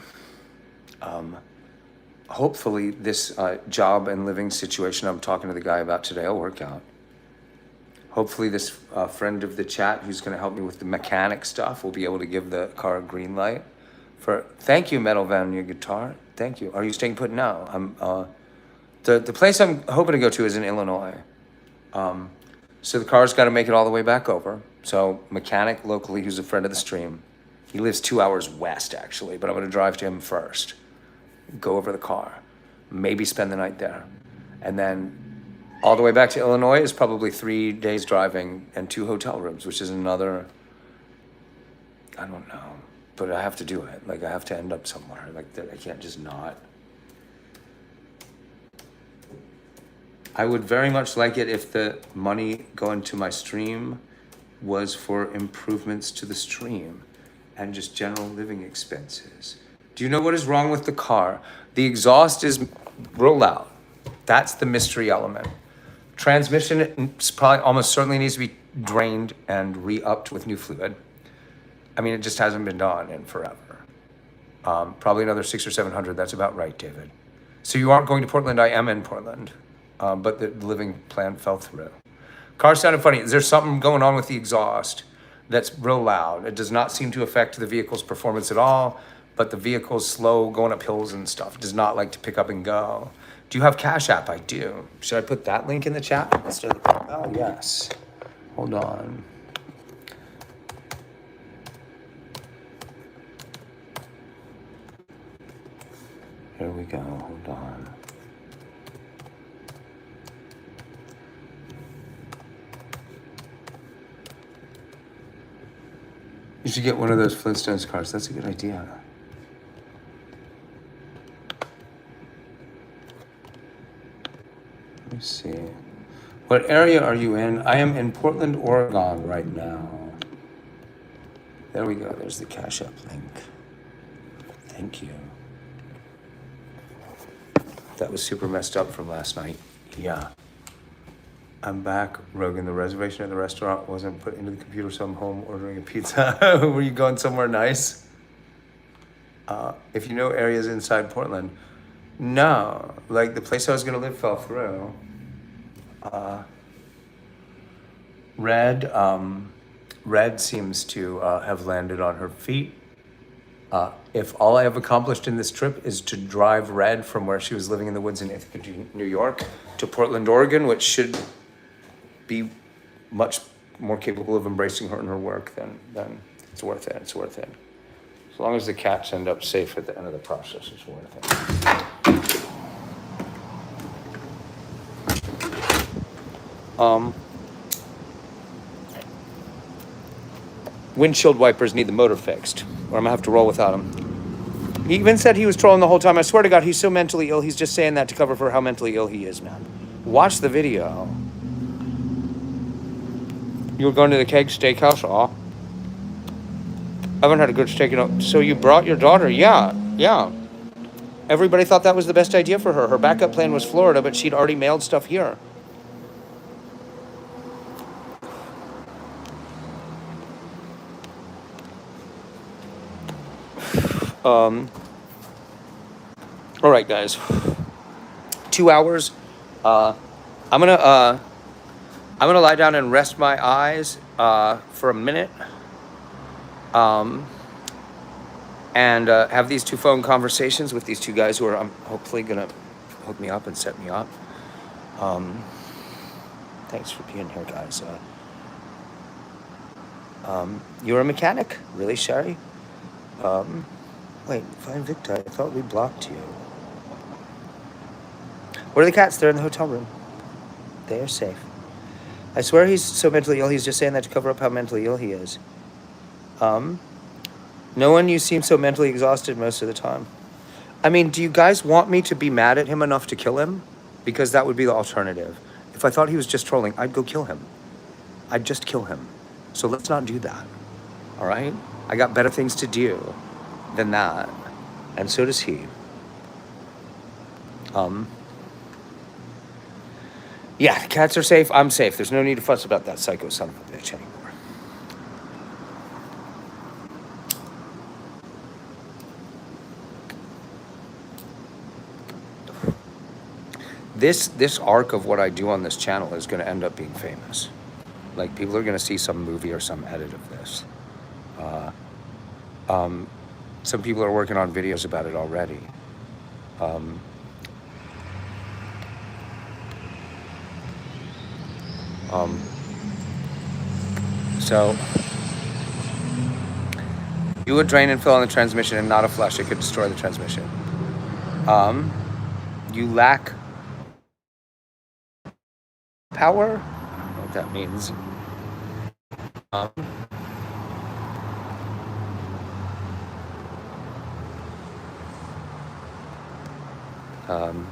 Hopefully this job and living situation I'm talking to the guy about today will work out. Hopefully this friend of the chat who's going to help me with the mechanic stuff will be able to give the car a green light. Thank you, Metal Van, your guitar. Thank you. Are you staying put now? The place I'm hoping to go to is in Illinois. So the car's got to make it all the way back over. So mechanic locally who's a friend of the stream. He lives 2 hours west, actually, but I'm going to drive to him first. Go over the car. Maybe spend the night there. And then all the way back to Illinois is probably 3 days driving and 2 hotel rooms, which is another I don't know, but I have to do it. Like, I have to end up somewhere. Like, I can't just not. I would very much like it if the money going to my stream was for improvements to the stream and just general living expenses. Do you know what is wrong with the car? The exhaust is real loud. That's the mystery element. Transmission probably almost certainly needs to be drained and re-upped with new fluid. I mean, it just hasn't been done in forever. Probably another 600 or 700. That's about right, David. So you aren't going to Portland. I am in Portland, but the living plan fell through. Car sounded funny. There's something going on with the exhaust that's real loud. It does not seem to affect the vehicle's performance at all, but the vehicle's slow going up hills and stuff. It does not like to pick up and go. Do you have Cash App? I do. Should I put that link in the chat? Oh, yes. Hold on. Here we go. Hold on. You should get one of those Flintstones cars. That's a good idea. Let me see. What area are you in? I am in Portland, Oregon right now. There we go. There's the Cash App link. Thank you. That was super messed up from last night. Yeah. I'm back, Rogan. The reservation at the restaurant wasn't put into the computer, so I'm home ordering a pizza. Were you going somewhere nice? If you know areas inside Portland, no. Like, the place I was gonna live fell through. Red seems to have landed on her feet. If all I have accomplished in this trip is to drive Red from where she was living in the woods in Ithaca, New York, to Portland, Oregon, which should be much more capable of embracing her and her work, then it's worth it. It's worth it. As long as the cats end up safe at the end of the process, it's worth it. Windshield wipers need the motor fixed, or I'm gonna have to roll without them. He even said he was trolling the whole time. I swear to God, he's so mentally ill. He's just saying that to cover for how mentally ill he is, man. Watch the video. You were going to the Keg Steakhouse? Aw. I haven't had a good steak in a... So you brought your daughter? Yeah. Everybody thought that was the best idea for her. Her backup plan was Florida, but she'd already mailed stuff here. All right, guys. 2 hours. I'm gonna lie down and rest my eyes for a minute, and have these two phone conversations with these two guys who are hopefully gonna hook me up and set me up. Thanks for being here, guys. You're a mechanic, really, Sherry? Wait, find Victor. I thought we blocked you. Where are the cats? They're in the hotel room. They are safe. I swear he's so mentally ill. He's just saying that to cover up how mentally ill he is. No one, you seem so mentally exhausted most of the time. I mean, do you guys want me to be mad at him enough to kill him? Because that would be the alternative. If I thought he was just trolling, I'd go kill him. I'd just kill him. So let's not do that. All right? I got better things to do than that, and so does he. Yeah, the cats are safe. I'm safe. There's no need to fuss about that psycho son of a bitch anymore. This arc of what I do on this channel is going to end up being famous. Like, people are going to see some movie or some edit of this. Some people are working on videos about it already. So you would drain and fill on the transmission and not a flush. It could destroy the transmission. You lack power. I don't know what that means. Um,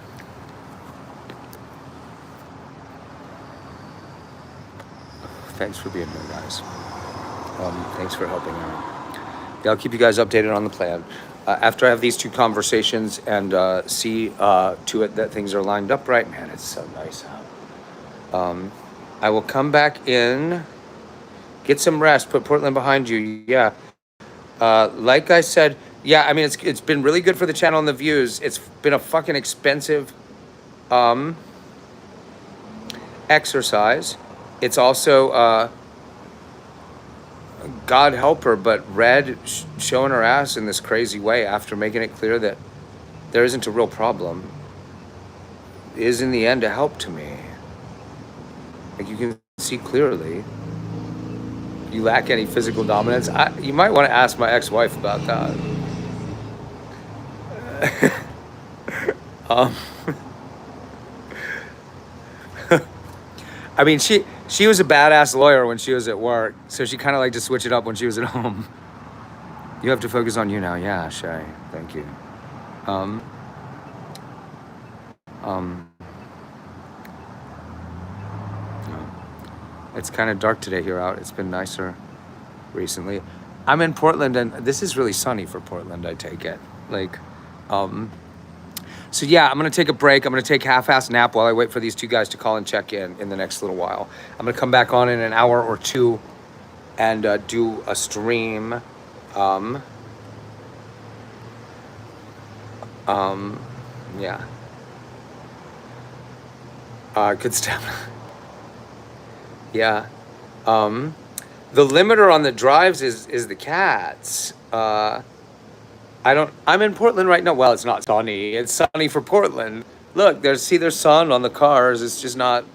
thanks for being here, guys. Thanks for helping out. Yeah, I'll keep you guys updated on the plan. After I have these two conversations and see to it that things are lined up right, man, it's so nice out. I will come back in, get some rest, put Portland behind you. Yeah. Like I said, yeah, I mean, it's been really good for the channel and the views. It's been a fucking expensive exercise. It's also, God help her, but Red showing her ass in this crazy way after making it clear that there isn't a real problem is in the end a help to me. Like, you can see clearly you lack any physical dominance. You might want to ask my ex-wife about that. um, I mean, she was a badass lawyer when she was at work, so she kind of liked to switch it up when she was at home. You have to focus on you now. Yeah, Shay. Thank you. Um, it's kind of dark today here out. It's been nicer recently. I'm in Portland, and this is really sunny for Portland, I take it. Like, so yeah, I'm gonna take a break. I'm gonna take half-ass nap while I wait for these two guys to call and check in the next little while. I'm gonna come back on in an hour or two and do a stream. Yeah. Good stuff. Yeah. The limiter on the drives is the cats. I'm in Portland right now. Well, it's not sunny. It's sunny for Portland. Look, there's sun on the cars. It's just not.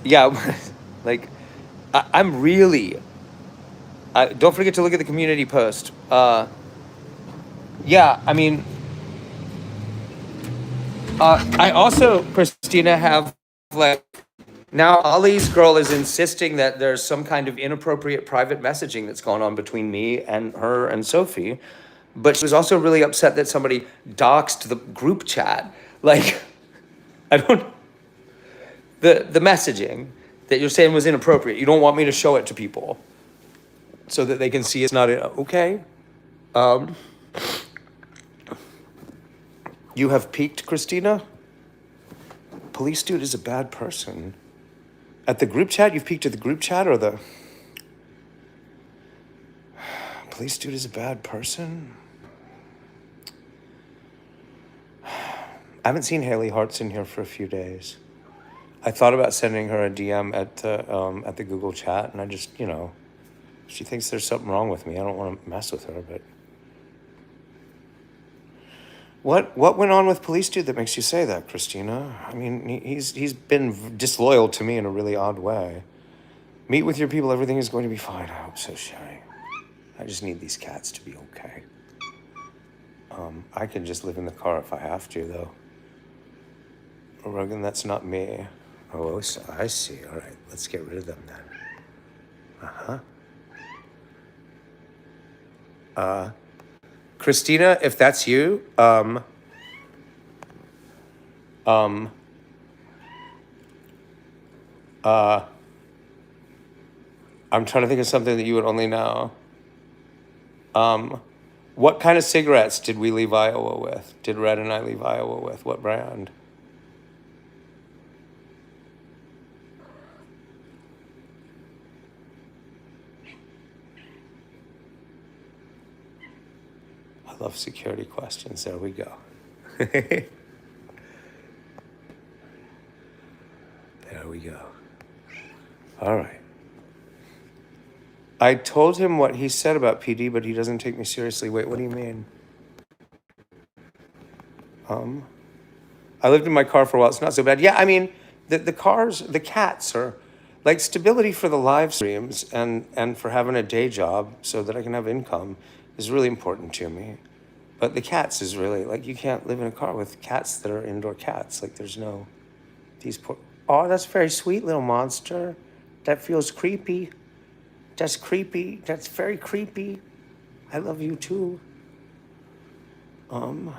Yeah, like I'm really. Don't forget to look at the community post. Yeah, I mean, I also, Christina, have like. Now, Ollie's girl is insisting that there's some kind of inappropriate private messaging that's going on between me and her and Sophie. But she was also really upset that somebody doxed the group chat. Like, I don't... The messaging that you're saying was inappropriate. You don't want me to show it to people so that they can see it's not... Okay. You have peaked, Christina? Police dude is a bad person. At the group chat? You've peeked at the group chat or the... Police dude is a bad person? I haven't seen Haley Hart's in here for a few days. I thought about sending her a DM at the Google chat, and I just, she thinks there's something wrong with me. I don't want to mess with her, but... What went on with police dude that makes you say that, Christina? I mean, he's been disloyal to me in a really odd way. Meet with your people, everything is going to be fine. I hope so, Sherry. I just need these cats to be okay. I can just live in the car if I have to, though. Rogan, that's not me. Oh, I see. All right, let's get rid of them then. Christina, if that's you, I'm trying to think of something that you would only know. What kind of cigarettes did we leave Iowa with? Did Red and I leave Iowa with? What brand? I love security questions. There we go. There we go. All right. I told him what he said about PD, but he doesn't take me seriously. Wait, what do you mean? I lived in my car for a while. It's not so bad. Yeah, I mean, the cats are like stability for the live streams and for having a day job so that I can have income is really important to me. But the cats is really, like, you can't live in a car with cats that are indoor cats. Like, there's no, oh, that's very sweet, little monster. That feels creepy. That's creepy. That's very creepy. I love you too. Um.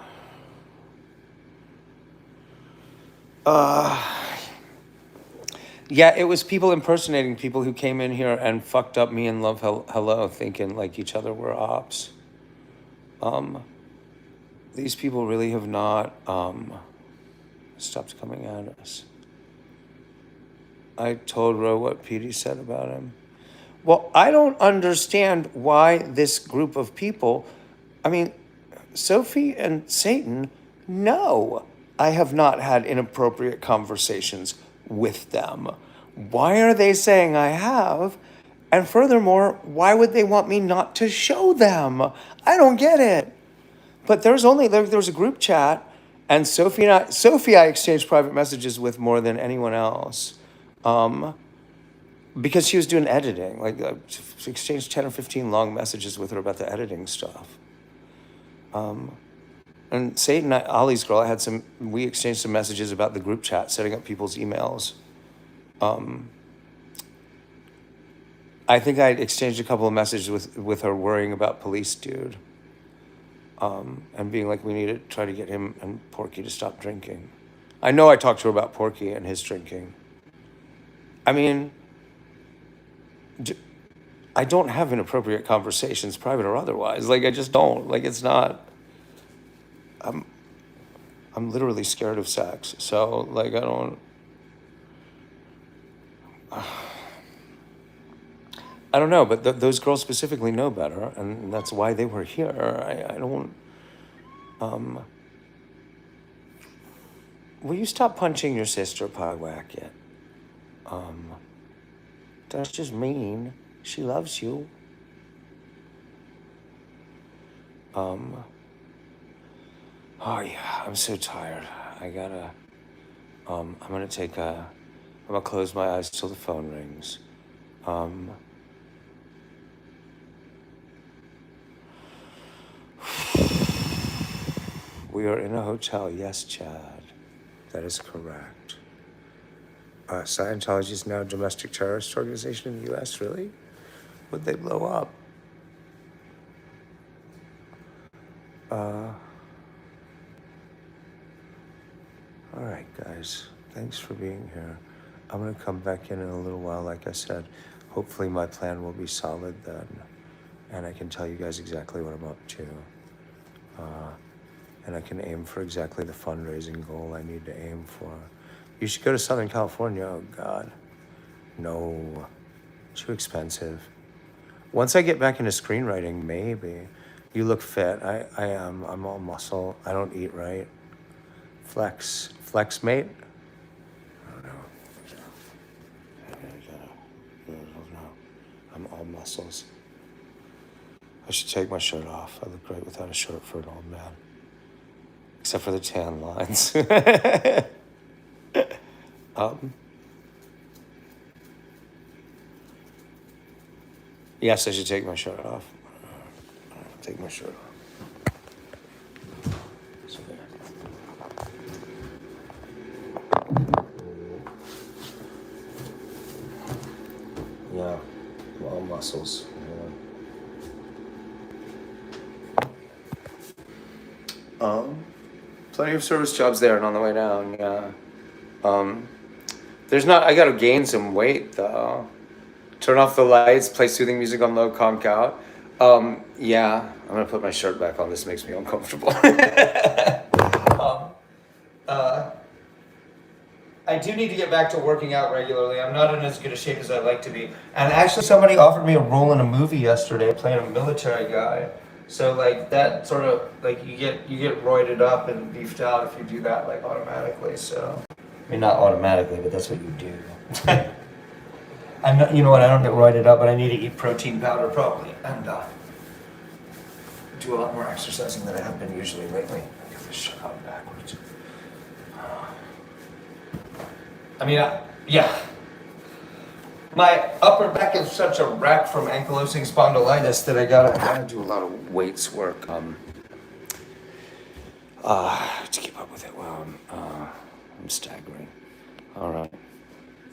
Yeah, it was people impersonating people who came in here and fucked up me and Love Hello, thinking like each other were ops. These people really have not stopped coming at us. I told Ro what Petey said about him. Well, I don't understand why this group of people, I mean, Sophie and Satan, no, I have not had inappropriate conversations with them. Why are they saying I have? And furthermore, why would they want me not to show them? I don't get it. But there was a group chat, and Sophie I exchanged private messages with more than anyone else. Because she was doing editing, like she exchanged 10 or 15 long messages with her about the editing stuff. And Satan, Ollie's girl, we exchanged some messages about the group chat, setting up people's emails. I think I exchanged a couple of messages with her worrying about police dude. And being like, we need to try to get him and Porky to stop drinking. I know I talked to her about Porky and his drinking. I mean, I don't have inappropriate conversations, private or otherwise. Like, I just don't. Like, it's not. I'm literally scared of sex. So, like, I don't. I don't know, but those girls specifically know better, and that's why they were here. I don't. Will you stop punching your sister, Pogwack, yet? That's just mean. She loves you. Oh yeah, I'm so tired. I'm gonna close my eyes till the phone rings. We are in a hotel, yes, Chad. That is correct. Scientology is now a domestic terrorist organization in the U.S., really? Would they blow up? All right, guys. Thanks for being here. I'm going to come back in a little while, like I said. Hopefully my plan will be solid then, and I can tell you guys exactly what I'm up to. And I can aim for exactly the fundraising goal I need to aim for. You should go to Southern California. Oh, God. No. Too expensive. Once I get back into screenwriting, maybe. You look fit. I am. I'm all muscle. I don't eat right. Flex, mate? I don't know. I don't know. I'm all muscles. I should take my shirt off. I look great without a shirt for an old man. Except for the tan lines. Yes, I should take my shirt off. Take my shirt off. It's okay. Yeah, all muscles. Yeah. Plenty of service jobs there and on the way down, yeah. I gotta gain some weight though. Turn off the lights, play soothing music on low, conk out. Yeah, I'm gonna put my shirt back on. This makes me uncomfortable. I do need to get back to working out regularly. I'm not in as good a shape as I'd like to be. And actually, somebody offered me a role in a movie yesterday, playing a military guy. So like that sort of like you get roided up and beefed out if you do that like automatically. So I mean not automatically, but that's what you do. I'm not, you know what? I don't get roided up, but I need to eat protein powder probably and do a lot more exercising than I have been usually lately. Get this shit out backwards. I mean, yeah. My upper back is such a wreck from ankylosing spondylitis that I gotta do a lot of weights work to keep up with it. Wow, I'm staggering. All right,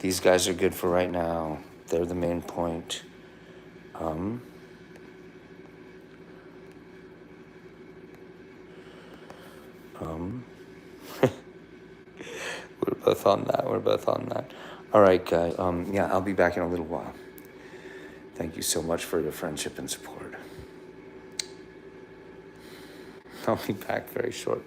these guys are good for right now. They're the main point. We're both on that. We're both on that. All right, guys. Yeah, I'll be back in a little while. Thank you so much for your friendship and support. I'll be back very shortly.